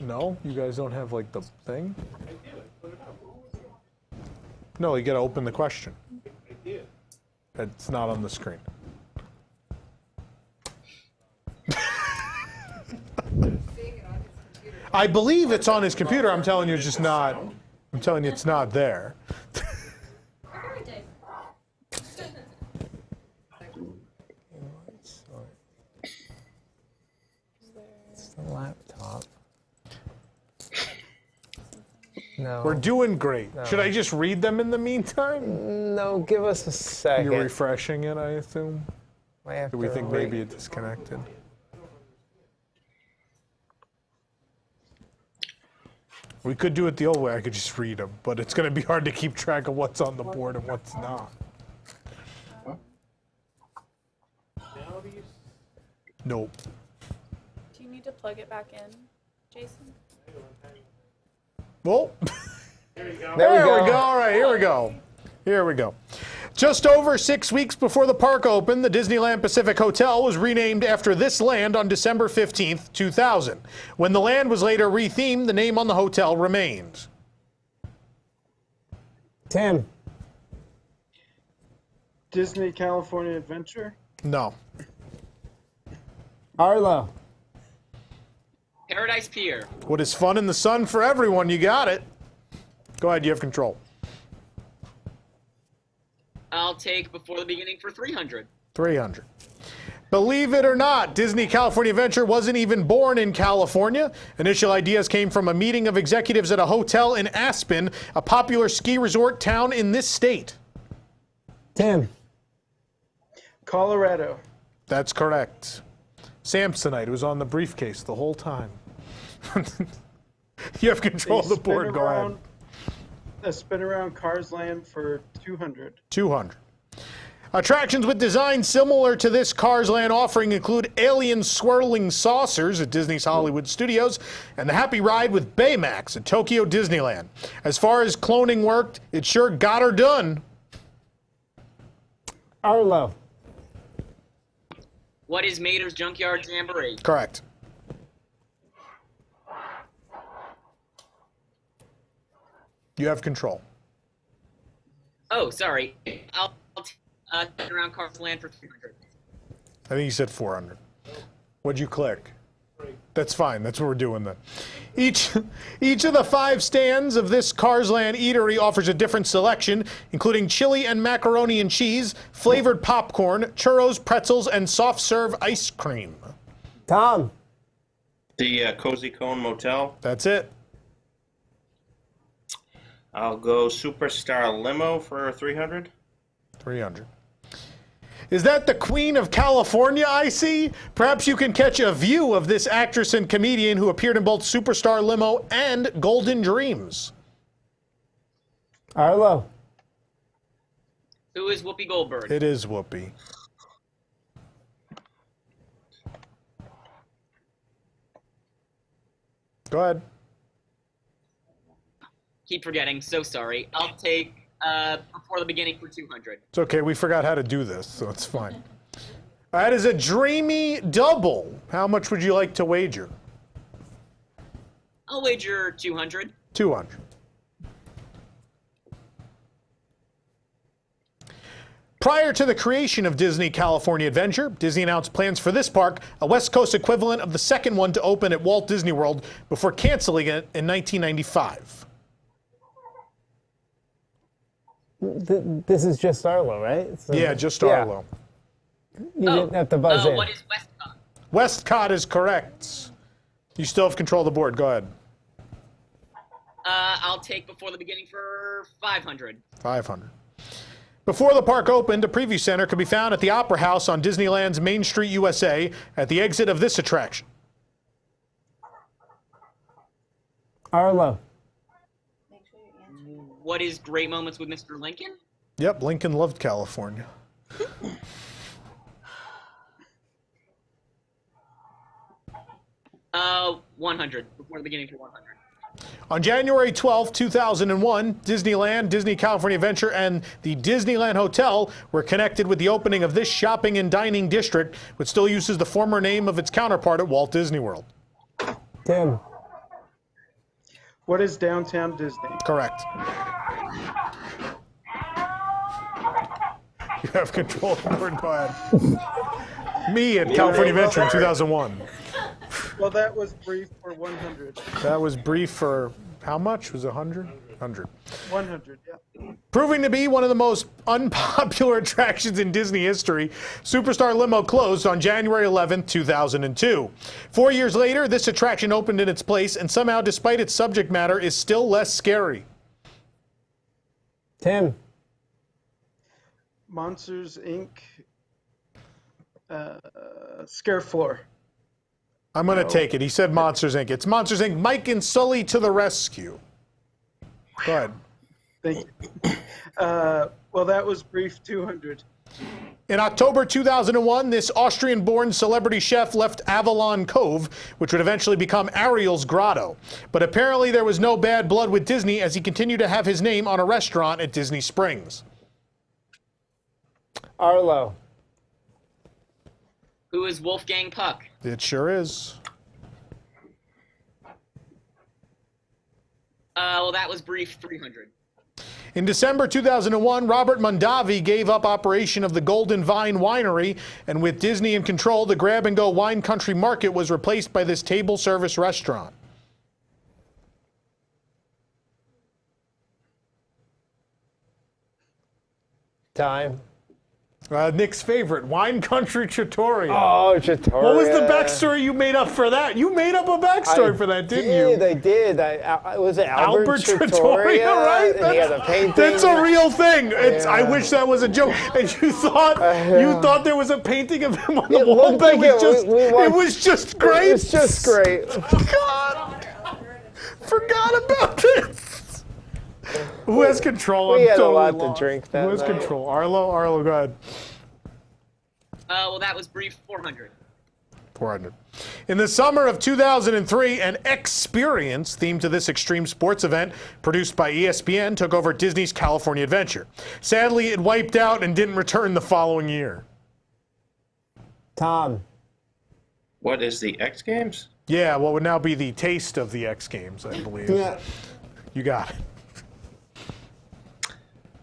No, you guys don't have like the thing. No, you gotta open the question. It's not on the screen. I believe it's on his computer. I'm telling you, it's just not. I'm telling you, it's not there. It's the laptop. No. We're doing great. No. Should I just read them in the meantime? No, give us a second. You're refreshing it, I assume? I Do we think maybe it disconnected? We could do it the old way. I could just read them, but it's going to be hard to keep track of what's on the board and what's not. Nope. Do you need to plug it back in, Jason? Well, There we go. go. All right, here we go. Here we go. Just over 6 weeks before the park opened, the Disneyland Pacific Hotel was renamed after this land on December 15th, 2000. When the land was later rethemed, the name on the hotel remained. Tim. Disney California Adventure? No. Arlo. Paradise Pier. What is fun in the sun for everyone? You got it. Go ahead, you have control. I'll take Before the Beginning for 300. 300. Believe it or not, Disney California Adventure wasn't even born in California. Initial ideas came from a meeting of executives at a hotel in Aspen, a popular ski resort town in this state. Tim. Colorado. That's correct. Samsonite was on the briefcase the whole time. You have control of the board. Go ahead. A spin around Cars Land for 200. 200. Attractions with designs similar to this Cars Land offering include alien swirling saucers at Disney's Hollywood Studios and the Happy Ride with Baymax at Tokyo Disneyland. As far as cloning worked, it sure got her done. Arlo. What is Mater's Junkyard Jamboree? Correct. You have control. Oh, sorry. I'll turn around Cars Land for 300. I think you said 400. What'd you click? That's fine. That's what we're doing then. Each of the 5 stands of this Cars Land eatery offers a different selection, including chili and macaroni and cheese, flavored popcorn, churros, pretzels, and soft serve ice cream. Tom. The Cozy Cone Motel. That's it. I'll go Superstar Limo for 300. 300. Is that the Queen of California I see? Perhaps you can catch a view of this actress and comedian who appeared in both Superstar Limo and Golden Dreams. Arlo. Who is Whoopi Goldberg? It is Whoopi. Go ahead. Keep forgetting. So sorry. I'll take Before the Beginning for 200. It's okay. We forgot how to do this, so it's fine. That is a dreamy double. How much would you like to wager? I'll wager 200. 200. Prior to the creation of Disney California Adventure, Disney announced plans for this park, a West Coast equivalent of the second one to open at Walt Disney World before canceling it in 1995. This is just Arlo, right? So, yeah, just Arlo. You didn't have to buzz in. What is Westcott? Westcott is correct. You still have control of the board. Go ahead. I'll take Before the Beginning for 500. 500. Before the park opened, a preview center could be found at the Opera House on Disneyland's Main Street, USA, at the exit of this attraction. Arlo. What is Great Moments with Mr. Lincoln? Yep, Lincoln loved California. 100. Before the Beginning for 100. On January 12, 2001, Disneyland, Disney California Adventure, and the Disneyland Hotel were connected with the opening of this shopping and dining district, which still uses the former name of its counterpart at Walt Disney World. Tim. What is Downtown Disney? Correct. You have control of the board. Go ahead. Me at California Adventure in 2001. Well, that was brief for 100. That was brief for how much? Was it 100? 100. 100, yeah. Proving to be one of the most unpopular attractions in Disney history, Superstar Limo closed on January 11, 2002. 4 years later, this attraction opened in its place, and somehow, despite its subject matter, is still less scary. Tim. Monsters, Inc. Scare Floor. I'm going to take it. He said Monsters, Inc. It's Monsters, Inc. Mike and Sully to the rescue. Go ahead. Thank you. Well, that was brief 200. In October 2001, this Austrian-born celebrity chef left Avalon Cove, which would eventually become Ariel's Grotto. But apparently there was no bad blood with Disney, as he continued to have his name on a restaurant at Disney Springs. Arlo. Who is Wolfgang Puck? It sure is. Well, that was brief 300. In December 2001, Robert Mondavi gave up operation of the Golden Vine Winery, and with Disney in control, the grab-and-go Wine Country Market was replaced by this table service restaurant. Time. Nick's favorite, Wine Country Trattoria. Oh, Trattoria. What was the backstory you made up for that? You made up a backstory for that, didn't you? I did. Was it Albert Trattoria, right? And he had a painting. That's a real thing. I wish that was a joke. And you thought there was a painting of him on the wall. Looked like it was just great. It was just great. God, forgot about this. Who has control? We had totally a lot lost. to drink that Who has night. control? Arlo, go ahead. Well, that was brief 400. 400. In the summer of 2003, an experience themed to this extreme sports event produced by ESPN took over Disney's California Adventure. Sadly, it wiped out and didn't return the following year. Tom. What is the X Games? Yeah, what would now be the taste of the X Games, I believe. Yeah. You got it.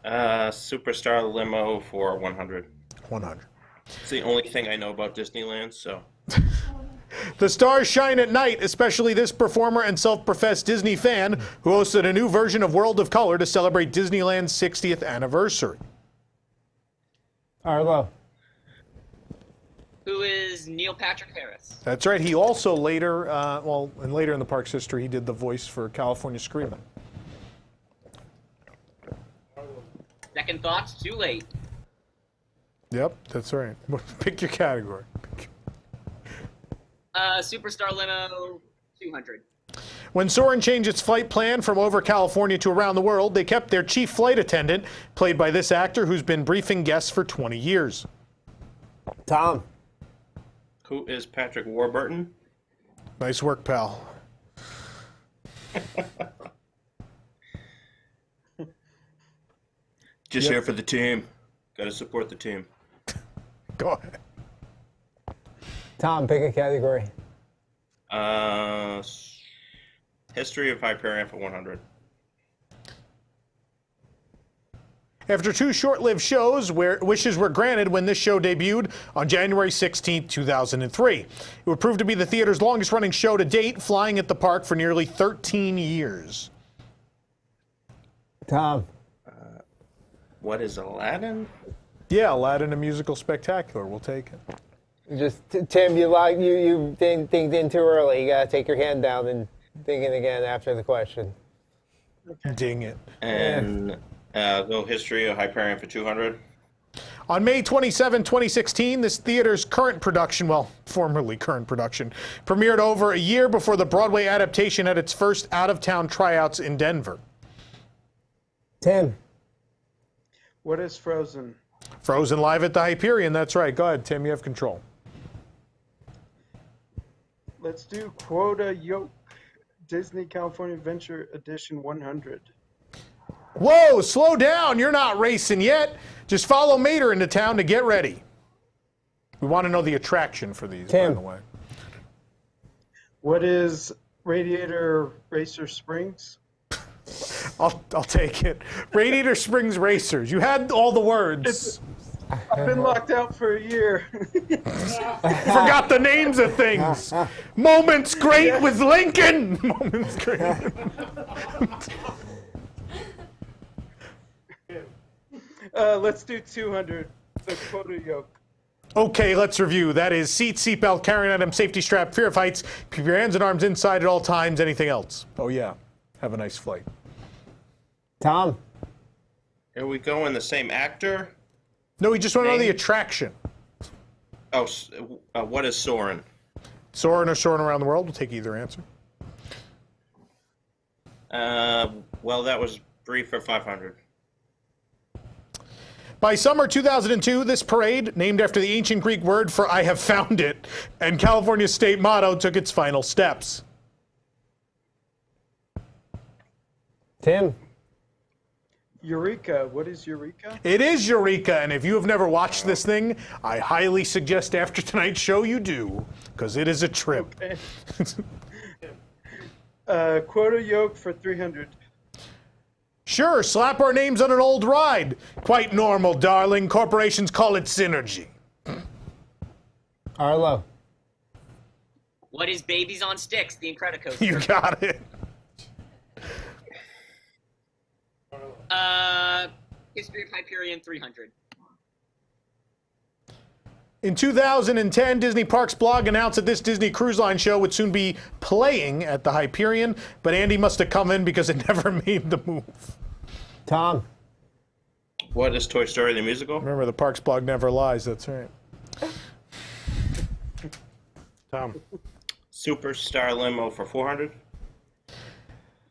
Superstar Limo for 100. 100. It's the only thing I know about Disneyland, so. The stars shine at night, especially this performer and self-professed Disney fan who hosted a new version of World of Color to celebrate Disneyland's 60th anniversary. Arlo. Who is Neil Patrick Harris? That's right. He also later, later in the park's history, he did the voice for California Screaming. Second thoughts, too late. Yep, that's right. Pick your category. Superstar Limo, 200. When Soarin' changed its flight plan from over California to around the world, they kept their chief flight attendant, played by this actor who's been briefing guests for 20 years. Tom. Who is Patrick Warburton? Nice work, pal. Just here for the team. Got to support the team. Go ahead. Tom, pick a category. History of Hyperion for 100. After two short-lived shows where wishes were granted when this show debuted on January 16, 2003. It would prove to be the theater's longest-running show to date, flying at the park for nearly 13 years. Tom. What is Aladdin? Yeah, Aladdin, a musical spectacular. We'll take it. Just Tim, you think in too early. You gotta take your hand down and think it again after the question. Ding it. And go History of Hyperion for 200. On May 27, 2016, this theater's current production, well, formerly current production, premiered over a year before the Broadway adaptation had its first out-of-town tryouts in Denver. Tim. What is Frozen? Frozen live at the Hyperion, that's right. Go ahead, Tim, you have control. Let's do Quota Yoke Disney California Adventure Edition 100. Whoa, slow down. You're not racing yet. Just follow Mater into town to get ready. We want to know the attraction for these, Tim. by the way. What is Radiator Racer Springs? I'll take it. Radiator Springs Racers. You had all the words. I've been locked out for a year. Forgot the names of things. Moments great with Lincoln. Moments great. Let's do 200. The Quota Yoke. Okay, let's review. That is seat, seatbelt, carrying item, safety strap, fear of heights, keep your hands and arms inside at all times. Anything else? Oh, yeah. Have a nice flight. Tom. Are we going the same actor? No, we just want to know the attraction. Oh, what is Soarin'? Soarin' or Soarin' Around the World? We'll take either answer. Well, that was brief for 500. By summer 2002, this parade, named after the ancient Greek word for I have found it, and California's state motto, took its final steps. Tim. Eureka. What is Eureka? It is Eureka, and if you have never watched this thing, I highly suggest after tonight's show you do, because it is a trip. Okay. Quota Yoke for 300. Sure, slap our names on an old ride. Quite normal, darling. Corporations call it synergy. Arlo. What is Babies on Sticks, the Incredicoaster? You got it. History of Hyperion, 300. In 2010, Disney Parks blog announced that this Disney Cruise Line show would soon be playing at the Hyperion, but Andy must have come in because it never made the move. Tom. What is Toy Story the musical? Remember, the Parks blog never lies. That's right. Tom. Superstar Limo for 400.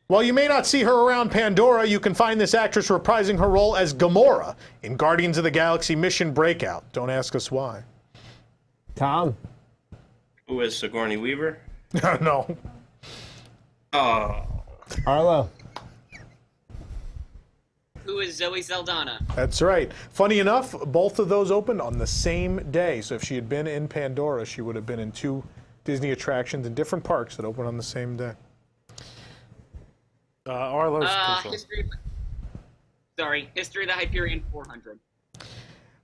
While you may not see her around Pandora, you can find this actress reprising her role as Gamora in Guardians of the Galaxy Mission Breakout. Don't ask us why. Tom. Who is Sigourney Weaver? No. Oh. Arlo. Who is Zoe Saldana? That's right. Funny enough, both of those opened on the same day. So if she had been in Pandora, she would have been in 2 Disney attractions in different parks that opened on the same day. Arlo's History of the Hyperion 400.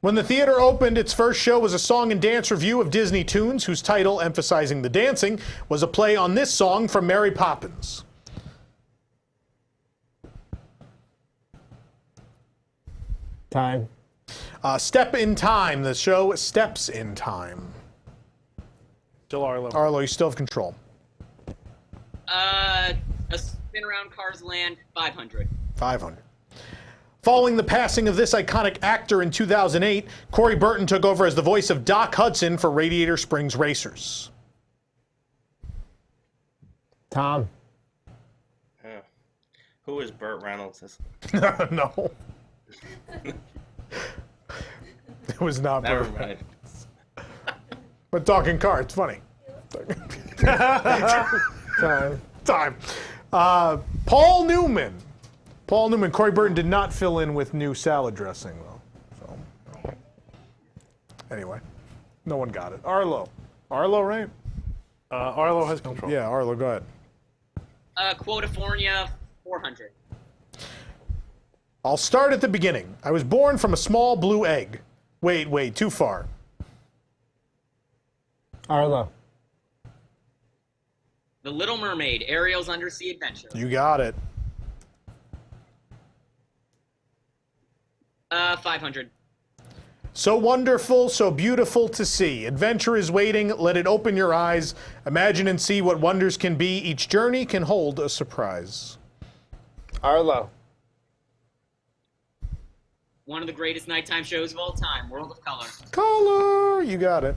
When the theater opened, its first show was a song and dance review of Disney tunes, whose title, emphasizing the dancing, was a play on this song from Mary Poppins. Time. Step in Time. The show Steps in Time. Still Arlo. Arlo, you still have control. A Spin Around Cars Land 500. 500. Following the passing of this iconic actor in 2008, Corey Burton took over as the voice of Doc Hudson for Radiator Springs Racers. Tom. Who is Burt Reynolds? No. It was not Never Burt mind. Reynolds. But talking car, it's funny. Time. Paul Newman. Paul Newman. Corey Burton did not fill in with new salad dressing, though. So, anyway, no one got it. Arlo. Arlo, right? Arlo has control. Yeah, Arlo, go ahead. Quotafornia 400. I'll start at the beginning. I was born from a small blue egg. Wait, too far. Arlo. The Little Mermaid, Ariel's Undersea Adventure. You got it. 500. So wonderful, so beautiful to see. Adventure is waiting. Let it open your eyes. Imagine and see what wonders can be. Each journey can hold a surprise. Arlo. One of the greatest nighttime shows of all time, World of Color. Color! You got it.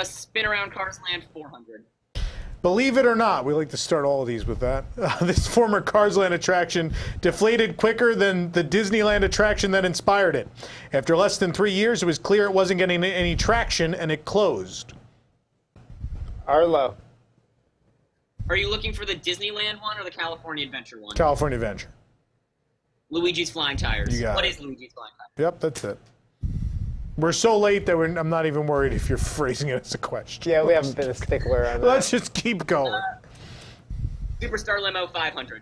Spin Around Cars Land 400. Believe it or not, we like to start all of these with that. This former Cars Land attraction deflated quicker than the Disneyland attraction that inspired it. After less than 3 years, it was clear it wasn't getting any traction, and it closed. Arlo. Are you looking for the Disneyland one or the California Adventure one? California Adventure. Luigi's Flying Tires. You got What it. is Luigi's Flying Tires? Yep, that's it. We're so late that I'm not even worried if you're phrasing it as a question. Yeah, we haven't been a stickler on that. Let's just keep going. Superstar Limo 500.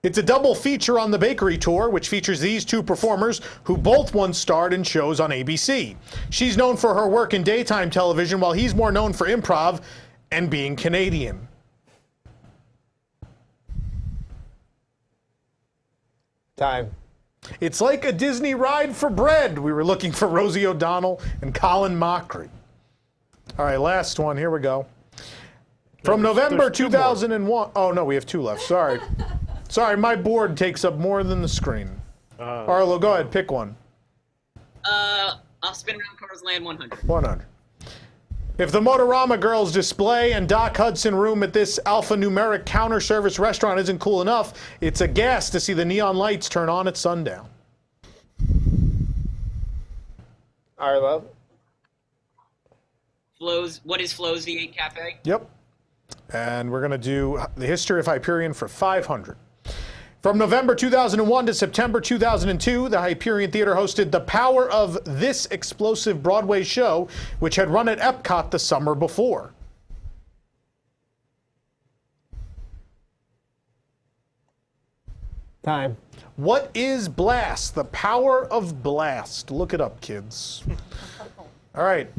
It's a double feature on the Bakery Tour, which features these 2 performers who both once starred in shows on ABC. She's known for her work in daytime television, while he's more known for improv and being Canadian. Time. It's like a Disney ride for bread. We were looking for Rosie O'Donnell and Colin Mockery. All right, last one. Here we go. From November 2001. Oh, no, we have 2 left. Sorry. Sorry, my board takes up more than the screen. Arlo, go ahead. Pick one. I'll Spin Around Cars Land 100. 100. If the Motorama Girls display and Doc Hudson room at this alphanumeric counter service restaurant isn't cool enough, it's a gas to see the neon lights turn on at sundown. Arlo. What is Flo's V8 Cafe? Yep. And we're going to do the history of Hyperion for 500. From November 2001 to September 2002, the Hyperion Theater hosted The Power of This Explosive Broadway Show, which had run at Epcot the summer before. Time. What is Blast? The Power of Blast. Look it up, kids. All right.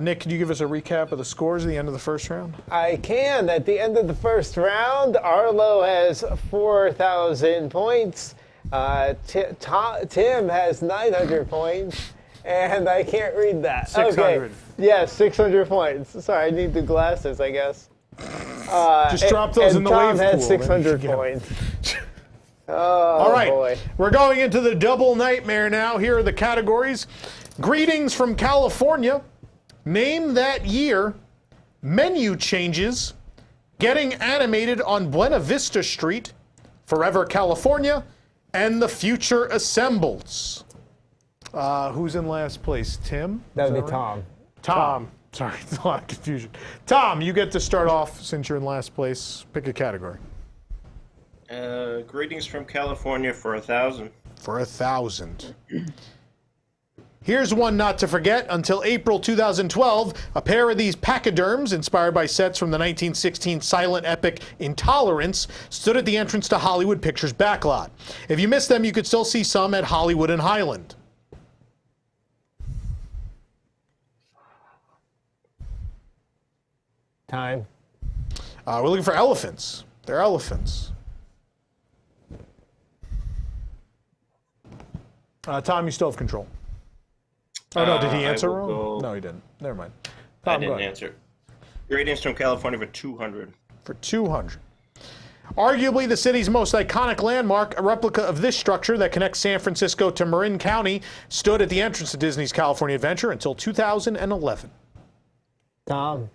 Nick, can you give us a recap of the scores at the end of the first round? I can. At the end of the first round, Arlo has 4,000 points. Tim has 900 points, and I can't read that. 600. Okay. Yeah, 600 points. Sorry, I need the glasses, I guess. Just drop those in the wave Tom has pool, 600 man. points. Oh, All right, boy. we're going into the double nightmare now. Here are the categories. Greetings from California. Name that year. Menu changes. Getting animated on Buena Vista Street. Forever California. And The Future Assembles. Who's in last place? Tim? That would be Tom. Tom. Sorry, it's a lot of confusion. Tom, you get to start off since you're in last place. Pick a category. Greetings from California for 1,000. For 1,000. Here's one not to forget. Until April 2012, a pair of these pachyderms, inspired by sets from the 1916 silent epic Intolerance, stood at the entrance to Hollywood Pictures backlot. If you missed them, you could still see some at Hollywood and Highland. Time. We're looking for elephants. They're elephants. Tom, you still have control. Oh, no, did he answer wrong? No, he didn't. Never mind. Tom, I didn't answer. Greetings from California for 200. For 200. Arguably the city's most iconic landmark, a replica of this structure that connects San Francisco to Marin County, stood at the entrance to Disney's California Adventure until 2011. Tom.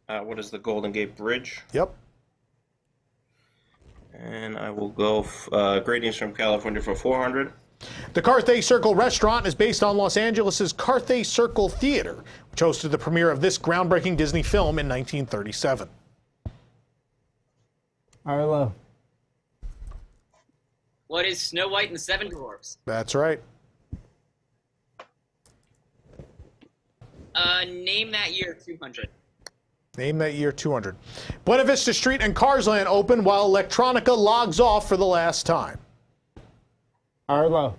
What is the Golden Gate Bridge? Yep. And I will go greetings from California for 400. The Carthay Circle restaurant is based on Los Angeles' Carthay Circle Theater, which hosted the premiere of this groundbreaking Disney film in 1937. Arlo. What is Snow White and the Seven Dwarfs? That's right. Name that year, 200. Name that year, 200. Buena Vista Street and Cars Land open while Electronica logs off for the last time. Arlo.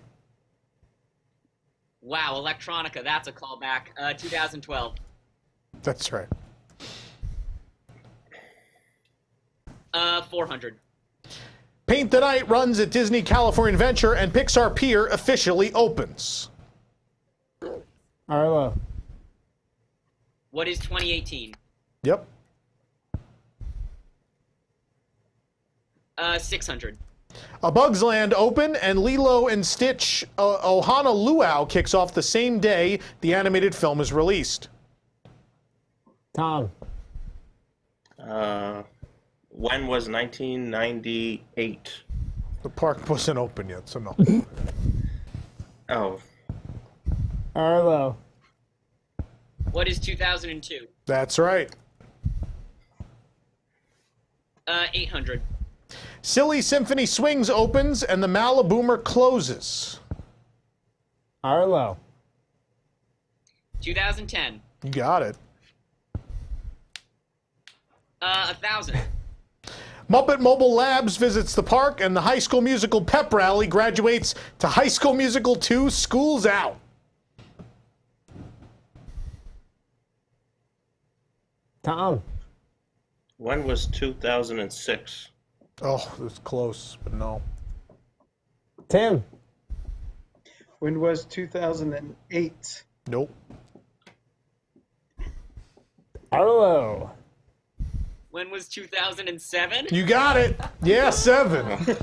Wow, Electronica, that's a callback. 2012. That's right. 400. Paint the Night runs at Disney California Adventure and Pixar Pier officially opens. Arlo. What is 2018? Yep. 600. A Bug's Land open and Lilo and Stitch Ohana Luau kicks off the same day the animated film is released. Tom. When was 1998? The park wasn't open yet, so no. Oh. Arlo. What is 2002? That's right. 800. Silly Symphony Swings opens and the Maliboomer closes. Arlo. 2010. You got it. 1,000. Muppet Mobile Labs visits the park and the High School Musical pep rally graduates to High School Musical 2 School's Out. Tom. When was 2006? Oh, it was close, but no. Tim. When was 2008? Nope. Arlo. When was 2007? You got it. Yeah, 7.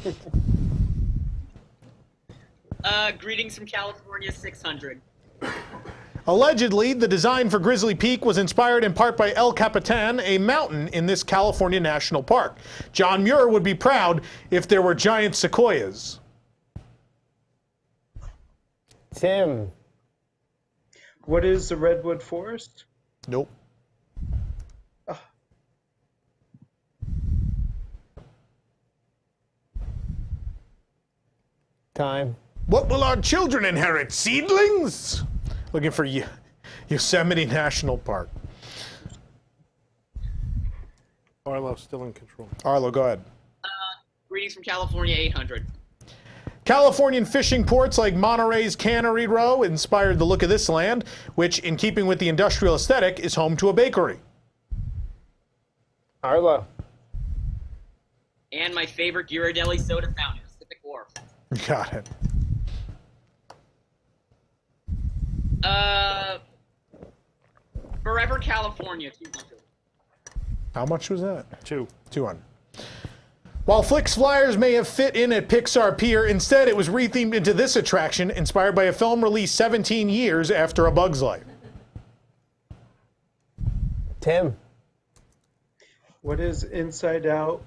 Greetings from California, 600. Allegedly, the design for Grizzly Peak was inspired in part by El Capitan, a mountain in this California national park. John Muir would be proud if there were giant sequoias. Tim. What is the Redwood Forest? Nope. Time. What will our children inherit? Seedlings? Looking for Yosemite National Park. Arlo's still in control. Arlo, go ahead. Greetings from California, 800. Californian fishing ports like Monterey's Cannery Row inspired the look of this land, which, in keeping with the industrial aesthetic, is home to a bakery. Arlo. And my favorite Ghirardelli soda fountain, Pacific Wharf. Got it. Forever California, 200. How much was that? 200. While Flix Flyers may have fit in at Pixar Pier, instead it was rethemed into this attraction, inspired by a film released 17 years after A Bug's Life. Tim. What is Inside Out?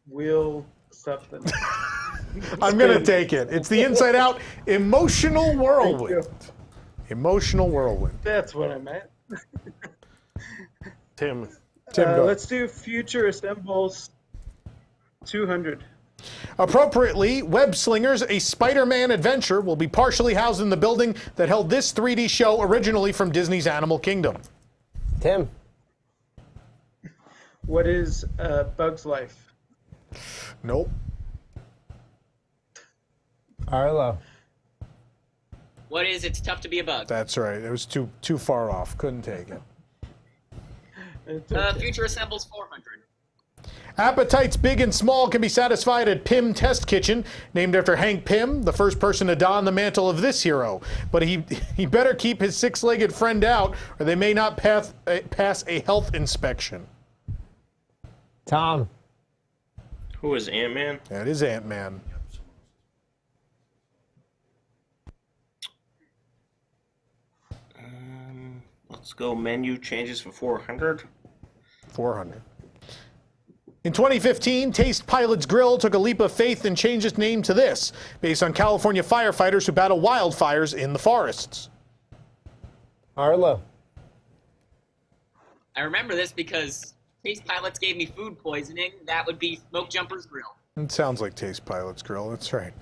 Wheel something. I'm going to take it. It's the Inside Out Emotional Whirlwind. Emotional Whirlwind. That's what I meant. Tim, go. Let's do Future Assembles 200. Appropriately, Web Slingers, a Spider-Man adventure, will be partially housed in the building that held this 3D show originally from Disney's Animal Kingdom. Tim. What is Bug's Life? Nope. Arlo. What is It's Tough to Be a Bug? That's right. It was too far off. Couldn't take it. Future Assembles 400. Appetites big and small can be satisfied at Pym Test Kitchen, named after Hank Pym, the first person to don the mantle of this hero. But he better keep his six-legged friend out, or they may not pass a health inspection. Tom. Who is Ant-Man? That is Ant-Man. Let's go menu changes for 400. 400. In 2015, Taste Pilot's Grill took a leap of faith and changed its name to this, based on California firefighters who battle wildfires in the forests. Arlo. I remember this because Taste Pilots gave me food poisoning. That would be Smoke Jumper's Grill. It sounds like Taste Pilot's Grill. That's right.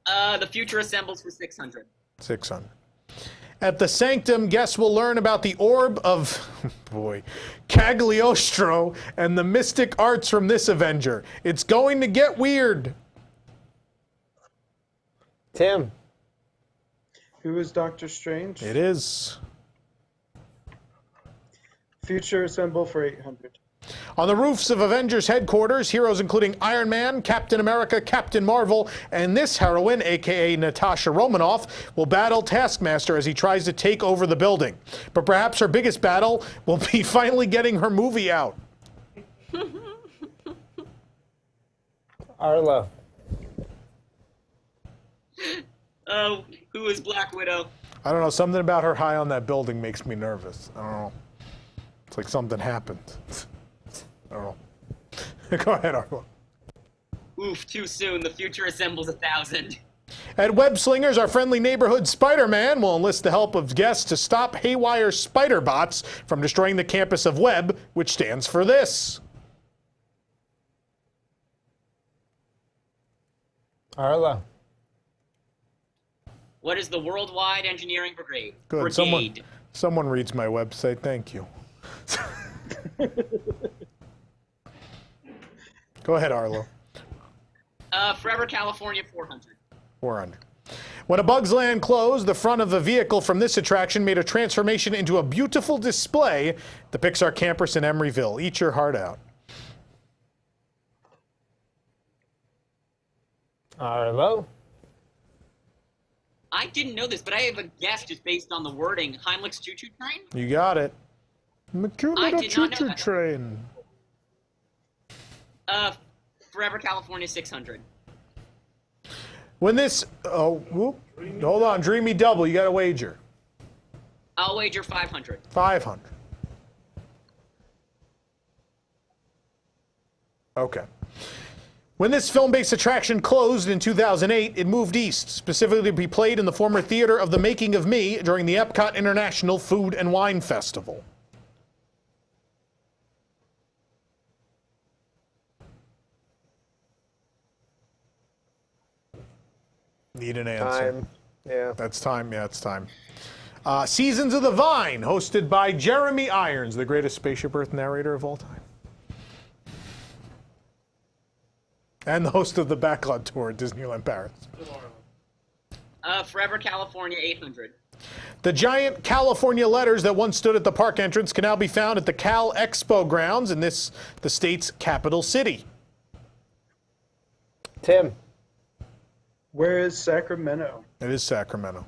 The Future Assembles for 600. 600. At the Sanctum, guests will learn about the orb of, Cagliostro and the mystic arts from this Avenger. It's going to get weird. Tim. Who is Doctor Strange? It is. Future Assemble for 800. On the roofs of Avengers headquarters, heroes including Iron Man, Captain America, Captain Marvel, and this heroine, aka Natasha Romanoff, will battle Taskmaster as he tries to take over the building. But perhaps her biggest battle will be finally getting her movie out. Arlo. Who is Black Widow? I don't know, something about her high on that building makes me nervous. I don't know. It's like something happened. I don't know. Go ahead, Arlo. Oof, too soon. The Future Assembles 1,000. At Web Slingers, our friendly neighborhood Spider-Man will enlist the help of guests to stop haywire spider bots from destroying the campus of Web, which stands for this. Arlo. What is the Worldwide Engineering Brigade? Good. Someone reads my website. Thank you. Go ahead, Arlo. Forever California 400. 400. When A Bug's Land closed, the front of the vehicle from this attraction made a transformation into a beautiful display at the Pixar campus in Emeryville. Eat your heart out. Arlo. I didn't know this, but I have a guess just based on the wording. Heimlich's Choo Choo Train? You got it. Cute I little did not know choo-choo that. train. Forever California 600. When this... hold on. Dreamy double. You got to wager. I'll wager 500. 500. Okay. When this film-based attraction closed in 2008, it moved east, specifically to be played in the former Theater of the Making of Me during the Epcot International Food and Wine Festival. Need an answer. Time. Yeah. That's time. Yeah, it's time. Seasons of the Vine, hosted by Jeremy Irons, the greatest Spaceship Earth narrator of all time. And the host of the Backlot Tour at Disneyland Paris. Forever California 800. The giant California letters that once stood at the park entrance can now be found at the Cal Expo grounds in the state's capital city. Tim. Where is Sacramento? It is Sacramento.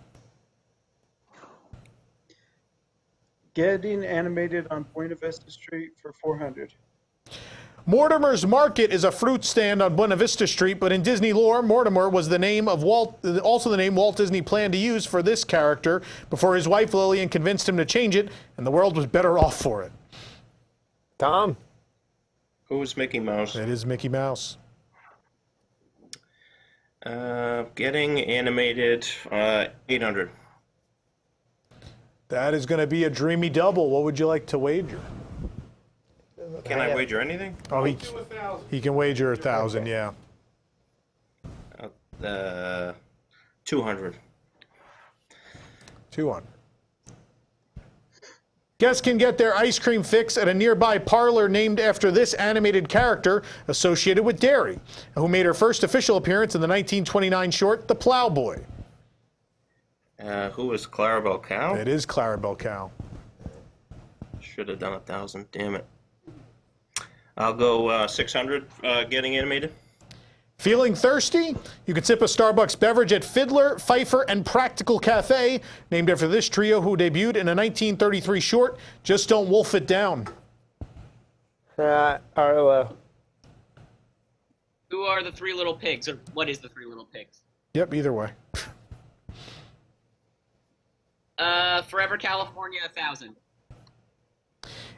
Getting animated on Buena Vista Street for $400. Mortimer's Market is a fruit stand on Buena Vista Street, but in Disney lore, Mortimer was the name of also the name Walt Disney planned to use for this character before his wife Lillian convinced him to change it, and the world was better off for it. Tom. Who is Mickey Mouse? It is Mickey Mouse. Getting animated, 800. That is going to be a dreamy double. What would you like to wager? Can I wager anything? Oh, he can wager 1,000, yeah. 200. 200. Guests can get their ice cream fix at a nearby parlor named after this animated character associated with dairy, who made her first official appearance in the 1929 short, The Plowboy. Who is Clarabelle Cow? It is Clarabelle Cow. Should have done 1,000. Damn it. I'll go 600. Getting animated. Feeling thirsty? You can sip a Starbucks beverage at Fiddler, Pfeiffer, and Practical Cafe, named after this trio who debuted in a 1933 short, Just Don't Wolf It Down. Arlo. Who are the Three Little Pigs, or what is the Three Little Pigs? Yep, either way. Forever California, 1,000.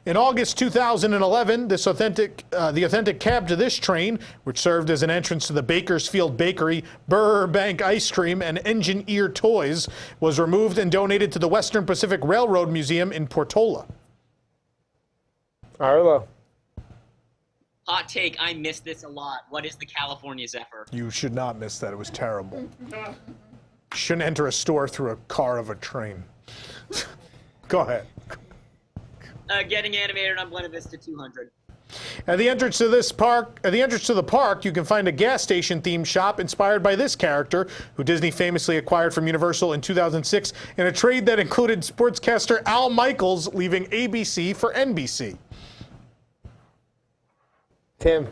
In August 2011, the authentic cab to this train, which served as an entrance to the Bakersfield Bakery, Burbank Ice Cream, and Engine Ear Toys, was removed and donated to the Western Pacific Railroad Museum in Portola. Arlo. Hot take, I miss this a lot. What is the California Zephyr? You should not miss that. It was terrible. Shouldn't enter a store through a car of a train. Go ahead. Getting animated on Buena Vista, 200. At the entrance to the park, you can find a gas station themed shop inspired by this character, who Disney famously acquired from Universal in 2006 in a trade that included sportscaster Al Michaels leaving ABC for NBC. Tim.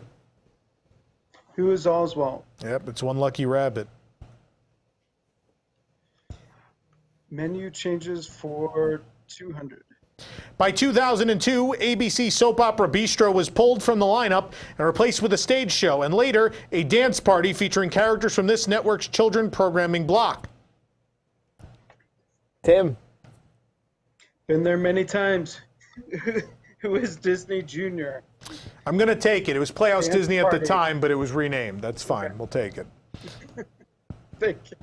Who is Oswald? Yep, it's one lucky rabbit. Menu changes for 200. By 2002, ABC soap opera Bistro was pulled from the lineup and replaced with a stage show, and later, a dance party featuring characters from this network's children programming block. Tim. Been there many times. Who is Disney Junior? I'm going to take it. It was Playhouse Dance Disney at the party. time, but it was renamed. That's fine. Okay. We'll take it. Thank you.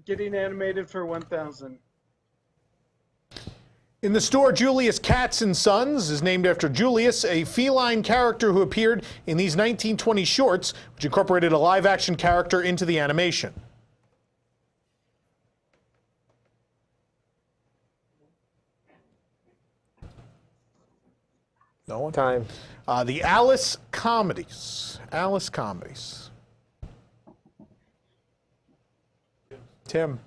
Getting animated for 1,000. In the store, Julius Katz & Sons is named after Julius, a feline character who appeared in these 1920 shorts, which incorporated a live-action character into the animation. No one? Time. The Alice Comedies. Alice Comedies. Tim.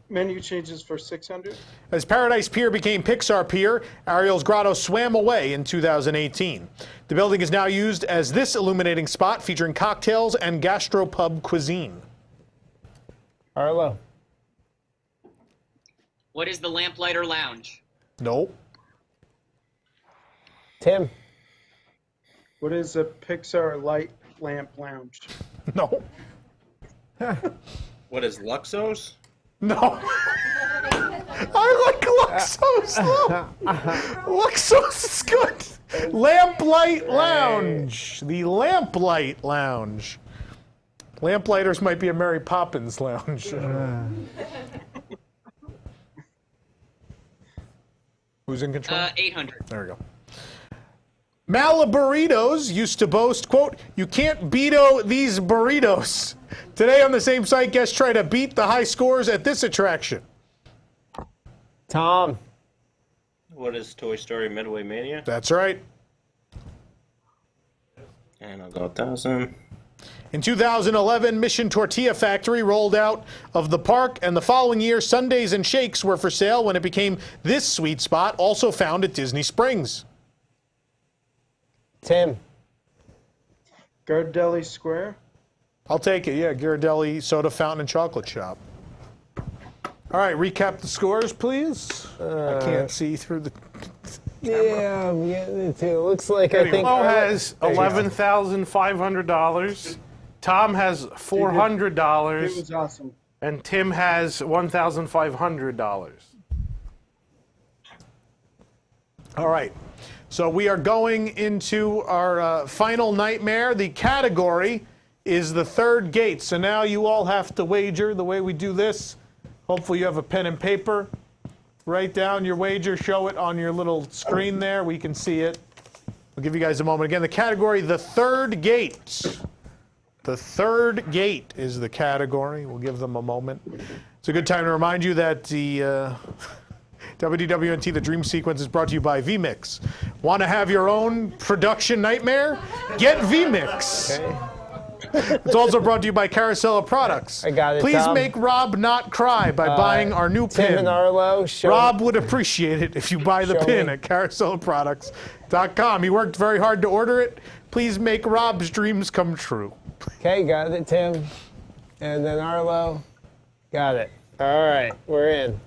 Menu changes for 600. As Paradise Pier became Pixar Pier, Ariel's Grotto swam away in 2018. The building is now used as this illuminating spot featuring cocktails and gastropub cuisine. Arlo. What is the Lamplighter Lounge? Nope. Tim. What is a Pixar Light Lamp Lounge? No. What is Luxos? No. I like Luxos, though. Luxos is good. Lamplight Lounge. The Lamplight Lounge. Lamplighters might be a Mary Poppins lounge. Who's in control? 800. There we go. Malaburritos used to boast, quote, "You can't beat-o these burritos." Today on the same site, guests try to beat the high scores at this attraction. Tom. What is Toy Story Midway Mania? That's right. And I'll go 1,000. In 2011, Mission Tortilla Factory rolled out of the park, and the following year, sundaes and shakes were for sale when it became this sweet spot, also found at Disney Springs. Tim. Ghirardelli Square. I'll take it, yeah. Ghirardelli Soda Fountain and Chocolate Shop. All right, recap the scores, please. I can't see through the... Yeah, I'm getting it too. Looks like I think... Mo has $11,500. Tom has $400. It was awesome. And Tim has $1,500. All right. So we are going into our final nightmare. The category is the third gate. So now you all have to wager the way we do this. Hopefully you have a pen and paper. Write down your wager. Show it on your little screen there. We can see it. I'll give you guys a moment. Again, the category, the third gate. The third gate is the category. We'll give them a moment. It's a good time to remind you that the... WDWNT, the Dream Sequence, is brought to you by vMix. Want to have your own production nightmare? Get vMix. Okay. It's also brought to you by Carousel Products. I got it, Please Tom. make Rob not cry by buying our new Tim pin. and Arlo, Rob would appreciate it if you buy the Show pin me. at carouselproducts.com. He worked very hard to order it. Please make Rob's dreams come true. Okay, got it, Tim. And then Arlo. Got it. All right, we're in.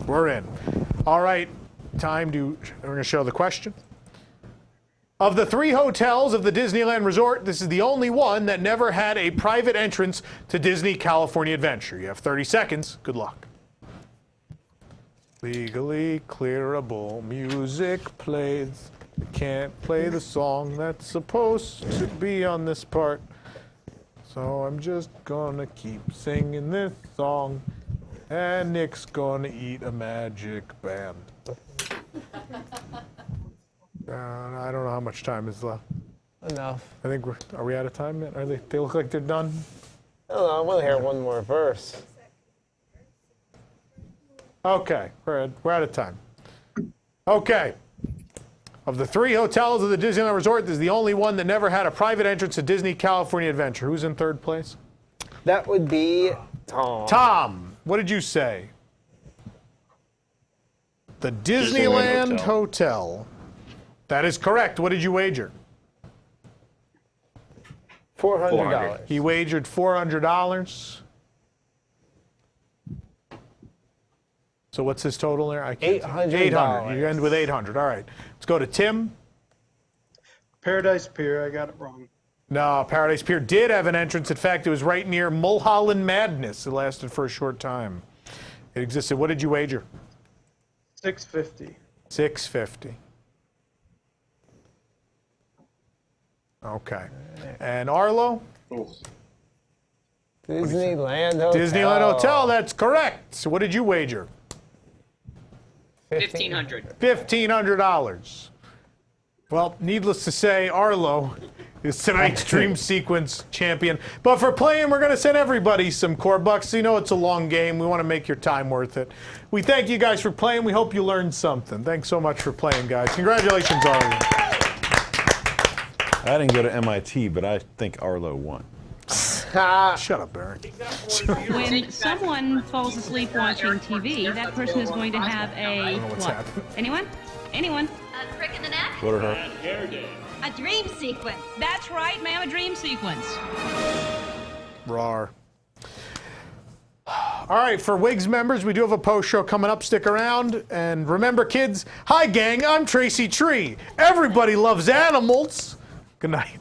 We're in. All right, we're going to show the question. Of the 3 hotels of the Disneyland Resort, this is the only one that never had a private entrance to Disney California Adventure. You have 30 seconds. Good luck. Legally clearable music plays. We can't play the song that's supposed to be on this part. So I'm just gonna keep singing this song. And Nick's gonna eat a magic band. I don't know how much time is left. Enough. I think are we out of time yet? They look like they're done? I don't know, I want to hear one more verse. Okay, we're out of time. Okay. Of the 3 hotels of the Disneyland Resort, this is the only one that never had a private entrance to Disney California Adventure. Who's in third place? That would be Tom. Tom. What did you say? The Disneyland Hotel. That is correct. What did you wager? $400. He wagered $400. So what's his total there? I can't $800. 800. You end with 800. All right. Let's go to Tim. Paradise Pier, I got it wrong. No, Paradise Pier did have an entrance. In fact, it was right near Mulholland Madness. It lasted for a short time. It existed. What did you wager? $650. $650. Okay. And Arlo? Disneyland Hotel. Disneyland Hotel, that's correct. So what did you wager? $1,500. $1,500. Well, needless to say, Arlo is tonight's Dream Sequence champion. But for playing, we're going to send everybody some core bucks. You know it's a long game. We want to make your time worth it. We thank you guys for playing. We hope you learned something. Thanks so much for playing, guys. Congratulations, Arlo. I didn't go to MIT, but I think Arlo won. Shut up, Barry. When someone falls asleep watching TV, that person is going to have a what? Anyone? Anyone? A crick in the neck? Go to her. A dream sequence. That's right, ma'am, a dream sequence. Rawr. All right, for Wigs members, we do have a post show coming up. Stick around. And remember, kids, hi, gang, I'm Tracy Tree. Everybody loves animals. Good night.